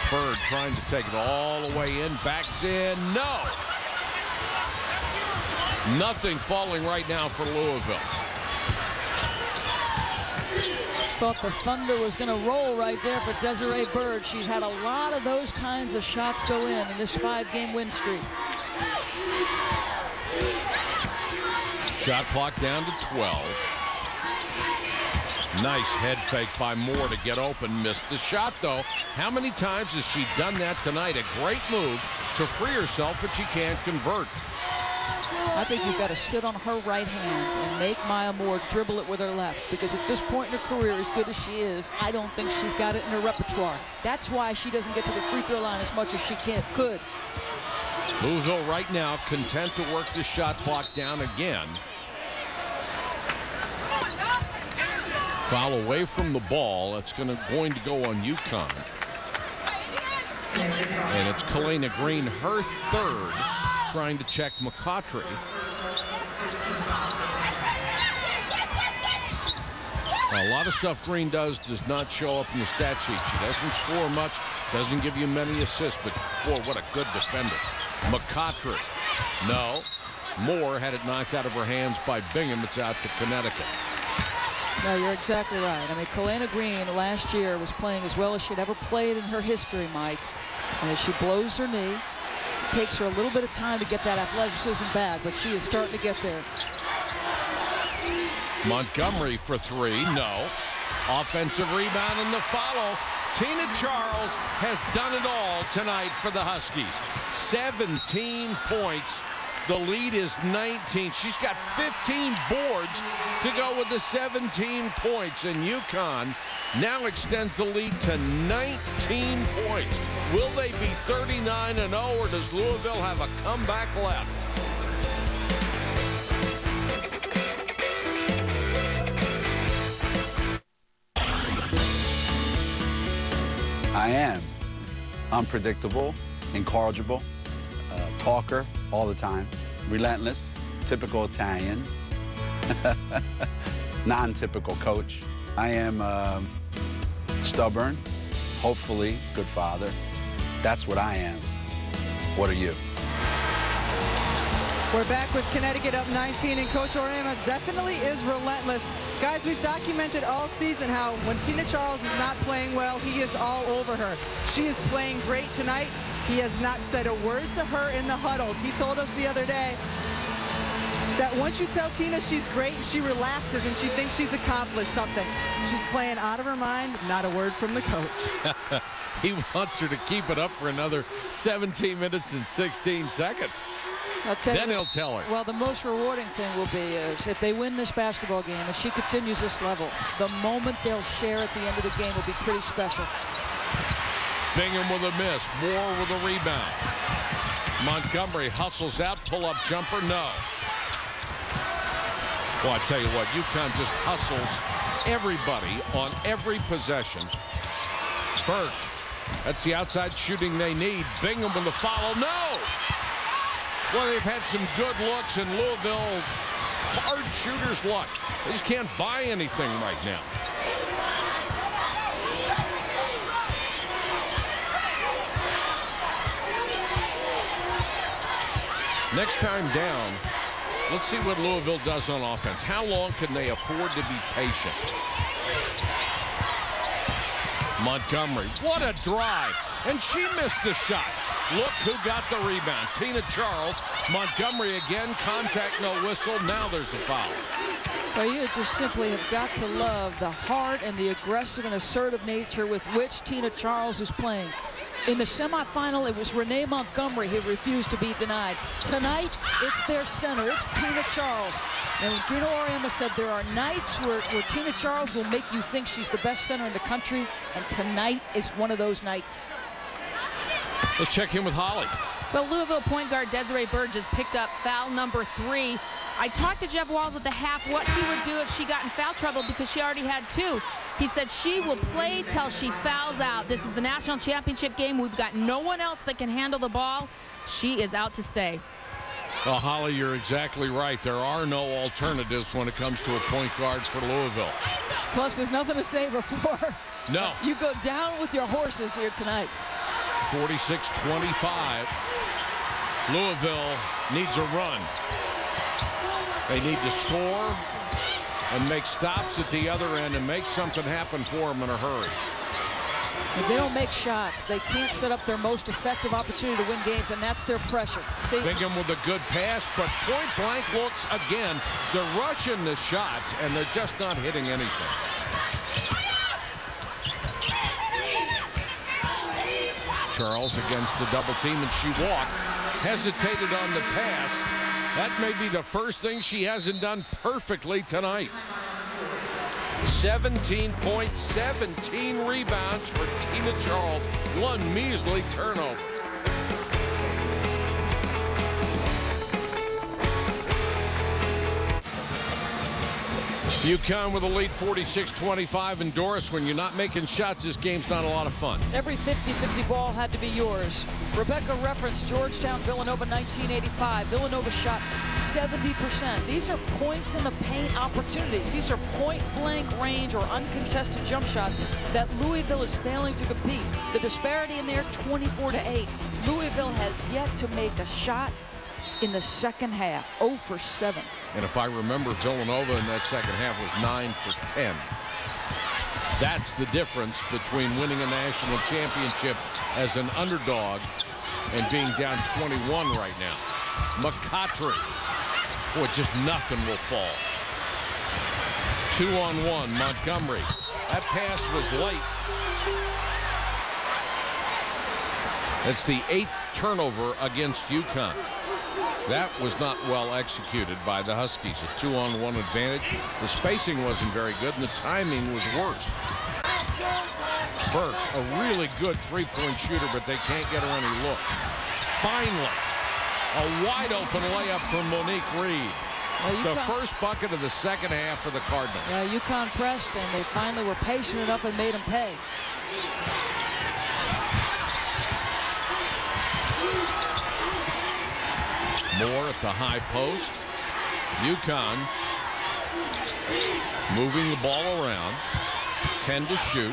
Speaker 17: Bird trying to take it all the way in, backs in, no. Nothing falling right now for Louisville.
Speaker 26: Thought the thunder was going to roll right there for Desiree Bird. She's had a lot of those kinds of shots go in this 5-game win streak.
Speaker 17: Shot clock down to 12. Nice head fake by Moore to get open. Missed the shot, though. How many times has she done that tonight? A great move to free herself, but she can't convert.
Speaker 26: I think you've got to sit on her right hand and make Maya Moore dribble it with her left, because at this point in her career, as good as she is, I don't think she's got it in her repertoire. That's why she doesn't get to the free throw line as much as she could.
Speaker 17: Louisville right now content to work the shot clock down again. Foul away from the ball. It's going to go on UConn. And it's Kalena Green, her third, trying to check McCautry. A lot of stuff Green does not show up in the stat sheet. She doesn't score much, doesn't give you many assists, but boy, what a good defender. McCautry, no. Moore had it knocked out of her hands by Bingham. It's out to Connecticut.
Speaker 26: No, you're exactly right. I mean, Kalena Green last year was playing as well as she'd ever played in her history, Mike. And as she blows her knee, it takes her a little bit of time to get that athleticism back, but she is starting to get there.
Speaker 17: Montgomery for three, no. Offensive rebound and the follow. Tina Charles has done it all tonight for the Huskies. 17 points. The lead is 19. She's got 15 boards to go with the 17 points. And UConn now extends the lead to 19 points. Will they be 39-0, or does Louisville have a comeback left?
Speaker 7: I am unpredictable, incorrigible, talker all the time, relentless, typical Italian, non-typical coach. I am stubborn, hopefully good father. That's what I am. What are you?
Speaker 12: We're back with Connecticut up 19, and Coach Auriemma definitely is relentless. Guys, we've documented all season how when Tina Charles is not playing well, he is all over her. She is playing great tonight. He has not said a word to her in the huddles. He told us the other day that once you tell Tina she's great, she relaxes and she thinks she's accomplished something. She's playing out of her mind, not a word from the coach.
Speaker 17: He wants her to keep it up for another 17 minutes and 16 seconds. Then he'll tell her.
Speaker 26: Well, the most rewarding thing will be is if they win this basketball game and she continues this level, the moment they'll share at the end of the game will be pretty special.
Speaker 17: Bingham with a miss. Moore with a rebound. Montgomery hustles out. Pull-up jumper. No. Well, I tell you what, UConn just hustles everybody on every possession. Burke. That's the outside shooting they need. Bingham with the follow. No! Well, they've had some good looks, and Louisville, hard shooter's luck. They just can't buy anything right now. Next time down, let's see what Louisville does on offense. How long can they afford to be patient? Montgomery, what a drive. And she missed the shot. Look who got the rebound. Tina Charles. Montgomery again. Contact, no whistle. Now there's a foul.
Speaker 26: Well, you just simply have got to love the heart and the aggressive and assertive nature with which Tina Charles is playing. In the semifinal, it was Renee Montgomery who refused to be denied. Tonight, it's their center. It's Tina Charles. And Gino Auriemma said there are nights where Tina Charles will make you think she's the best center in the country, and tonight is one of those nights.
Speaker 17: Let's check in with Holly.
Speaker 5: Well, Louisville point guard Desiree Burgess picked up foul number 3. I talked to Jeff Walz at the half what he would do if she got in foul trouble because she already had 2. He said she will play till she fouls out. This is the national championship game. We've got no one else that can handle the ball. She is out to stay.
Speaker 17: Well, Holly, you're exactly right. There are no alternatives when it comes to a point guard for Louisville.
Speaker 26: Plus, there's nothing to save her for.
Speaker 17: No.
Speaker 26: You go down with your horses here tonight.
Speaker 17: 46-25. Louisville needs a run. They need to score and make stops at the other end and make something happen for them in a hurry.
Speaker 26: If they don't make shots, they can't set up their most effective opportunity to win games, and that's their pressure. See?
Speaker 17: Bingham with a good pass, but point blank looks again. They're rushing the shots, and they're just not hitting anything. Charles against a double team, and she walked. Hesitated on the pass. That may be the first thing she hasn't done perfectly tonight. 17 points, 17 rebounds for Tina Charles. One measly turnover. UConn with a lead 46-25. And Doris, when you're not making shots, this game's not a lot of fun.
Speaker 26: Every 50-50 ball had to be yours. Rebecca referenced Georgetown, Villanova 1985. Villanova shot 70%. These are points in the paint opportunities. These are point-blank range or uncontested jump shots that Louisville is failing to compete. The disparity in there, 24-8. Louisville has yet to make a shot in the second half, 0 for 7.
Speaker 17: And if I remember, Villanova in that second half was 9 for 10. That's the difference between winning a national championship as an underdog and being down 21 right now. McCautry. Boy, just nothing will fall. 2-on-1, Montgomery. That pass was late. It's the 8th turnover against UConn. That was not well executed by the Huskies. A 2-on-1 advantage. The spacing wasn't very good, and the timing was worse. Burke, a really good three-point shooter, but they can't get her any looks. Finally, a wide-open layup from Monique Reed. The first bucket of the second half for the Cardinals.
Speaker 26: Yeah, UConn pressed, and they finally were patient enough and made them pay.
Speaker 17: Moore at the high post. UConn moving the ball around. 10 to shoot.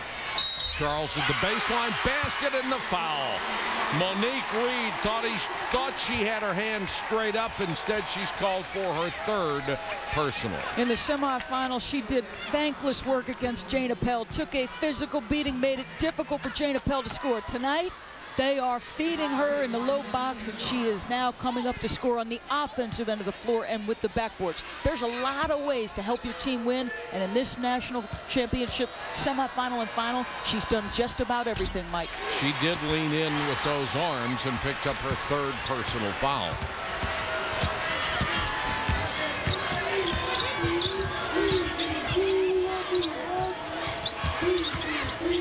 Speaker 17: Charles at the baseline. Basket and the foul. Monique Reed thought she had her hand straight up. Instead, she's called for her third personal.
Speaker 26: In the semifinals, she did thankless work against Jane Appel. Took a physical beating, made it difficult for Jane Appel to score. Tonight, they are feeding her in the low box, and she is now coming up to score on the offensive end of the floor and with the backboards. There's a lot of ways to help your team win, and in this national championship semifinal and final, she's done just about everything, Mike.
Speaker 17: She did lean in with those arms and picked up her third personal foul.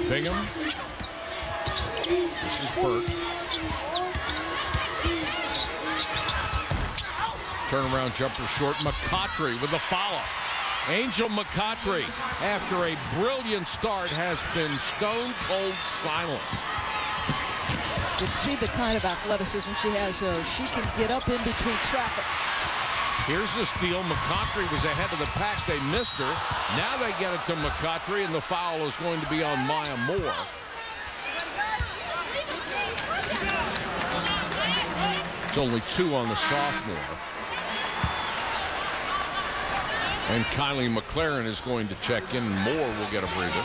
Speaker 17: Bingham. This is Burke. Turnaround jumper short. McCautry with a follow. Angel McCautry, after a brilliant start, has been stone cold silent.
Speaker 26: You can see the kind of athleticism she has, though. She can get up in between traffic.
Speaker 17: Here's the steal. McCautry was ahead of the pack. They missed her. Now they get it to McCautry, and the foul is going to be on Maya Moore. It's only 2 on the sophomore. And Kylie McLaren is going to check in. Moore will get a breather.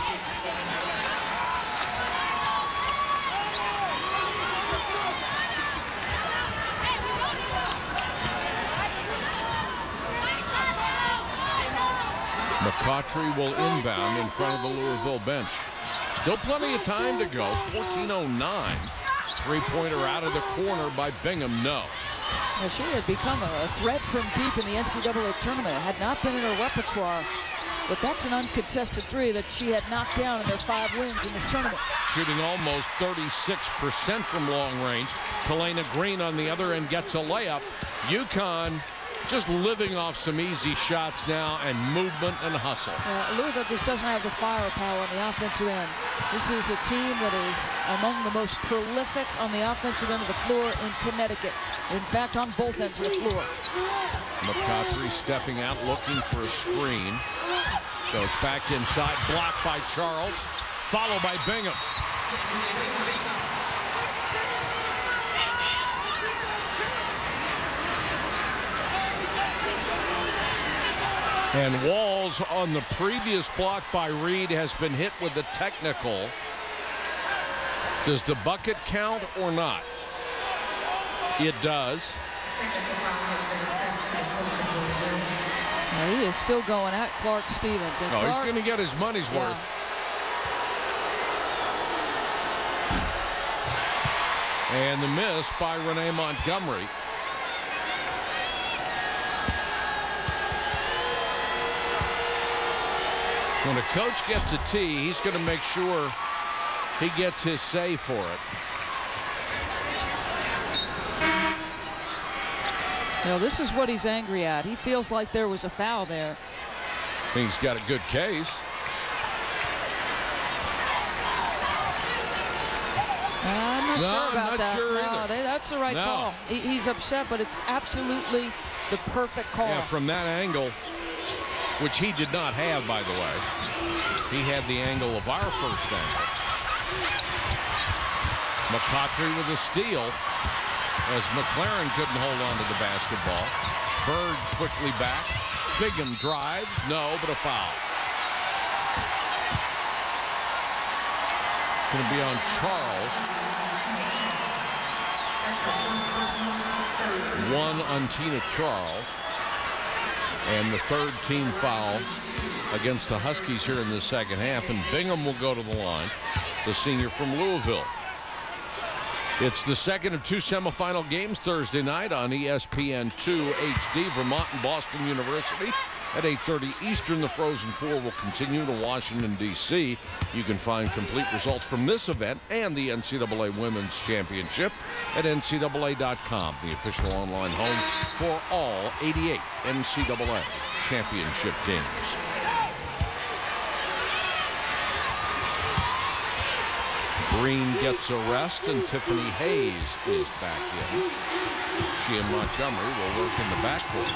Speaker 17: McCautry will inbound in front of the Louisville bench. Still plenty of time to go. 14:09. Three-pointer out of the corner by Bingham. No.
Speaker 26: Now, she had become a threat from deep in the NCAA tournament. It had not been in her repertoire, but that's an uncontested three that she had knocked down in their 5 wins in this tournament.
Speaker 17: Shooting almost 36% from long range. Kalena Green on the other end gets a layup. UConn just living off some easy shots now and movement and hustle.
Speaker 26: Louisville just doesn't have the firepower on the offensive end. This is a team that is among the most prolific on the offensive end of the floor in Connecticut. In fact, on both ends of the floor.
Speaker 17: McCautry stepping out, looking for a screen. Goes back inside, blocked by Charles, followed by Bingham. And Walls, on the previous block by Reed, has been hit with a technical. Does the bucket count or not? It does.
Speaker 26: He is still going at Clark Stevens. And
Speaker 17: he's going to get his money's worth. And the miss by Renee Montgomery. When a coach gets a tee, he's going to make sure he gets his say for it.
Speaker 26: You know, this is what he's angry at. He feels like there was a foul there.
Speaker 17: He's got a good case.
Speaker 26: I'm not sure about that.
Speaker 17: Sure
Speaker 26: no, that's the right call. He's upset, but it's absolutely the perfect call.
Speaker 17: Yeah, from that angle, which he did not have, by the way. He had the angle of our first angle. McCautry with a steal as McLaren couldn't hold on to the basketball. Bird quickly back. Bigham drives. No, but a foul. Going to be on Charles. One on Tina Charles. And the third team foul against the Huskies here in the second half. And Bingham will go to the line, the senior from Louisville. It's the second of two semifinal games Thursday night on ESPN2 HD. Vermont and Boston University at 8:30 Eastern. The Frozen Four will continue to Washington, D.C. You can find complete results from this event and the NCAA Women's Championship at NCAA.com, the official online home for all 88 NCAA championship games. Breen gets a rest, and Tiffany Hayes is back in. She and Montgomery will work in the backcourt.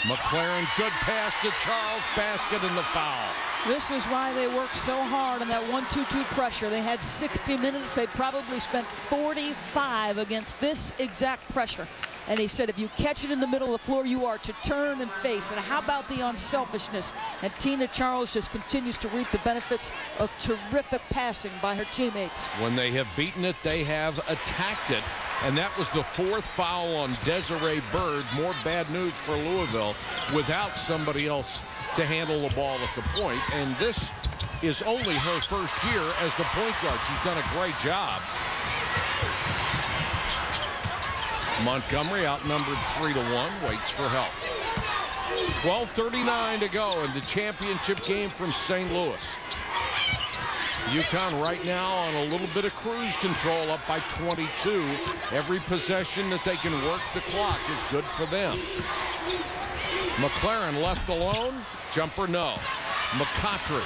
Speaker 17: McLaren, good pass to Charles, basket and the foul.
Speaker 26: This is why they worked so hard on that 1-2-2 pressure. They had 60 minutes. They probably spent 45 against this exact pressure. And he said, if you catch it in the middle of the floor, you are to turn and face. And how about the unselfishness? And Tina Charles just continues to reap the benefits of terrific passing by her teammates.
Speaker 17: When they have beaten it, they have attacked it. And that was the fourth foul on Desiree Bird. More bad news for Louisville without somebody else to handle the ball at the point. And this is only her first year as the point guard. She's done a great job. Montgomery outnumbered 3-1, waits for help. 12:39 to go in the championship game from St. Louis. UConn right now on a little bit of cruise control, up by 22. Every possession that they can work the clock is good for them. McLaren left alone. Jumper no. McCautry.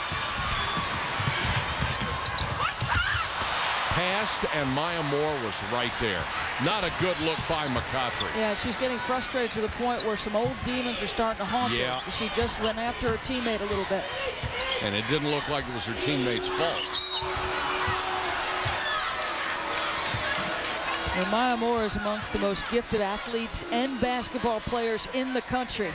Speaker 17: Passed, and Maya Moore was right there. Not a good look by McCautry.
Speaker 26: Yeah, she's getting frustrated to the point where some old demons are starting to haunt her. She just went after her teammate a little bit.
Speaker 17: And it didn't look like it was her teammate's fault.
Speaker 26: And Maya Moore is amongst the most gifted athletes and basketball players in the country.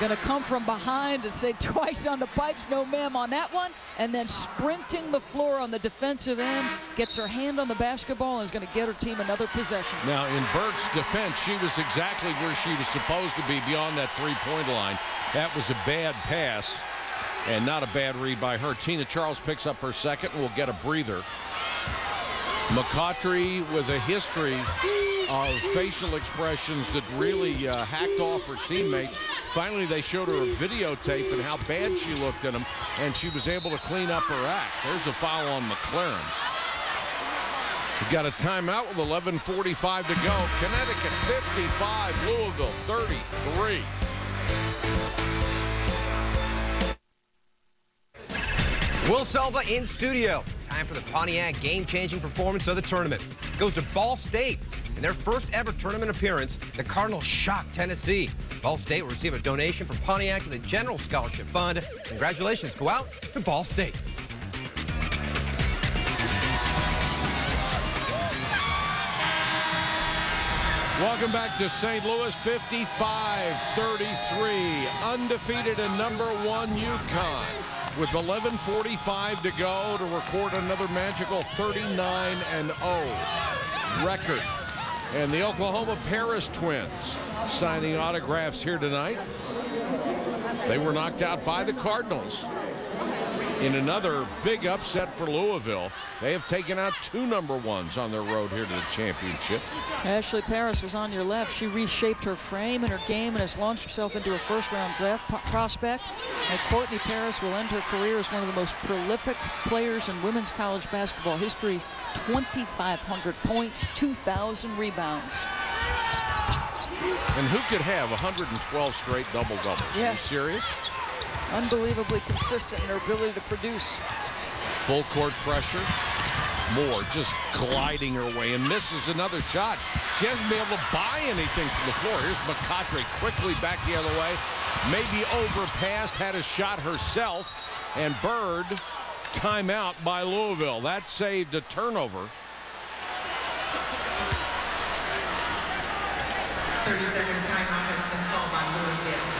Speaker 26: Going to come from behind to say twice on the pipes, no ma'am on that one, and then sprinting the floor on the defensive end, gets her hand on the basketball and is going to get her team another possession.
Speaker 17: Now, in Burt's defense, she was exactly where she was supposed to be beyond that three-point line. That was a bad pass and not a bad read by her. Tina Charles picks up her second and will get a breather. McCautry with a history of facial expressions that really hacked off her teammates. Finally, they showed her a videotape and how bad she looked at them, and she was able to clean up her act. There's a foul on McLaren. We've got a timeout with 11:45 to go. Connecticut 55, Louisville 33.
Speaker 9: Will Selva in studio. Time for the Pontiac game-changing performance of the tournament. It goes to Ball State. In their first ever tournament appearance, the Cardinals shocked Tennessee. Ball State will receive a donation from Pontiac to the General Scholarship Fund. Congratulations go out to Ball State.
Speaker 17: Welcome back to St. Louis, 55-33. Undefeated and #1 UConn. With 11:45 to go to record another magical 39-0 record. And the Oklahoma Paris Twins signing autographs here tonight. They were knocked out by the Cardinals in another big upset for Louisville. They have taken out two #1s on their road here to the championship.
Speaker 26: Ashley Paris was on your left. She reshaped her frame and her game and has launched herself into a first-round draft prospect. And Courtney Paris will end her career as one of the most prolific players in women's college basketball history. 2,500 points, 2,000 rebounds.
Speaker 17: And who could have 112 straight double-doubles?
Speaker 26: Yes.
Speaker 17: Are you serious?
Speaker 26: Unbelievably consistent in her ability to produce.
Speaker 17: Full court pressure. Moore just gliding her way and misses another shot. She hasn't been able to buy anything from the floor. Here's McCautry quickly back the other way. Maybe overpassed, had a shot herself. And Bird, timeout by Louisville. That saved a turnover.
Speaker 6: 30-second timeout has been called by Louisville.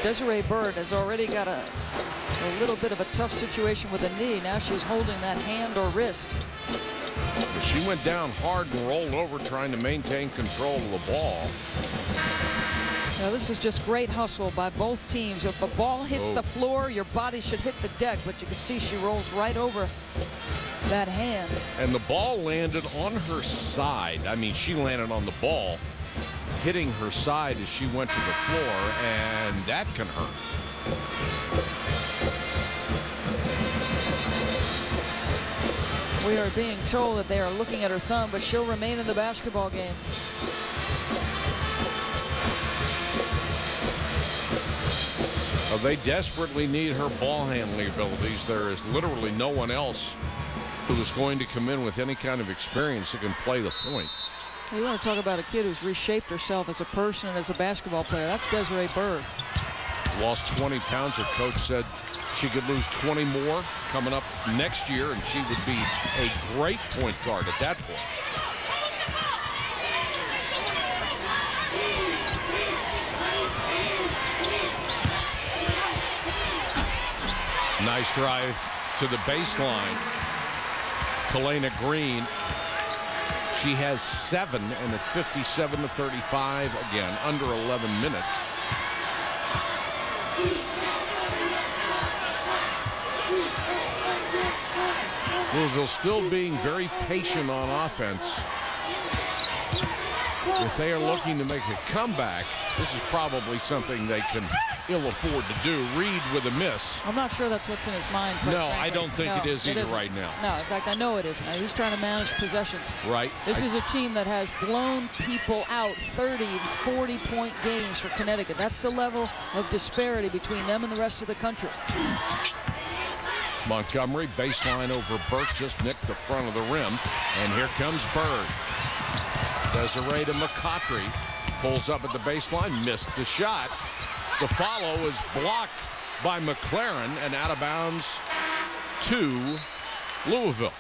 Speaker 26: Desiree Bird has already got a little bit of a tough situation with a knee. Now she's holding that hand or wrist.
Speaker 17: She went down hard and rolled over trying to maintain control of the ball.
Speaker 26: Now this is just great hustle by both teams. If a ball hits the floor, your body should hit the deck, but you can see she rolls right over that hand.
Speaker 17: And the ball landed on her side. I mean, she landed on the ball, hitting her side as she went to the floor, and that can hurt.
Speaker 26: We are being told that they are looking at her thumb, but she'll remain in the basketball game.
Speaker 17: They desperately need her ball handling abilities. There is literally no one else who is going to come in with any kind of experience that can play the point.
Speaker 26: You want to talk about a kid who's reshaped herself as a person and as a basketball player. That's Desiree Bird.
Speaker 17: Lost 20 pounds. Her coach said she could lose 20 more coming up next year, and she would be a great point guard at that point. Nice drive to the baseline. Kalena Green. She has 7, and it's 57-35 again, under 11 minutes. Louisville still being very patient on offense. If they are looking to make a comeback, this is probably something they can ill afford to do. Reed with a miss.
Speaker 26: I'm not sure that's what's in his mind.
Speaker 17: No,
Speaker 26: frankly.
Speaker 17: I don't think it is either right now.
Speaker 26: No, in fact, I know it isn't. He's trying to manage possessions.
Speaker 17: Right.
Speaker 26: This is a team that has blown people out 30 and 40-point games for Connecticut. That's the level of disparity between them and the rest of the country.
Speaker 17: Montgomery, baseline over Burke, just nicked the front of the rim. And here comes Bird. Desiree to McCautry. Pulls up at the baseline, missed the shot. The follow is blocked by McLaren and out of bounds to Louisville.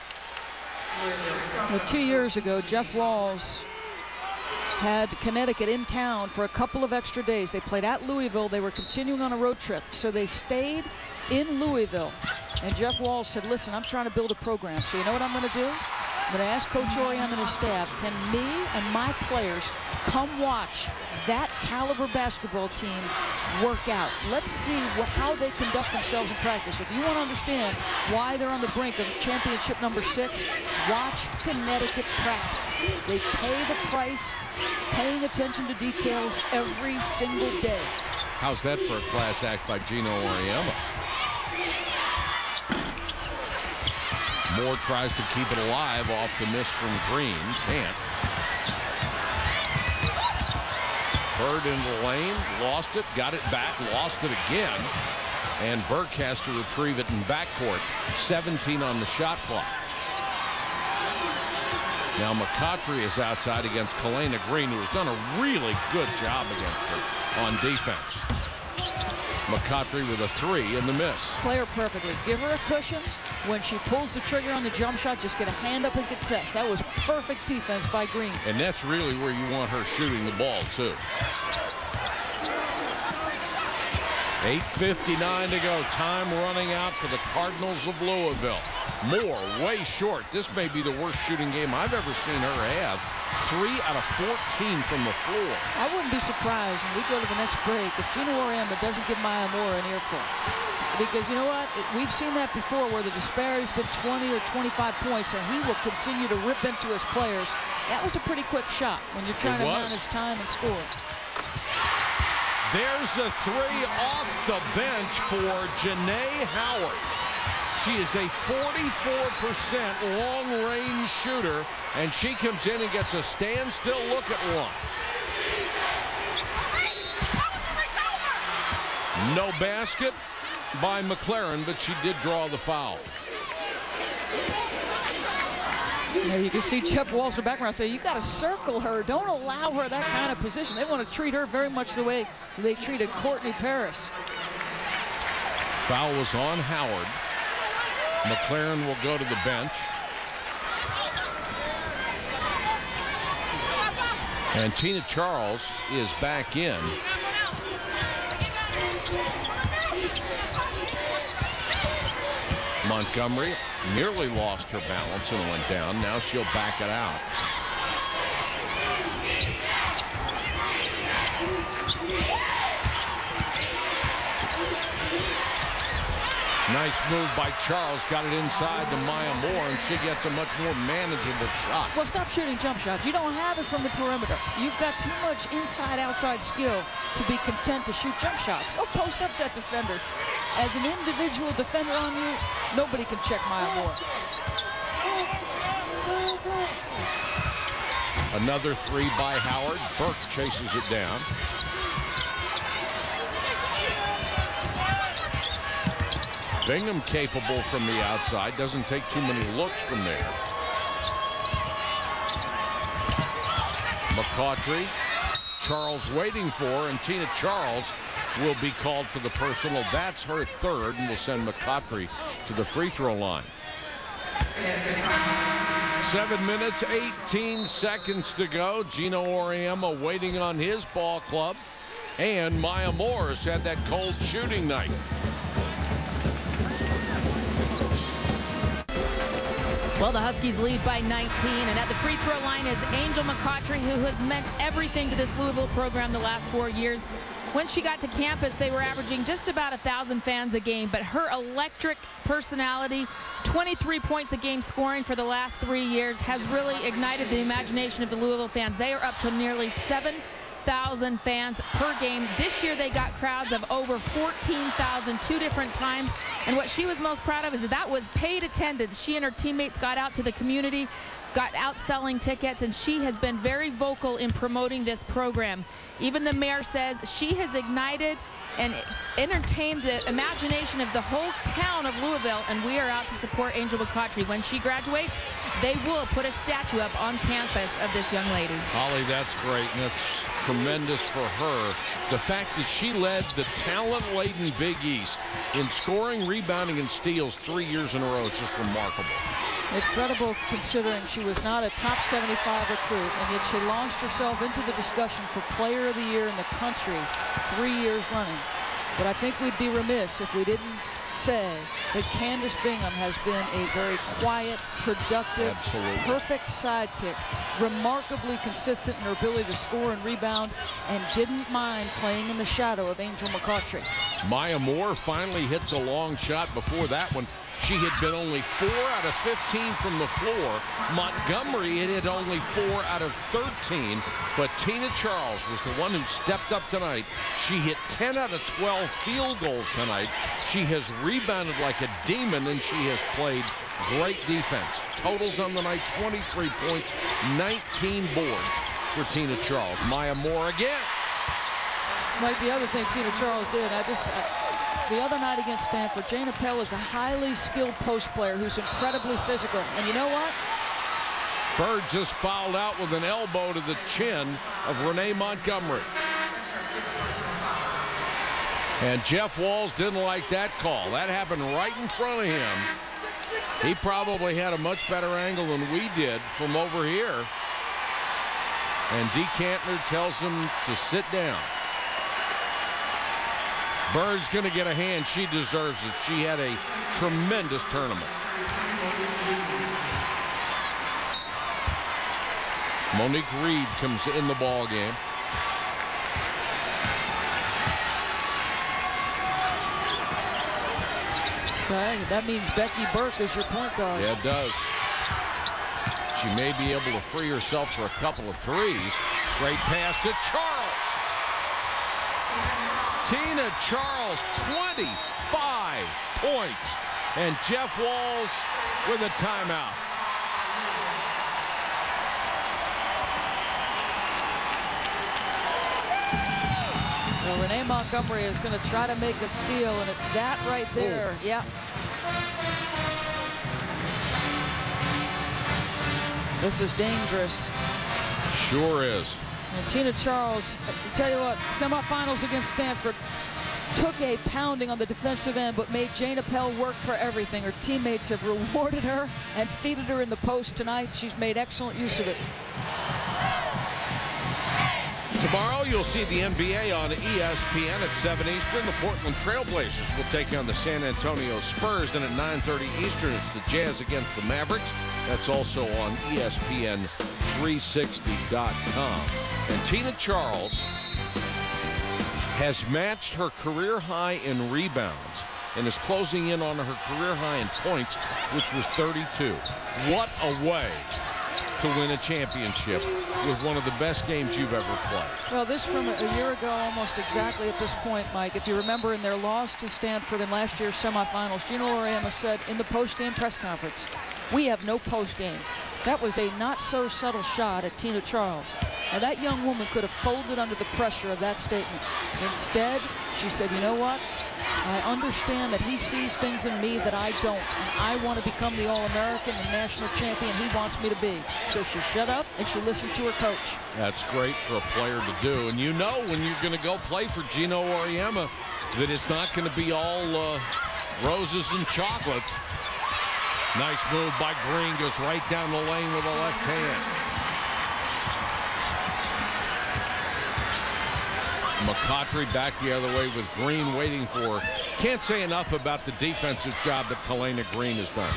Speaker 26: Well, 2 years ago, Jeff Walz had Connecticut in town for a couple of extra days. They played at Louisville. They were continuing on a road trip, so they stayed in Louisville. And Jeff Walz said, listen, I'm trying to build a program. So you know what I'm going to do? I'm going to ask Coach Oriam and his staff, can me and my players come watch that caliber basketball team work out? Let's see how they conduct themselves in practice. If you want to understand why they're on the brink of championship number 6, watch Connecticut practice. They pay the price, paying attention to details every single day.
Speaker 17: How's that for a class act by Gino Oriema? Moore tries to keep it alive off the miss from Green. Can't. Bird into the lane. Lost it. Got it back. Lost it again. And Burke has to retrieve it in backcourt. 17 on the shot clock. Now McCautry is outside against Kalena Green, who has done a really good job against her on defense. McCautry with a 3 in the miss.
Speaker 26: Play her perfectly. Give her a cushion. When she pulls the trigger on the jump shot, just get a hand up and contest. That was perfect defense by Green.
Speaker 17: And that's really where you want her shooting the ball, too. 8:59 to go. Time running out for the Cardinals of Louisville. Moore way short. This may be the worst shooting game I've ever seen her have. 3 out of 14 from the floor.
Speaker 26: I wouldn't be surprised when we go to the next break if Gino Oriema doesn't give Maya Moore an earful. Because you know what? We've seen that before where the disparity's been 20 or 25 points, and he will continue to rip into his players. That was a pretty quick shot when you're trying to manage time and score.
Speaker 17: There's a 3 off the bench for Janae Howard. She is a 44% long-range shooter, and she comes in and gets a standstill look at one. No basket by McLaren, but she did draw the foul.
Speaker 26: There you can see Jeff Walsh in the background say, you got to circle her. Don't allow her that kind of position. They want to treat her very much the way they treated Courtney Paris.
Speaker 17: Foul was on Howard. McLaren will go to the bench. And Tina Charles is back in. Montgomery nearly lost her balance and went down. Now she'll back it out. Nice move by Charles. Got it inside to Maya Moore, and she gets a much more manageable shot.
Speaker 26: Well, stop shooting jump shots. You don't have it from the perimeter. You've got too much inside-outside skill to be content to shoot jump shots. Go post up that defender. As an individual defender on you, nobody can check Maya Moore.
Speaker 17: Another three by Howard. Burke chases it down. Bingham capable from the outside. Doesn't take too many looks from there. McCautry. Charles waiting for, and Tina Charles will be called for the personal. That's her third, and will send McCautry to the free throw line. 7 minutes, 18 seconds to go. Gino Auriemma waiting on his ball club. And Maya Morris had that cold shooting night.
Speaker 5: Well, the Huskies lead by 19, and at the free throw line is Angel McCautry, who has meant everything to this Louisville program the last 4 years. When she got to campus, they were averaging just about 1,000 fans a game, but her electric personality, 23 points a game scoring for the last 3 years, has really ignited the imagination of the Louisville fans. They are up to nearly 7,000 fans per game. This year they got crowds of over 14,000 two different times. And what she was most proud of is that was paid attendance. She and her teammates got out to the community, got out selling tickets, and she has been very vocal in promoting this program. Even the mayor says she has ignited and entertained the imagination of the whole town of Louisville, and we are out to support Angel McCautry. When she graduates, they will put a statue up on campus of this young lady.
Speaker 17: Holly, that's great, and it's tremendous for her. The fact that she led the talent-laden Big East in scoring, rebounding, and steals 3 years in a row is just remarkable.
Speaker 26: Incredible, considering she was not a top 75 recruit, and yet she launched herself into the discussion for Player of the Year in the country 3 years running. But I think we'd be remiss if we didn't say that Candace Bingham has been a very quiet, productive, perfect sidekick, remarkably consistent in her ability to score and rebound, and didn't mind playing in the shadow of Angel McCautry.
Speaker 17: Maya Moore finally hits a long shot. Before that one, she had been only 4 out of 15 from the floor. Montgomery had hit only 4 out of 13, but Tina Charles was the one who stepped up tonight. She hit 10 out of 12 field goals tonight. She has rebounded like a demon, and she has played great defense. Totals on the night, 23 points, 19 boards for Tina Charles. Maya Moore again.
Speaker 26: Like the other thing Tina Charles did, the other night against Stanford, Jane Appel is a highly skilled post player who's incredibly physical. And you know what?
Speaker 17: Bird just fouled out with an elbow to the chin of Renee Montgomery. And Jeff Walls didn't like that call. That happened right in front of him. He probably had a much better angle than we did from over here. And Dee Kantner tells him to sit down. Bird's going to get a hand. She deserves it. She had a tremendous tournament. Monique Reed comes in the ball game.
Speaker 26: Okay, that means Becky Burke is your point guard.
Speaker 17: Yeah, it does. She may be able to free herself for a couple of threes. Great pass to Charles. Tina Charles, 25 points And Jeff Walz with a timeout.
Speaker 26: Well, Renee Montgomery is going to try to make a steal, and it's that right there.
Speaker 17: Ooh.
Speaker 26: Yep. This is dangerous.
Speaker 17: Sure is.
Speaker 26: And Tina Charles, I tell you what, semifinals against Stanford, took a pounding on the defensive end, but made Jane Appel work for everything. Her teammates have rewarded her and feeded her in the post tonight. She's made excellent use of it.
Speaker 17: Tomorrow, you'll see the NBA on ESPN at 7 Eastern. The Portland Trailblazers will take on the San Antonio Spurs. Then at 9:30 Eastern, it's the Jazz against the Mavericks. That's also on ESPN360.com. And Tina Charles has matched her career high in rebounds and is closing in on her career high in points, which was 32. What a way to win a championship with one of the best games you've ever played.
Speaker 26: Well, this from a year ago, almost exactly at this point, Mike. If you remember in their loss to Stanford in last year's semifinals, Gino Auriemma said in the post-game press conference, "We have no post-game." That was a not-so-subtle shot at Tina Charles. Now, that young woman could have folded under the pressure of that statement. Instead, she said, "You know what? I understand that he sees things in me that I don't, and I want to become the All-American, the national champion he wants me to be." So she shut up and she listened to her coach.
Speaker 17: That's great for a player to do. And you know when you're going to go play for Gino Auriemma that it's not going to be all roses and chocolates. Nice move by Green. Goes right down the lane with a left hand. McCautry back the other way with Green waiting for her. Can't say enough about the defensive job that Kalena Green has done.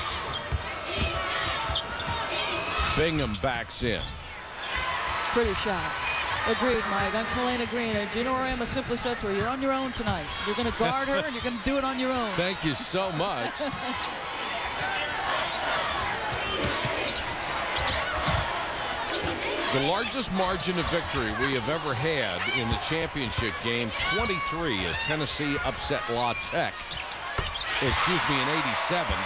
Speaker 17: Bingham backs in.
Speaker 26: Pretty shot. Agreed, Mike. On Kalena Green. And Gino Auriemma simply said to her, "You're on your own tonight. You're going to guard her, and you're going to do it on your own."
Speaker 17: Thank you so much. The largest margin of victory we have ever had in the championship game, 23, as Tennessee upset La Tech. In 87.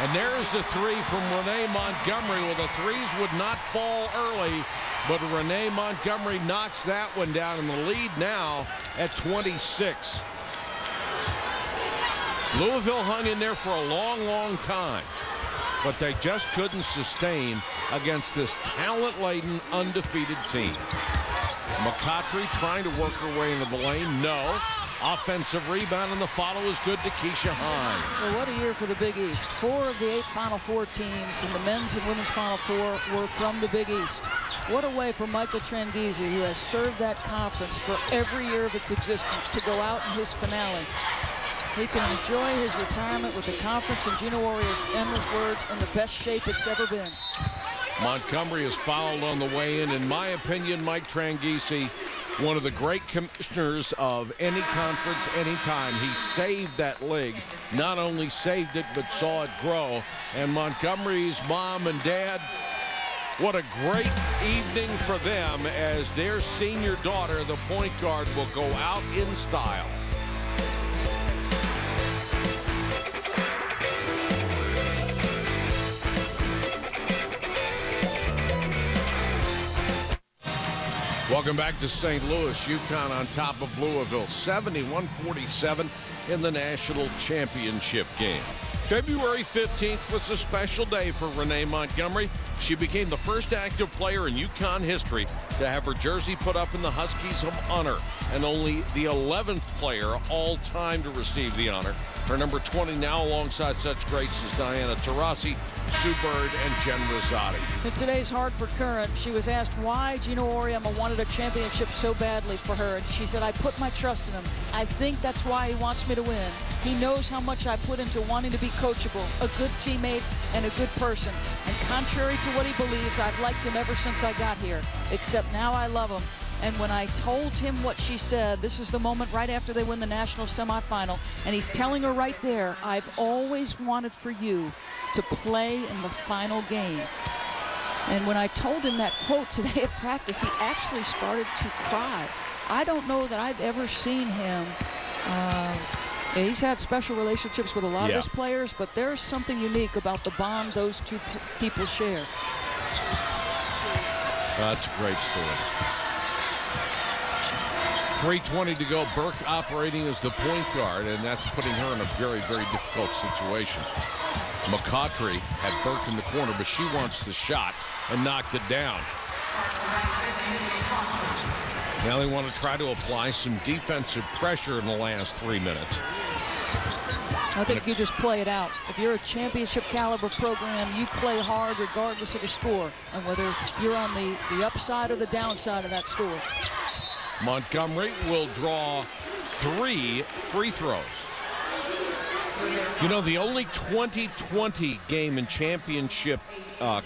Speaker 17: And there's a three from Renee Montgomery. Well, the threes would not fall early, but Renee Montgomery knocks that one down in the lead now at 26. Louisville hung in there for a long, long time, but they just couldn't sustain against this talent-laden, undefeated team. McCautry trying to work her way into the lane. No. Offensive rebound, and the follow is good to Keisha Hines.
Speaker 26: Well, what a year for the Big East. 4 of the 8 Final Four teams in the men's and women's Final Four were from the Big East. What a way for Michael Tranghese, who has served that conference for every year of its existence, to go out in his finale. He can enjoy his retirement with the conference, in Gino Auriemma's words, in the best shape it's ever been.
Speaker 17: Montgomery is fouled on the way in my opinion, Mike Tranghese, one of the great commissioners of any conference, anytime. He saved that league. Not only saved it, but saw it grow. And Montgomery's mom and dad, what a great evening for them as their senior daughter, the point guard, will go out in style. Welcome back to St. Louis. UConn on top of Louisville, 71-47 in the national championship game. February 15th was a special day for Renee Montgomery. She became the first active player in UConn history to have her jersey put up in the Huskies of Honor, and only the 11th player all time to receive the honor. Her number 20 now alongside such greats as Diana Taurasi, Sue Bird, and Jen Rosati.
Speaker 26: In today's Hartford Courant, she was asked why Gino Auriemma wanted a championship so badly for her, and she said, "I put my trust in him. I think that's why he wants me to win. He knows how much I put into wanting to be coachable, a good teammate, and a good person. And contrary to what he believes, I've liked him ever since I got here, except now I love him." And when I told him what she said, this is the moment right after they win the national semifinal, and he's telling her right there, "I've always wanted for you to play in the final game." And when I told him that quote today at practice, he actually started to cry. I don't know that I've ever seen him And he's had special relationships with a lot of his players, but there's something unique about the bond those two people share.
Speaker 17: That's a great story. 3:20 to go. Burke operating as the point guard, and that's putting her in a very, very difficult situation. McCautry had Burke in the corner, but she wants the shot and knocked it down. Now they want to try to apply some defensive pressure in the last 3 minutes.
Speaker 26: I think you just play it out. If you're a championship caliber program, you play hard regardless of the score, and whether you're on the upside or the downside of that score.
Speaker 17: Montgomery will draw 3 free throws. You know, the only 2020 game in championship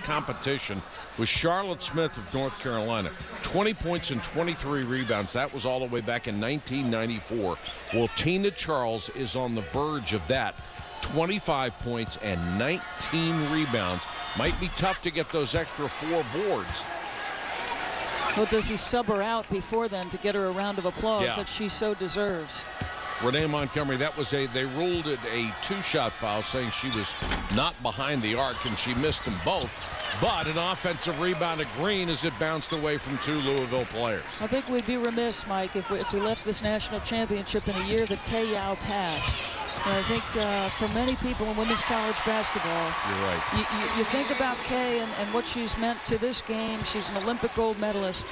Speaker 17: competition was Charlotte Smith of North Carolina. 20 points and 23 rebounds. That was all the way back in 1994. Well, Tina Charles is on the verge of that. 25 points and 19 rebounds. Might be tough to get those extra 4 boards.
Speaker 26: Well, does he sub her out before then to get her a round of applause that she so deserves?
Speaker 17: Renee Montgomery, that was they ruled it a 2-shot foul, saying she was not behind the arc, and she missed them both. But an offensive rebound at Green as it bounced away from 2 Louisville players.
Speaker 26: I think we'd be remiss, Mike, if we left this national championship in a year that Kay Yow passed. And I think for many people in women's college basketball,
Speaker 17: you're right.
Speaker 26: You think about Kay and what she's meant to this game. She's an Olympic gold medalist.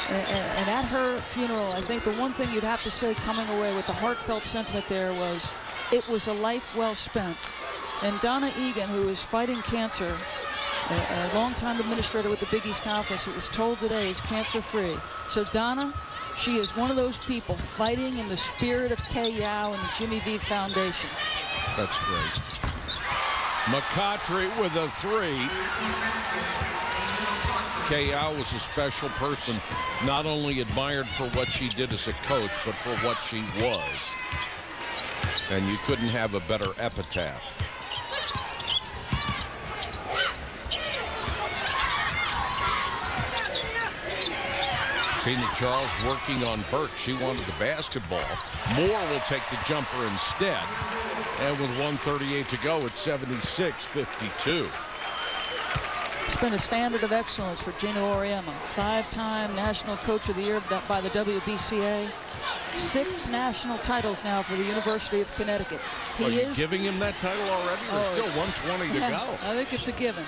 Speaker 26: And at her funeral, I think the one thing you'd have to say coming away with the heartfelt sentiment there was, it was a life well spent. And Donna Egan, who is fighting cancer, a longtime administrator with the Big East Conference, it was told today is cancer-free. So Donna, she is one of those people fighting in the spirit of Kay Yow and the Jimmy V Foundation.
Speaker 17: That's great. McCautry with a 3. Kay Yow was a special person, not only admired for what she did as a coach, but for what she was. And you couldn't have a better epitaph. Tina Charles working on Burke. She wanted the basketball. Moore will take the jumper instead. And with 1:38 to go, it's 76-52.
Speaker 26: It's been a standard of excellence for Gino Auriemma. 5-time National Coach of the Year by the WBCA. 6 national titles now for the University of Connecticut.
Speaker 17: Are you giving him that title already? There's still 120 to go.
Speaker 26: I think it's a given.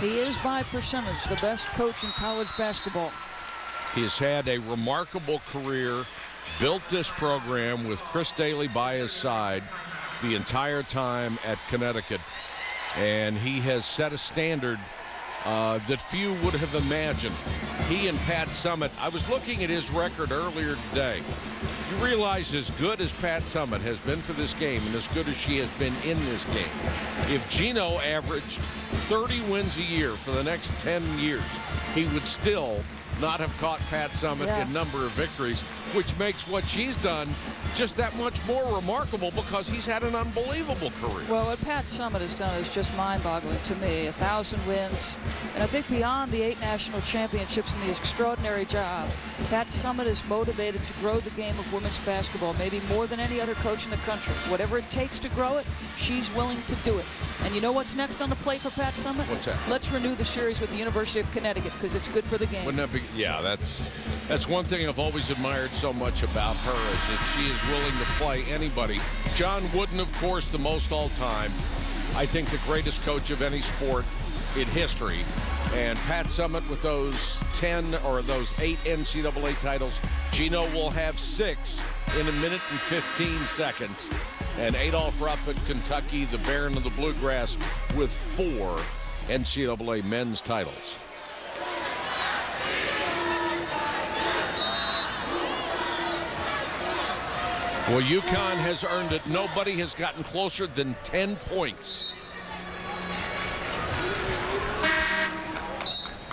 Speaker 26: He is by percentage the best coach in college basketball.
Speaker 17: He has had a remarkable career, built this program with Chris Daly by his side the entire time at Connecticut. And he has set a standard that few would have imagined. He and Pat Summitt, I was looking at his record earlier today. You realize as good as Pat Summitt has been for this game and as good as she has been in this game, if Gino averaged 30 wins a year for the next 10 years, he would still not have caught Pat Summitt in number of victories, which makes what she's done just that much more remarkable because he's had an unbelievable career.
Speaker 26: Well, what Pat Summitt has done is just mind-boggling to me. 1,000 wins, and I think beyond the 8 national championships and the extraordinary job, Pat Summitt is motivated to grow the game of women's basketball, maybe more than any other coach in the country. Whatever it takes to grow it, she's willing to do it. And you know what's next on the plate for Pat Summitt?
Speaker 17: What's that?
Speaker 26: Let's renew the series with the University of Connecticut because it's good for the game.
Speaker 17: Wouldn't that be? Yeah, that's one thing I've always admired so much about her is that she is willing to play anybody. John Wooden, of course, the most all-time. I think the greatest coach of any sport in history. And Pat Summitt with those 10 or those 8 NCAA titles. Gino will have 6 in 1 minute and 15 seconds. And Adolph Rupp at Kentucky, the Baron of the Bluegrass, with 4 NCAA men's titles. Well, UConn has earned it. Nobody has gotten closer than 10 points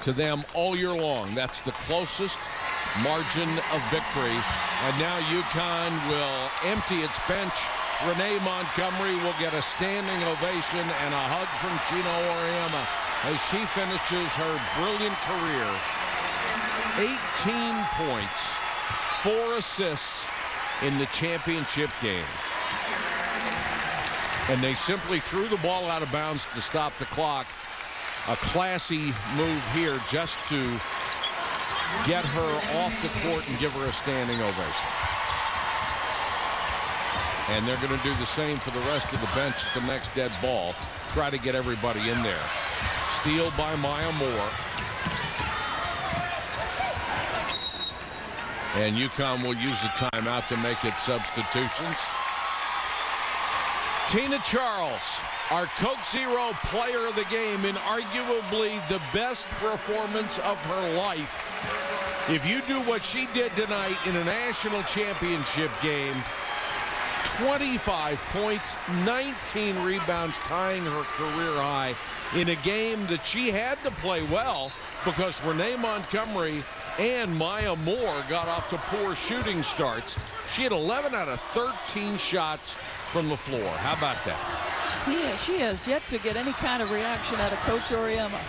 Speaker 17: to them all year long. That's the closest margin of victory. And now UConn will empty its bench. Renee Montgomery will get a standing ovation and a hug from Gino Auriemma as she finishes her brilliant career. 18 points, 4 assists in the championship game. And they simply threw the ball out of bounds to stop the clock. A classy move here just to get her off the court and give her a standing ovation. And they're going to do the same for the rest of the bench at the next dead ball. Try to get everybody in there. Steal by Maya Moore. And UConn will use the timeout to make its substitutions. Tina Charles, our Coke Zero player of the game, in arguably the best performance of her life. If you do what she did tonight in a national championship game, 25 points, 19 rebounds, tying her career high in a game that she had to play well because Renee Montgomery and Maya Moore got off to poor shooting starts. She had 11 out of 13 shots from the floor. How about that?
Speaker 26: Yeah, she has yet to get any kind of reaction out of Coach Auriemma.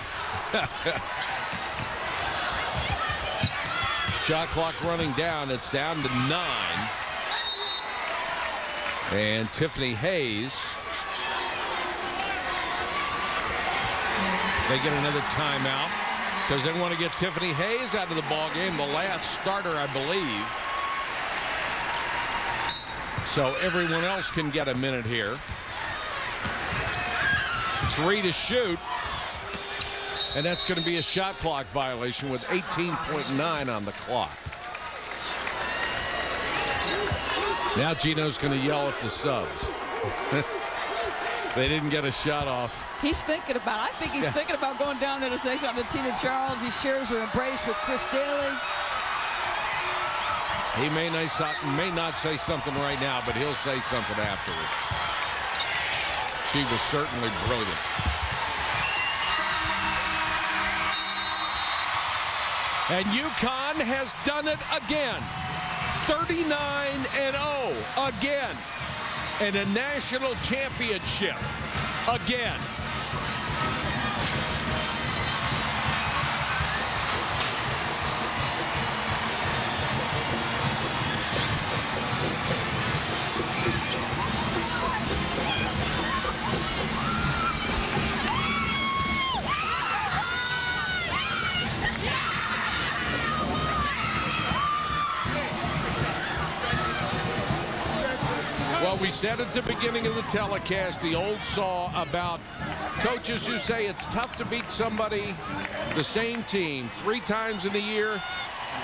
Speaker 17: Shot clock running down. It's down to 9. And Tiffany Hayes. They get another timeout because they want to get Tiffany Hayes out of the ball game, the last starter, I believe. So everyone else can get a minute here. 3 to shoot. And that's going to be a shot clock violation with 18.9 on the clock. Now Gino's going to yell at the subs. They didn't get a shot off.
Speaker 26: He's thinking about it. I think he's thinking about going down there to say something to Tina Charles. He shares her embrace with Chris Daly.
Speaker 17: He may not say something right now, but he'll say something afterwards. She was certainly brilliant. And UConn has done it again. 39-0 again. And a national championship again. Well, we said at the beginning of the telecast, the old saw about coaches who say it's tough to beat somebody, the same team, 3 times in a year.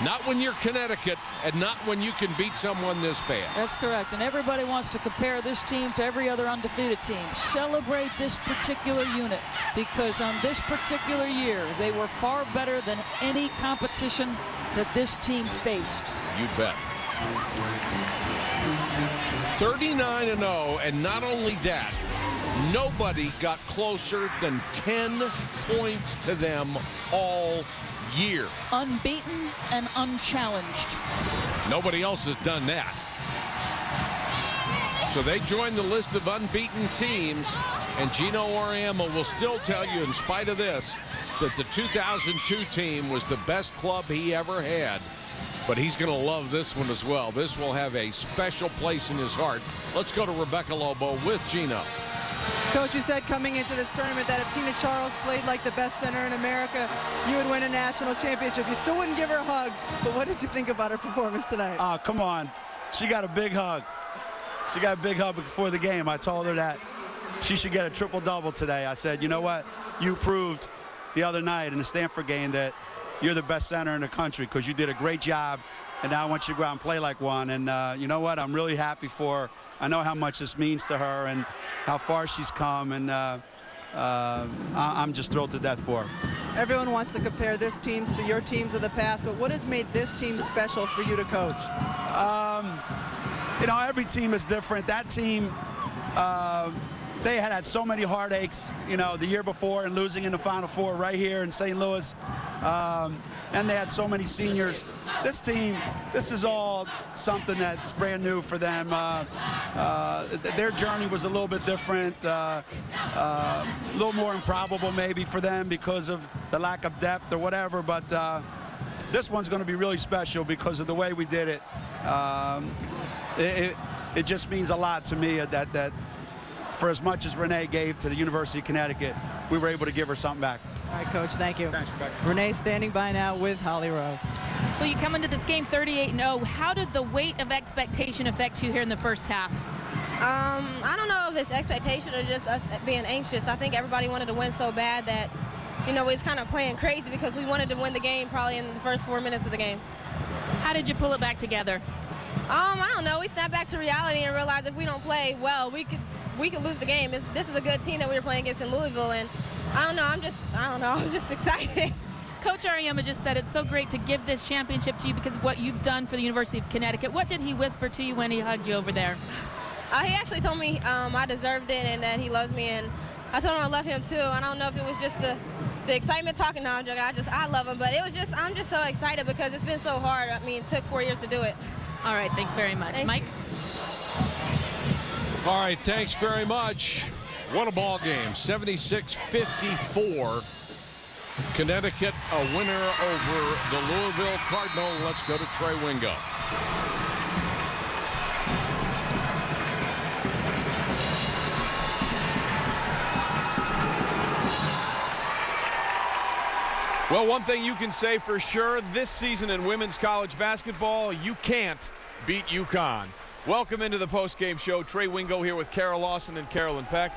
Speaker 17: Not when you're Connecticut, and not when you can beat someone this bad.
Speaker 26: That's correct. And everybody wants to compare this team to every other undefeated team. Celebrate this particular unit, because on this particular year, they were far better than any competition that this team faced.
Speaker 17: You bet. 39-0, and not only that, nobody got closer than 10 points to them all year.
Speaker 26: Unbeaten and unchallenged.
Speaker 17: Nobody else has done that. So they join the list of unbeaten teams, and Gino Auriemma will still tell you, in spite of this, that the 2002 team was the best club he ever had. But he's going to love this one as well. This will have a special place in his heart. Let's go to Rebecca Lobo with Gino.
Speaker 12: Coach, you said coming into this tournament that if Tina Charles played like the best center in America, you would win a national championship. You still wouldn't give her a hug, but what did you think about her performance tonight?
Speaker 8: Oh, come on. She got a big hug. She got a big hug before the game. I told her that she should get a triple-double today. I said, you know what? You proved the other night in the Stanford game that you're the best center in the country because you did a great job, and now I want you to go out and play like one. And you know what? I'm really happy for her. I know how much this means to her and how far she's come, and I'm just thrilled to death for her.
Speaker 12: Everyone wants to compare this team to your teams of the past, but what has made this team special for you to coach?
Speaker 8: You know, every team is different. That team, they had so many heartaches, you know, the year before and losing in the Final Four right here in St. Louis. And they had so many seniors. This team, this is all something that's brand new for them. Their journey was a little bit different, a little more improbable maybe for them because of the lack of depth or whatever. But this one's going to be really special because of the way we did it. It just means a lot to me that for as much as Renee gave to the University of Connecticut, we were able to give her something back.
Speaker 12: All right, Coach, thank you.
Speaker 8: Thanks, Rebecca.
Speaker 12: Renee standing by now with Holly Rowe.
Speaker 5: Well, you come into this game 38-0. How did the weight of expectation affect you here in the first half?
Speaker 4: I don't know if it's expectation or just us being anxious. I think everybody wanted to win so bad that, you know, it's kind of playing crazy because we wanted to win the game probably in the first 4 minutes of the game.
Speaker 5: How did you pull it back together?
Speaker 4: I don't know. We snapped back to reality and realized if we don't play well, we could lose the game. This is a good team that we were playing against in Louisville, and I don't know. I'm just excited.
Speaker 5: Coach Auriemma just said it's so great to give this championship to you because of what you've done for the University of Connecticut. What did he whisper to you when he hugged you over there?
Speaker 4: He actually told me I deserved it and that he loves me, and I told him I love him too. I don't know if it was just the excitement talking. No, I'm joking. I love him, but I'm just so excited because it's been so hard. I mean, it took 4 years to do it.
Speaker 5: All right, thanks very much. Mike?
Speaker 17: All right, thanks very much. What a ball game, 76-54. Connecticut a winner over the Louisville Cardinal. Let's go to Trey Wingo.
Speaker 1: Well, one thing you can say for sure, this season in women's college basketball, you can't beat UConn. Welcome into the postgame show. Trey Wingo here with Kara Lawson and Carolyn Peck.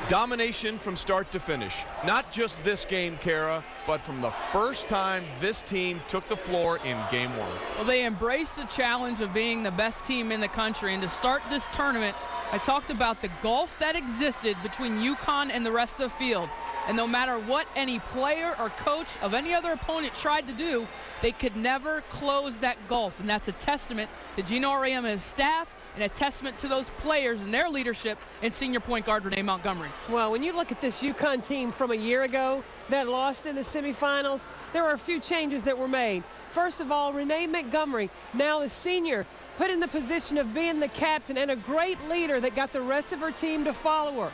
Speaker 1: Domination from start to finish. Not just this game, Kara, but from the first time this team took the floor in game one.
Speaker 2: Well, they embraced the challenge of being the best team in the country. And to start this tournament, I talked about the gulf that existed between UConn and the rest of the field. And no matter what any player or coach of any other opponent tried to do, they could never close that gulf. And that's a testament to Gino Auriemma and his staff, and a testament to those players and their leadership and senior point guard Renee Montgomery.
Speaker 3: Well, when you look at this UConn team from a year ago that lost in the semifinals, there were a few changes that were made. First of all, Renee Montgomery, now a senior, put in the position of being the captain and a great leader that got the rest of her team to follow her.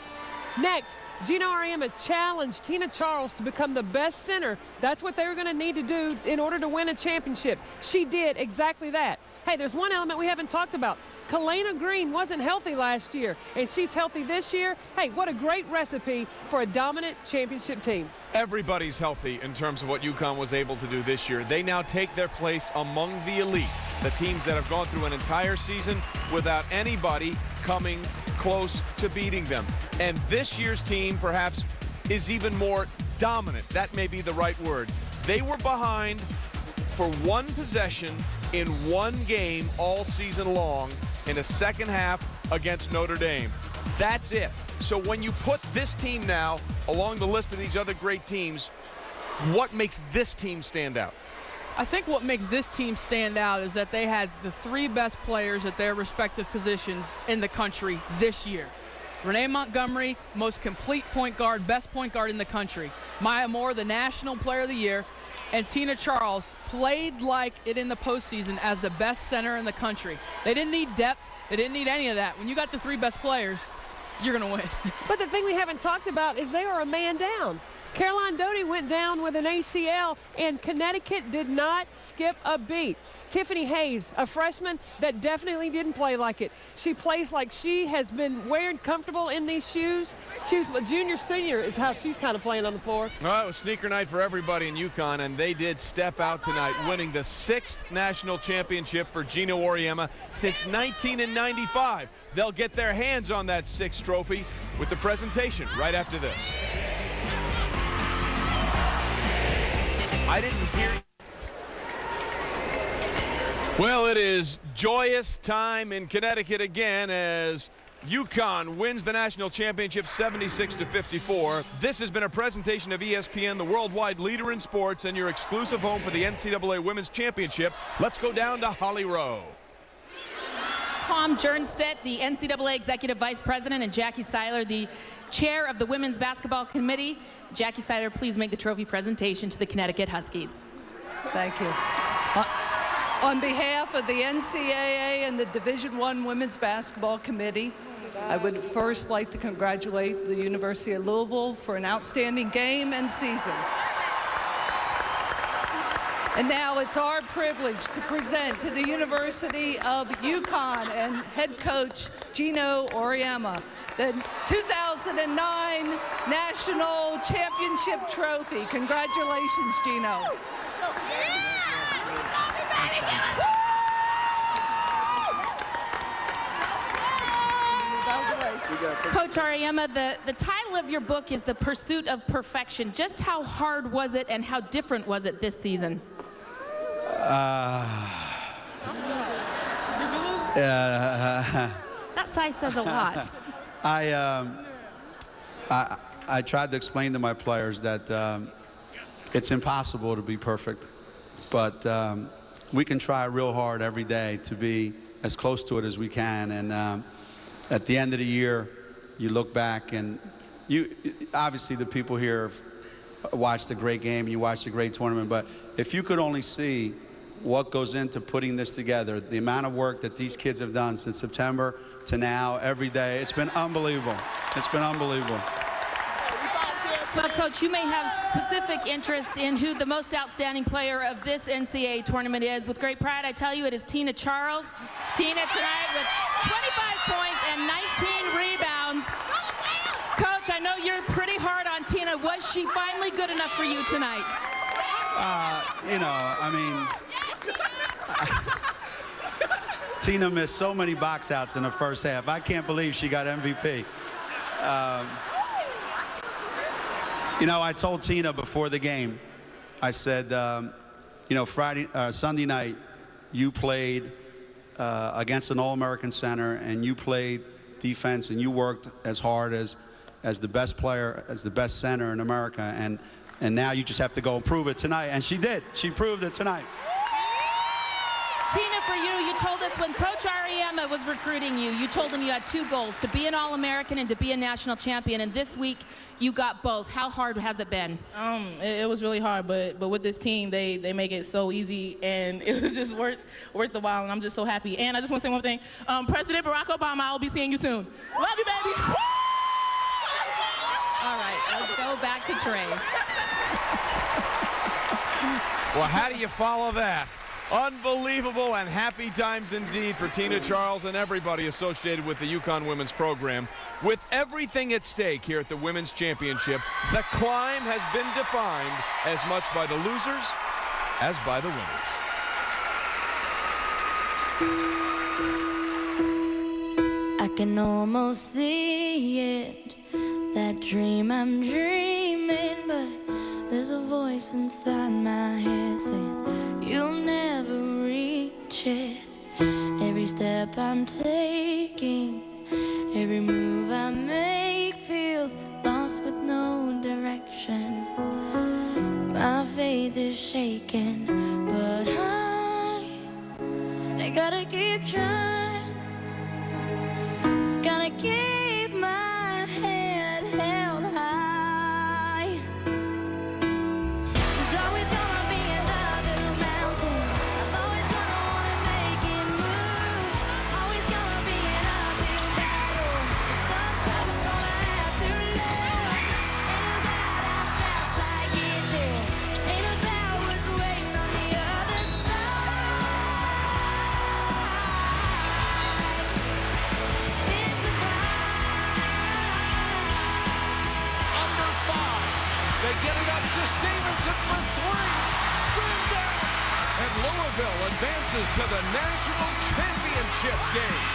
Speaker 3: Next, Gino Auriemma challenged Tina Charles to become the best center. That's what they were going to need to do in order to win a championship. She did exactly that. Hey, there's one element we haven't talked about. Kalena Green wasn't healthy last year, and she's healthy this year. Hey, what a great recipe for a dominant championship team.
Speaker 1: Everybody's healthy in terms of what UConn was able to do this year. They now take their place among the elite, the teams that have gone through an entire season without anybody coming close to beating them. And this year's team perhaps is even more dominant. That may be the right word. They were behind for one possession in one game all season long in a second half against Notre Dame. That's it. So when you put this team now along the list of these other great teams, what makes this team stand out?
Speaker 2: I think what makes this team stand out is that they had the three best players at their respective positions in the country this year. Renee Montgomery, most complete point guard, best point guard in the country. Maya Moore, the National Player of the Year. And Tina Charles played like it in the postseason as the best center in the country. They didn't need depth. They didn't need any of that. When you got the three best players, you're going to win.
Speaker 3: But the thing we haven't talked about is they are a man down. Caroline Doty went down with an ACL, and Connecticut did not skip a beat. Tiffany Hayes, a freshman that definitely didn't play like it. She plays like she has been wearing comfortable in these shoes. She's a junior, senior is how she's kind of playing on the floor.
Speaker 1: Well, it was sneaker night for everybody in UConn, and they did step out tonight, winning the 6th national championship for Gino Auriemma since 1995. They'll get their hands on that 6th trophy with the presentation right after this. I didn't hear. Well, it is joyous time in Connecticut again as UConn wins the national championship 76-54. This has been a presentation of ESPN, the worldwide leader in sports, and your exclusive home for the NCAA Women's Championship. Let's go down to Holly Rowe.
Speaker 5: Tom Jernstedt, the NCAA Executive Vice President, and Jackie Seiler, the Chair of the Women's Basketball Committee. Jackie Seiler, please make the trophy presentation to the Connecticut Huskies.
Speaker 10: Thank you. On behalf of the NCAA and the Division I Women's Basketball Committee, I would first like to congratulate the University of Louisville for an outstanding game and season. And now it's our privilege to present to the University of UConn and head coach Gino Auriemma the 2009 National Championship Trophy. Congratulations, Gino.
Speaker 13: Coach Auriemma, the title of your book is The Pursuit of Perfection. Just how hard was it and how different was it this season? That size says a lot.
Speaker 8: I tried to explain to my players that it's impossible to be perfect, but we can try real hard every day to be as close to it as we can. And at the end of the year, you look back and obviously the people here have watched a great game and you watched a great tournament, but if you could only see what goes into putting this together, the amount of work that these kids have done since September to now, every day, it's been unbelievable. It's been unbelievable.
Speaker 13: Well, Coach, you may have specific interest in who the most outstanding player of this NCAA tournament is. With great pride, I tell you it is Tina Charles. Tina tonight with 25 points and 19 rebounds. Coach, I know you're pretty hard on Tina. Was she finally good enough for you tonight?
Speaker 8: You know, I mean, Tina missed so many box outs in the first half. I can't believe she got MVP. You know, I told Tina before the game, I said, you know, Sunday night, you played against an All-American center, and you played defense, and you worked as hard as the best player, as the best center in America, and now you just have to go and prove it tonight. And she did. She proved it tonight.
Speaker 13: Tina, for you told us when Coach Auriemma was recruiting you, you told him you had two goals, to be an All-American and to be a national champion. And this week, you got both. How hard has it been?
Speaker 18: It was really hard, but with this team, they make it so easy, and it was just worth the while, and I'm just so happy. And I just want to say one thing. President Barack Obama, I'll be seeing you soon. Love you, baby.
Speaker 13: All right, let's go back to Trey.
Speaker 1: Well, how do you follow that? Unbelievable and happy times indeed for Tina Charles and everybody associated with the UConn women's program. With everything at stake here at the Women's Championship, the climb has been defined as much by the losers as by the winners.
Speaker 14: I can almost see it, that dream I'm dreaming, but there's a voice inside my head saying you'll never reach it. Every step I'm taking, every move I make feels lost with no direction. My faith is shaken, but I gotta keep trying. Gotta keep my head held high. There's always gonna be another mountain. I'm always gonna wanna make it move. Always gonna be an uphill battle. And sometimes I'm gonna have to lose. Ain't about how fast I get there. Ain't about what's waiting on the other side. It's a
Speaker 17: Under 5. They get it up to Stevenson for 3. Good down. And Louisville advances to the national championship game.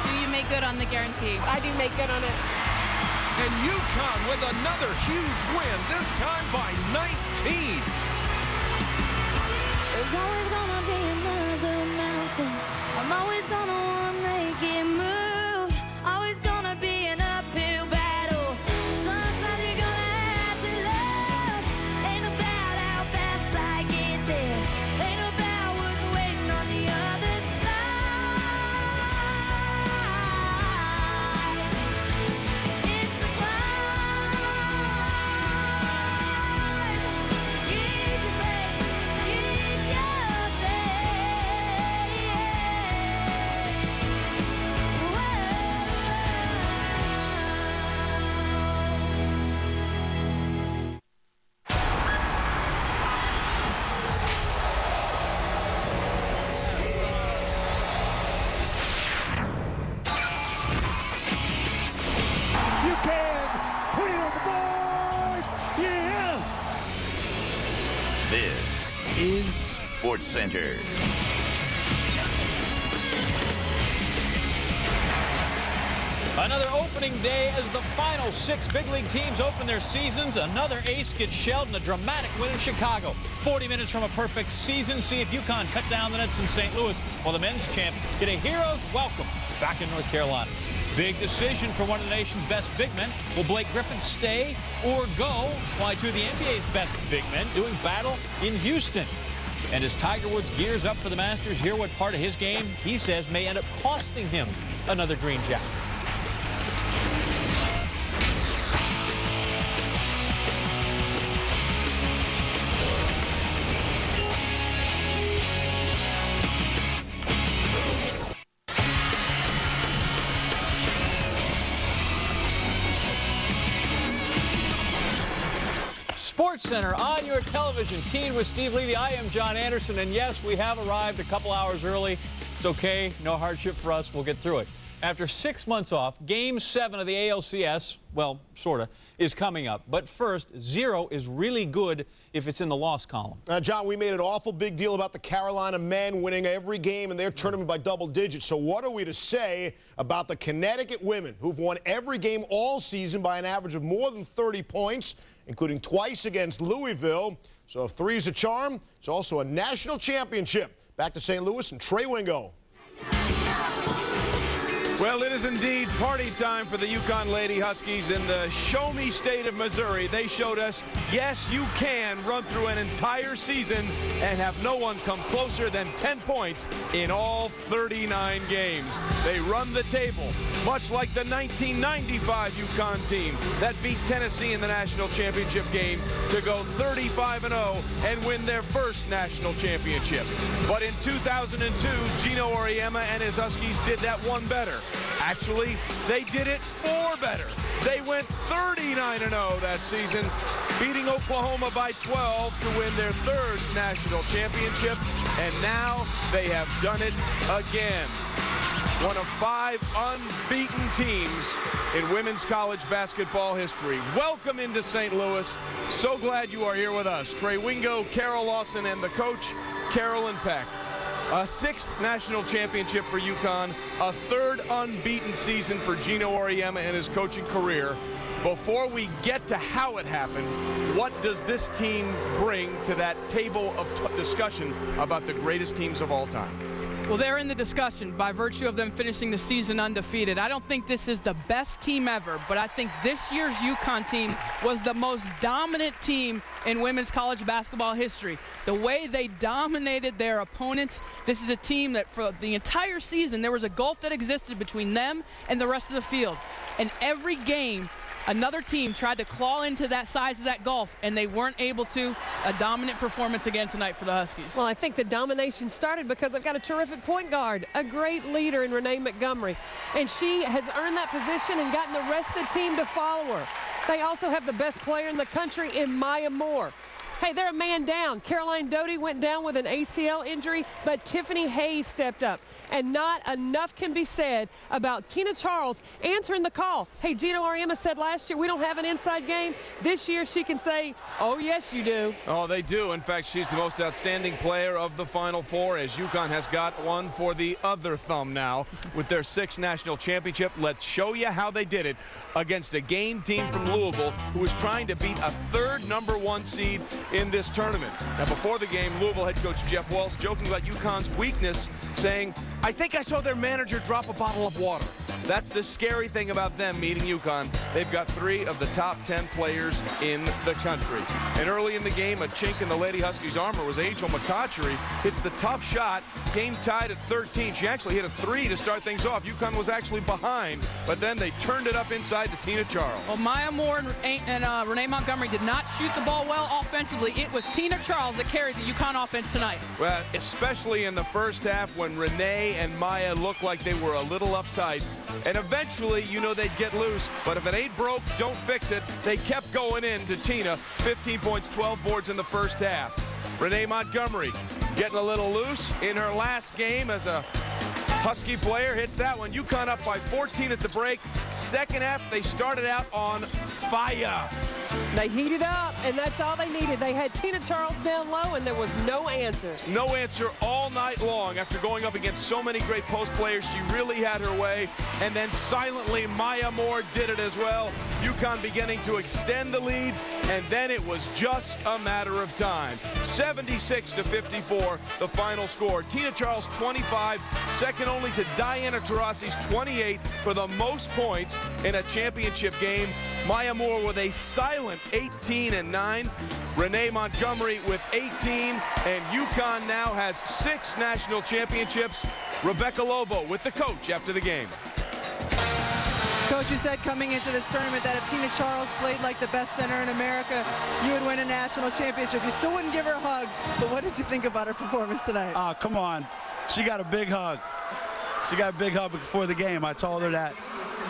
Speaker 13: Do you make good on the guarantee?
Speaker 3: I do make good on it.
Speaker 17: And UConn with another huge win, this time by 19.
Speaker 14: There's always gonna be another mountain. I'm always gonna wanna make it move. Always gonna be an uphill battle. Sometimes you're gonna have to lose. Ain't about how fast I get there. Ain't about what's waiting on the other side. It's the climb. Keep your faith. Keep your faith.
Speaker 15: This is SportsCenter.
Speaker 16: Another opening day as the final 6 big league teams open their seasons. Another ace gets shelled in a dramatic win in Chicago. 40 minutes from a perfect season. See if UConn cut down the nets in St. Louis while the men's champ get a hero's welcome back in North Carolina. Big decision for one of the nation's best big men. Will Blake Griffin stay or go? While two of the NBA's best big men doing battle in Houston. And as Tiger Woods gears up for the Masters, hear what part of his game he says may end up costing him another green jacket. SportsCenter on your television. Teen with Steve Levy. I am John Anderson, and yes, we have arrived a couple hours early. It's okay. No hardship for us. We'll get through it. After 6 months off, Game 7 of the ALCS, well, sort of, is coming up. But first, 0 is really good if it's in the loss column.
Speaker 20: John, we made an awful big deal about the Carolina men winning every game in their tournament by double digits. So what are we to say about the Connecticut women who've won every game all season by an average of more than 30 points, including twice against Louisville? So if 3 is a charm, it's also a national championship. Back to St. Louis and Trey Wingo.
Speaker 1: Well, it is indeed party time for the UConn Lady Huskies in the show-me state of Missouri. They showed us, yes, you can run through an entire season and have no one come closer than 10 points in all 39 games. They run the table, much like the 1995 UConn team that beat Tennessee in the national championship game to go 35-0 and win their first national championship. But in 2002, Gino Auriemma and his Huskies did that one better. Actually, they did it 4 better. They went 39-0 that season, beating Oklahoma by 12 to win their 3rd national championship, and now they have done it again. One of 5 unbeaten teams in women's college basketball history. Welcome into St. Louis. So glad you are here with us. Trey Wingo, Carol Lawson, and the coach, Carolyn Peck. A 6th national championship for UConn, a 3rd unbeaten season for Gino Auriemma in his coaching career. Before we get to how it happened, what does this team bring to that table of discussion about the greatest teams of all time?
Speaker 2: Well, they're in the discussion by virtue of them finishing the season undefeated. I don't think this is the best team ever, but I think this year's UConn team was the most dominant team in women's college basketball history. The way they dominated their opponents, this is a team that for the entire season, there was a gulf that existed between them and the rest of the field. And every game, another team tried to claw into that size of that gulf, and they weren't able to. A dominant performance again tonight for the Huskies.
Speaker 3: Well, I think the domination started because they've got a terrific point guard, a great leader in Renee Montgomery. And she has earned that position and gotten the rest of the team to follow her. They also have the best player in the country in Maya Moore. Hey, they're a man down. Caroline Doty went down with an ACL injury, but Tiffany Hayes stepped up. And not enough can be said about Tina Charles answering the call. Hey, Gino Auriemma said last year we don't have an inside game. This year she can say, oh, yes, you do.
Speaker 1: Oh, they do. In fact, she's the most outstanding player of the Final Four, as UConn has got one for the other thumb now with their 6th national championship. Let's show you how they did it against a game team from Louisville who was trying to beat a 3rd #1 seed in this tournament. Now, before the game, Louisville head coach Jeff Walsh joking about UConn's weakness, saying, I think I saw their manager drop a bottle of water. That's the scary thing about them meeting UConn. They've got 3 of the top 10 players in the country. And early in the game, a chink in the Lady Huskies' armor was Angel McCautry. Hits the tough shot, game tied at 13. She actually hit a 3 to start things off. UConn was actually behind, but then they turned it up inside to Tina Charles.
Speaker 2: Well, Maya Moore and Renee Montgomery did not shoot the ball well offensively. It was Tina Charles that carried the UConn offense tonight.
Speaker 1: Well, especially in the first half when Renee and Maya looked like they were a little uptight. And eventually, you know, they'd get loose. But if it ain't broke, don't fix it. They kept going in to Tina. 15 points, 12 boards in the first half. Renee Montgomery getting a little loose in her last game as a Husky player. Hits that one. UConn up by 14 at the break. Second half, they started out on fire.
Speaker 3: They heated up, and that's all they needed. They had Tina Charles down low, and there was no answer.
Speaker 1: No answer all night long. After going up against so many great post players, she really had her way. And then silently, Maya Moore did it as well. UConn beginning to extend the lead, and then it was just a matter of time. 76-54, the final score. Tina Charles, 25, second only to Diana Taurasi's 28 for the most points in a championship game. Maya Moore with a silent 18-9. Renee Montgomery with 18, and UConn now has 6 national championships. Rebecca Lobo with the coach after the game.
Speaker 12: Coach, you said coming into this tournament that if Tina Charles played like the best center in America, you would win a national championship. You still wouldn't give her a hug, but what did you think about her performance tonight?
Speaker 8: Oh, come on. She got a big hug. She got a big hug before the game. I told her that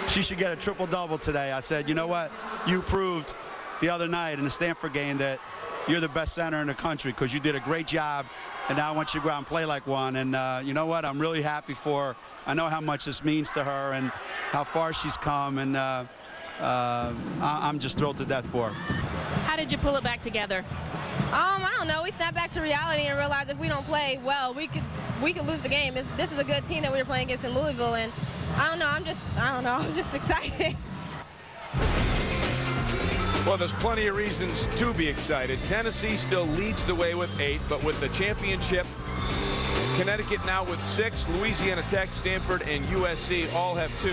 Speaker 8: she should get a triple-double today. I said, you know what? You proved the other night in the Stanford game that you're the best center in the country because you did a great job, and now I want you to go out and play like one. And you know what? I'm really happy for her. I know how much this means to her and how far she's come, and I'm just thrilled to death for her.
Speaker 13: How did you pull it back together?
Speaker 4: I don't know. We snapped back to reality and realized if we don't play well, we could lose the game. This is a good team that we were playing against in Louisville, and I don't know. I'm just excited.
Speaker 1: Well, there's plenty of reasons to be excited. Tennessee still leads the way with 8, but with the championship, Connecticut now with 6, Louisiana Tech, Stanford, and USC all have 2.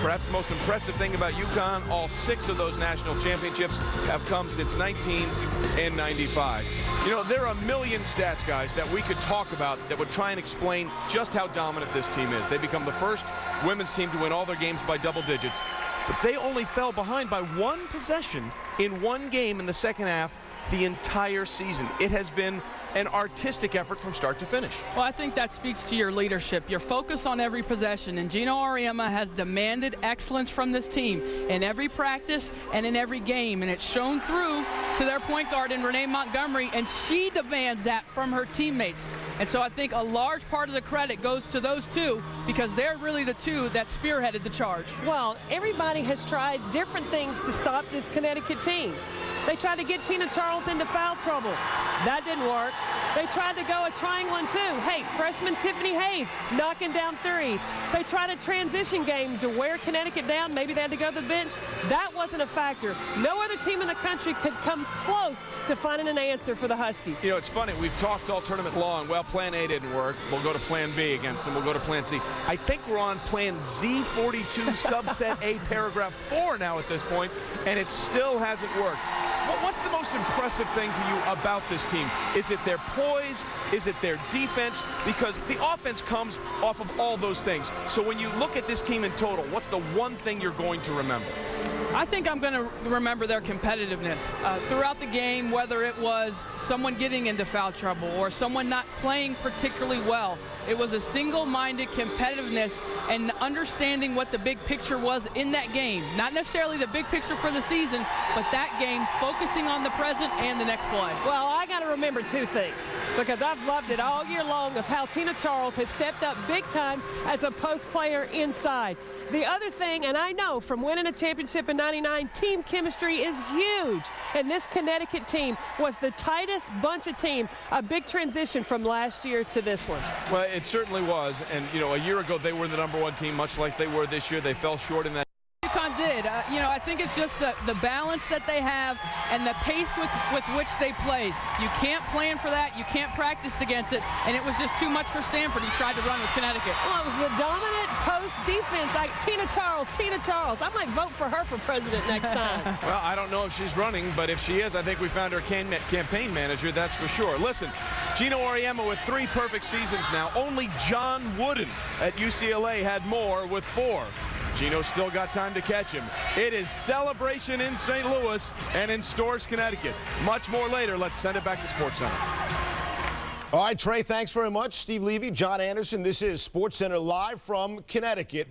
Speaker 1: Perhaps the most impressive thing about UConn, all 6 of those national championships have come since 1995. You know, there are a million stats, guys, that we could talk about that would try and explain just how dominant this team is. They become the first women's team to win all their games by double digits, but they only fell behind by 1 possession in 1 game in the second half the entire season. It has been an artistic effort from start to finish.
Speaker 2: Well, I think that speaks to your leadership, your focus on every possession. And Gino Auriemma has demanded excellence from this team in every practice and in every game. And it's shown through to their point guard in Renee Montgomery, and she demands that from her teammates. And so I think a large part of the credit goes to those 2 because they're really the 2 that spearheaded the charge.
Speaker 3: Well, everybody has tried different things to stop this Connecticut team. They tried to get Tina Charles into foul trouble. That didn't work. They tried to go a triangle and 2. Hey, freshman Tiffany Hayes knocking down 3s. They tried a transition game to wear Connecticut down. Maybe they had to go to the bench. That wasn't a factor. No other team in the country could come close to finding an answer for the Huskies.
Speaker 1: You know, it's funny. We've talked all tournament long. Well, plan A didn't work. We'll go to plan B against them. We'll go to plan C. I think we're on plan Z42 subset A paragraph 4 now at this point, and it still hasn't worked. What's the most impressive thing to you about this team? Is it their poise? Is it their defense? Because the offense comes off of all those things. So when you look at this team in total, what's the one thing you're going to remember?
Speaker 2: I think I'm going to remember their competitiveness throughout the game, whether it was someone getting into foul trouble or someone not playing particularly well. It was a single-minded competitiveness and understanding what the big picture was in that game. Not necessarily the big picture for the season, but that game, focusing on the present and the next play.
Speaker 3: Well, I got to remember 2 things because I've loved it all year long of how Tina Charles has stepped up big time as a post player inside. The other thing, and I know from winning a championship in '99, team chemistry is huge. And this Connecticut team was the tightest bunch of team. A big transition from last year to this one.
Speaker 1: Well, it certainly was. And, you know, a year ago they were the #1 team, much like they were this year. They fell short in that.
Speaker 2: UConn did. You know, I think it's just the balance that they have and the pace with which they play. You can't plan for that. You can't practice against it. And it was just too much for Stanford. He tried to run with Connecticut.
Speaker 3: Well, it was the dominant post defense. Like Tina Charles. I might vote for her for president next time.
Speaker 1: Well, I don't know if she's running, but if she is, I think we found her campaign manager, that's for sure. Listen, Gino Auriemma with 3 perfect seasons now. Only John Wooden at UCLA had more with 4. Gino's still got time to catch him. It is celebration in St. Louis and in Storrs, Connecticut. Much more later. Let's send it back to SportsCenter.
Speaker 20: All right, Trey, thanks very much. Steve Levy, John Anderson. This is SportsCenter live from Connecticut,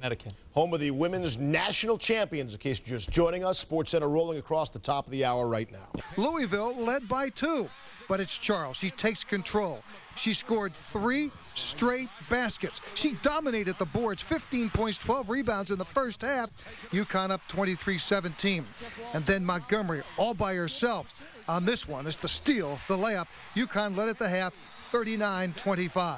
Speaker 20: home of the women's national champions. In case you're just joining us, SportsCenter rolling across the top of the hour right now.
Speaker 19: Louisville led by 2. but it's Charles. She takes control. She scored 3 straight baskets. She dominated the boards, 15 points, 12 rebounds in the first half. UConn up 23-17. And then Montgomery all by herself on this one. It's the steal, the layup. UConn led at the half, 39-25.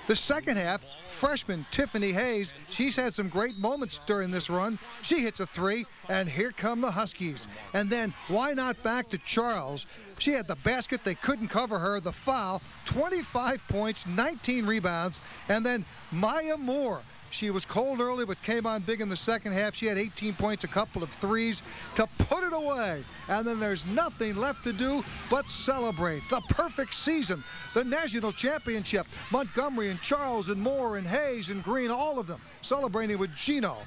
Speaker 19: The second half, freshman Tiffany Hayes, she's had some great moments during this run. She hits a 3, and here come the Huskies. And then, why not back to Charles? She had the basket, they couldn't cover her, the foul, 25 points, 19 rebounds, and then Maya Moore. She was cold early, but came on big in the second half. She had 18 points, a couple of threes to put it away. And then there's nothing left to do but celebrate. The perfect season, the national championship. Montgomery and Charles and Moore and Hayes and Green, all of them celebrating with Gino.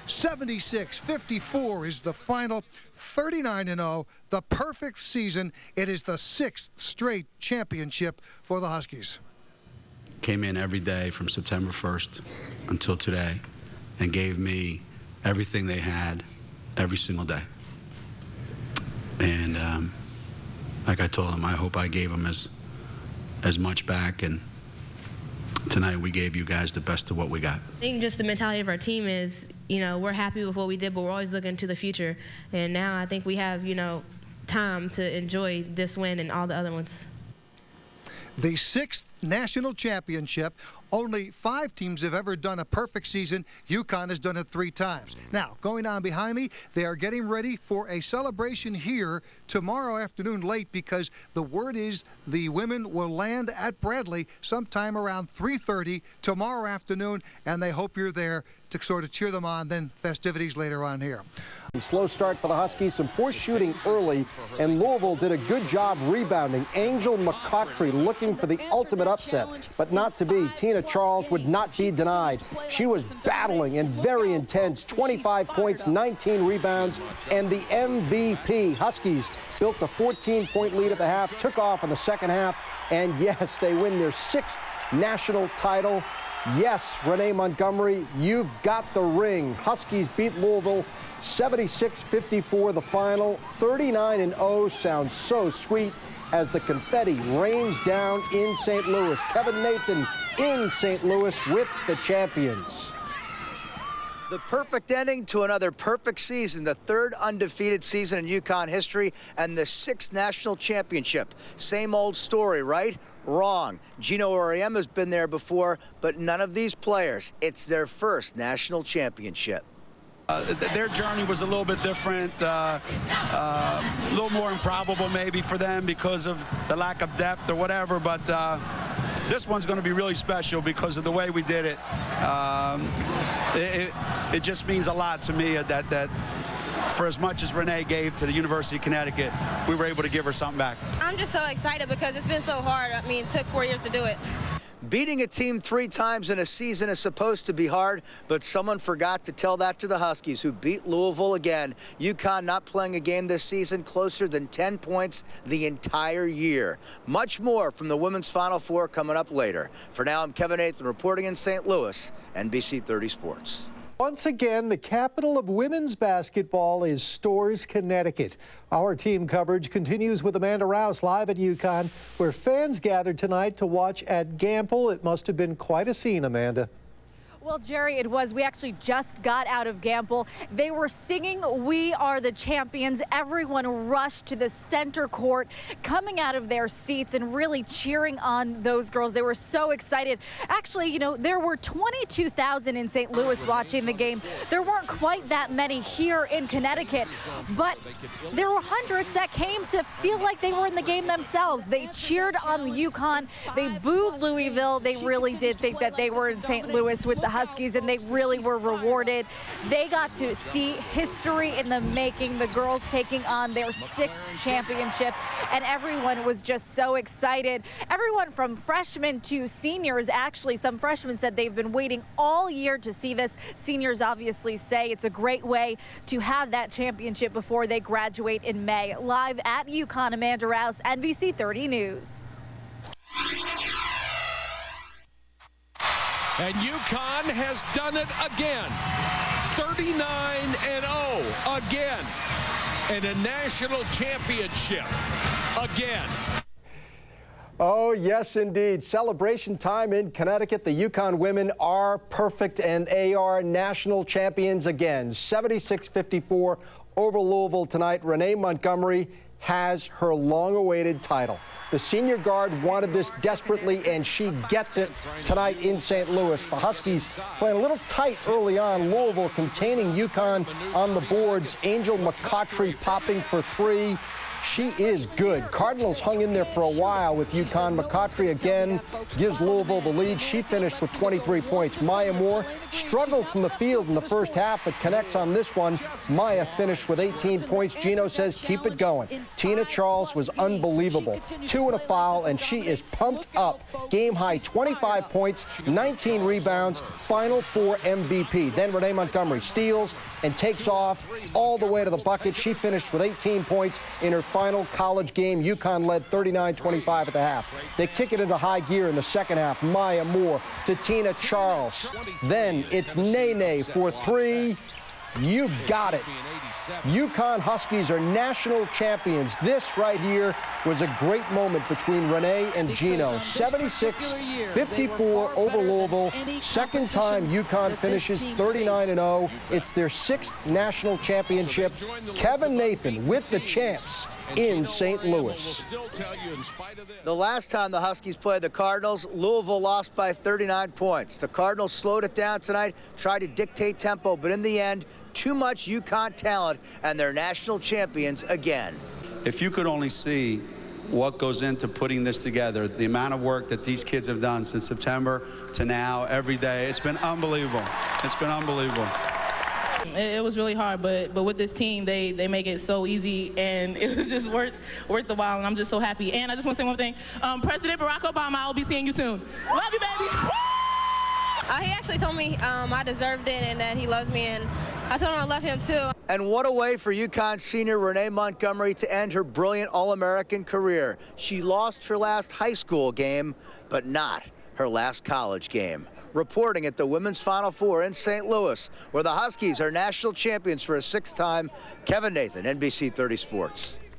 Speaker 19: 76-54 is the final. 39-0, the perfect season. It is the 6th straight championship for the Huskies.
Speaker 7: Came in every day from September 1st until today and gave me everything they had every single day. And like I told them, I hope I gave them as much back, and tonight we gave you guys the best of what we got.
Speaker 4: I think just the mentality of our team is, we're happy with what we did, but we're always looking to the future. And now I think we have, time to enjoy this win and all the other ones.
Speaker 19: The 6th national championship. Only 5 teams have ever done a perfect season. UConn has done it 3 times. Now, going on behind me, they are getting ready for a celebration here tomorrow afternoon late, because the word is the women will land at Bradley sometime around 3:30 tomorrow afternoon, and they hope you're there to sort of cheer them on, then festivities later on here.
Speaker 21: Slow start for the Huskies, some poor shooting early, and Louisville did a good job rebounding. Angel McCautry looking for the ultimate upset, but not to be. Tina Charles would not be denied. She was battling and very intense, 25 points, 19 rebounds, and the MVP. Huskies built a 14-point lead at the half, took off in the second half, and yes, they win their 6th national title. Yes, Renee Montgomery, you've got the ring. Huskies beat Louisville 76-54 the final. 39-0 sounds so sweet as the confetti rains down in St. Louis. Kevin Nathan in St. Louis with the champions.
Speaker 22: The perfect ending to another perfect season, the 3rd undefeated season in UConn history, and the 6th national championship. Same old story, right? Wrong. Gino Auriemma has been there before, but none of these players. It's their first national championship.
Speaker 8: Their journey was a little bit different, a little more improbable maybe for them because of the lack of depth or whatever, but this one's going to be really special because of the way we did it. It just means a lot to me that for as much as Renee gave to the University of Connecticut, we were able to give her something back.
Speaker 4: I'm just so excited because it's been so hard. I mean, it took 4 years to do it.
Speaker 22: Beating a team 3 times in a season is supposed to be hard, but someone forgot to tell that to the Huskies, who beat Louisville again. UConn not playing a game this season closer than 10 points the entire year. Much more from the women's Final Four coming up later. For now, I'm Kevin Nathan reporting in St. Louis, NBC 30 Sports.
Speaker 21: Once again, the capital of women's basketball is Storrs, Connecticut. Our team coverage continues with Amanda Rouse live at UConn, where fans gathered tonight to watch at Gamble. It must have been quite a scene, Amanda.
Speaker 23: Well, Jerry, it was. We actually just got out of Gamble. They were singing "We Are the Champions." Everyone rushed to the center court, coming out of their seats and really cheering on those girls. They were so excited. Actually, there were 22,000 in St. Louis watching the game. There weren't quite that many here in Connecticut, but there were hundreds that came to feel like they were in the game themselves. They cheered on UConn. They booed Louisville. They really did think that they were in St. Louis with the Huskies, and they really were rewarded. They got to see history in the making, the girls taking on their 6th championship, and everyone was just so excited. Everyone from freshmen to seniors. Actually, some freshmen said they've been waiting all year to see this. Seniors obviously say it's a great way to have that championship before they graduate in May. Live at UConn, Amanda Rouse, NBC 30 News.
Speaker 17: And UConn has done it again. 39-0 again. And a national championship again.
Speaker 21: Oh, yes, indeed. Celebration time in Connecticut. The UConn women are perfect, and they are national champions again. 76-54 over Louisville tonight. Renee Montgomery has her long-awaited title. The senior guard wanted this desperately, and she gets it tonight in St. Louis. The Huskies playing a little tight early on. Louisville containing UConn on the boards. Angel McCautry popping for three. She is good. Cardinals hung in there for a while with UConn. McCautry again gives Louisville the lead. She finished with 23 points. Maya Moore struggled from the field in the first half, but connects on this one. Maya finished with 18 points. Gino says keep it going. Tina Charles was unbelievable. 2 and a foul, and she is pumped up. Game high 25 points, 19 rebounds, Final Four MVP. Then Renee Montgomery steals and takes off all the way to the bucket. She finished with 18 points in her final college game. UConn led 39-25 at the half. They kick it into high gear in the second half. Maya Moore to Tina Charles. Then it's Nene for three. You got it. UConn Huskies are national champions. This right here was a great moment between Renee and Gino. 76-54 over Louisville. Second time UConn finishes 39-0. It's their 6th national championship. Kevin Nathan with the champs in St. Louis.
Speaker 22: The last time the Huskies played the Cardinals, Louisville lost by 39 points. The Cardinals slowed it down tonight, tried to dictate tempo, but in the end, too much UConn talent, and they're national champions again.
Speaker 8: If you could only see what goes into putting this together, the amount of work that these kids have done since September to now, every day, it's been unbelievable. It's been unbelievable.
Speaker 18: It was really hard, but with this team, they make it so easy, and it was just worth the while, and I'm just so happy. And I just want to say one thing. President Barack Obama, I'll be seeing you soon. Love you, baby.
Speaker 4: He actually told me I deserved it and that he loves me, and I told him I love him too.
Speaker 22: And what a way for UConn senior Renee Montgomery to end her brilliant All-American career. She lost her last high school game, but not her last college game. Reporting at the Women's Final Four in St. Louis, where the Huskies are national champions for a 6th time, Kevin Nathan, NBC 30 Sports.